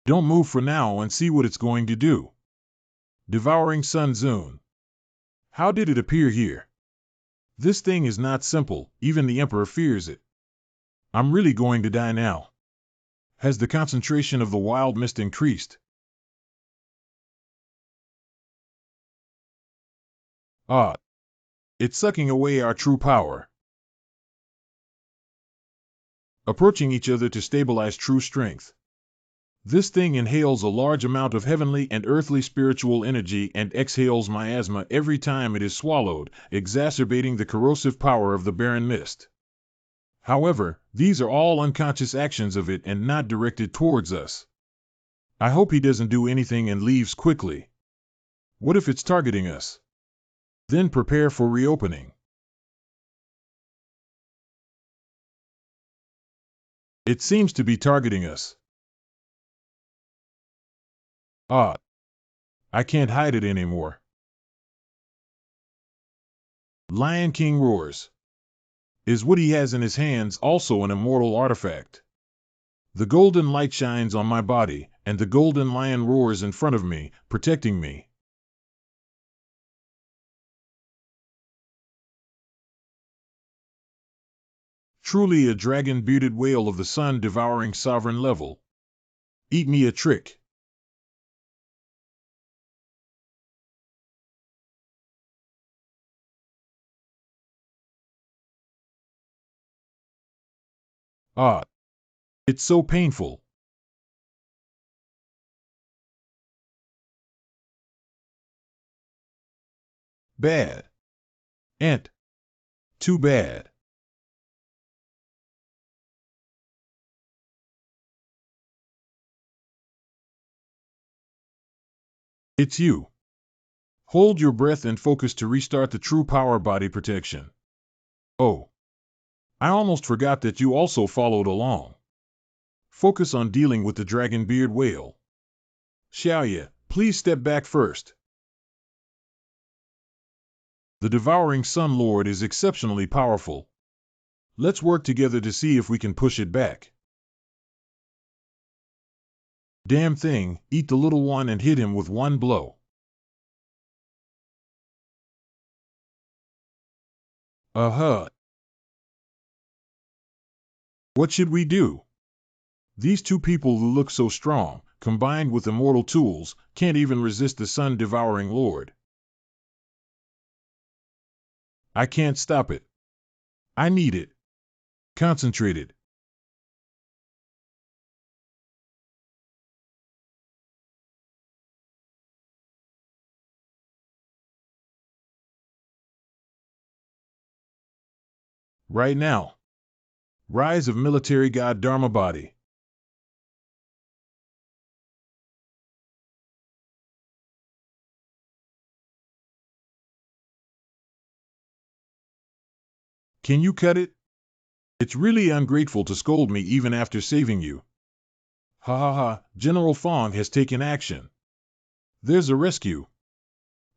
Don't move for now and see what it's going to do. Devouring Sun Zune. How did it appear here? This thing is not simple, even the Emperor fears it. I'm really going to die now. Has the concentration of the wild mist increased? Ah. It's sucking away our true power. Approaching each other to stabilize true strength. This thing inhales a large amount of heavenly and earthly spiritual energy and exhales miasma every time it is swallowed, exacerbating the corrosive power of the barren mist. However, these are all unconscious actions of it and not directed towards us. I hope he doesn't do anything and leaves quickly. What if it's targeting us? Then prepare for reopening. It seems to be targeting us. Ah. I can't hide it anymore. Lion King roars. Is what he has in his hands also an immortal artifact? The golden light shines on my body, and the golden lion roars in front of me, protecting me. Truly a dragon-bearded whale of the sun-devouring sovereign level. Eat me a trick. Ah. It's so painful. Bad. Ent. Too bad. It's you. Hold your breath and focus to restart the true power body protection. Oh. I almost forgot that you also followed along. Focus on dealing with the dragon-beard whale. Xiao, please step back first. The devouring Sun Lord is exceptionally powerful. Let's work together to see if we can push it back. Damn thing, eat the little one and hit him with one blow. Uh-huh. What should we do? These two people who look so strong, combined with immortal tools, can't even resist the sun-devouring lord. I can't stop it. I need it. Concentrated. Right now. Rise of military god Dharma body. Can you cut it? It's really ungrateful to scold me even after saving you. Ha ha ha, General Fong has taken action. There's a rescue.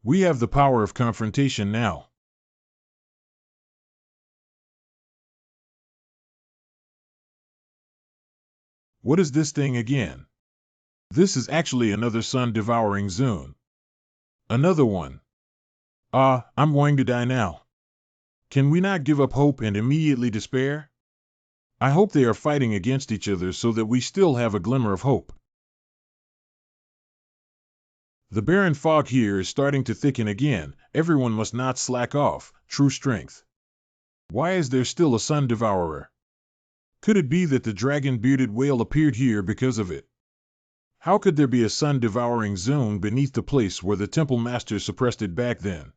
We have the power of confrontation now. What is this thing again? This is actually another sun-devouring Zune. Another one. I'm going to die now. Can we not give up hope and immediately despair? I hope they are fighting against each other so that we still have a glimmer of hope. The barren fog here is starting to thicken again. Everyone must not slack off. True strength. Why is there still a sun devourer? Could it be that the dragon-bearded whale appeared here because of it? How could there be a sun-devouring zone beneath the place where the temple master suppressed it back then?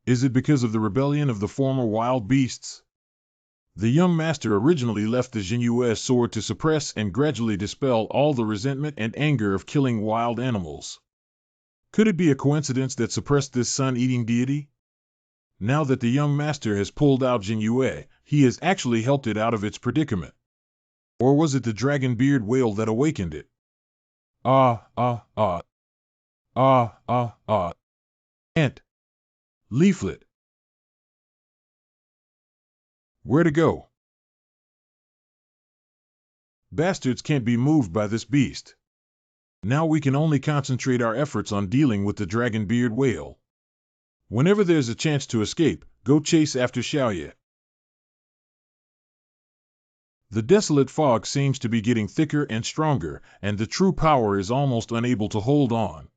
Is it because of the rebellion of the former wild beasts? The young master originally left the Qingyun sword to suppress and gradually dispel all the resentment and anger of killing wild animals. Could it be a coincidence that suppressed this sun-eating deity? Now that the young master has pulled out Qingyun, he has actually helped it out of its predicament. Or was it the dragon-beard whale that awakened it? Ent. Leaflet. Where to go? Bastards can't be moved by this beast. Now we can only concentrate our efforts on dealing with the dragon-beard whale. Whenever there's a chance to escape, go chase after Xiao. The desolate fog seems to be getting thicker and stronger, and the true power is almost unable to hold on.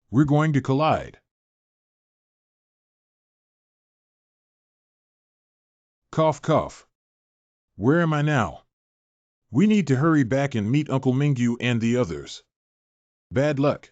We're going to collide. Cough, cough. Where am I now? We need to hurry back and meet Uncle Mingyu and the others. Bad luck.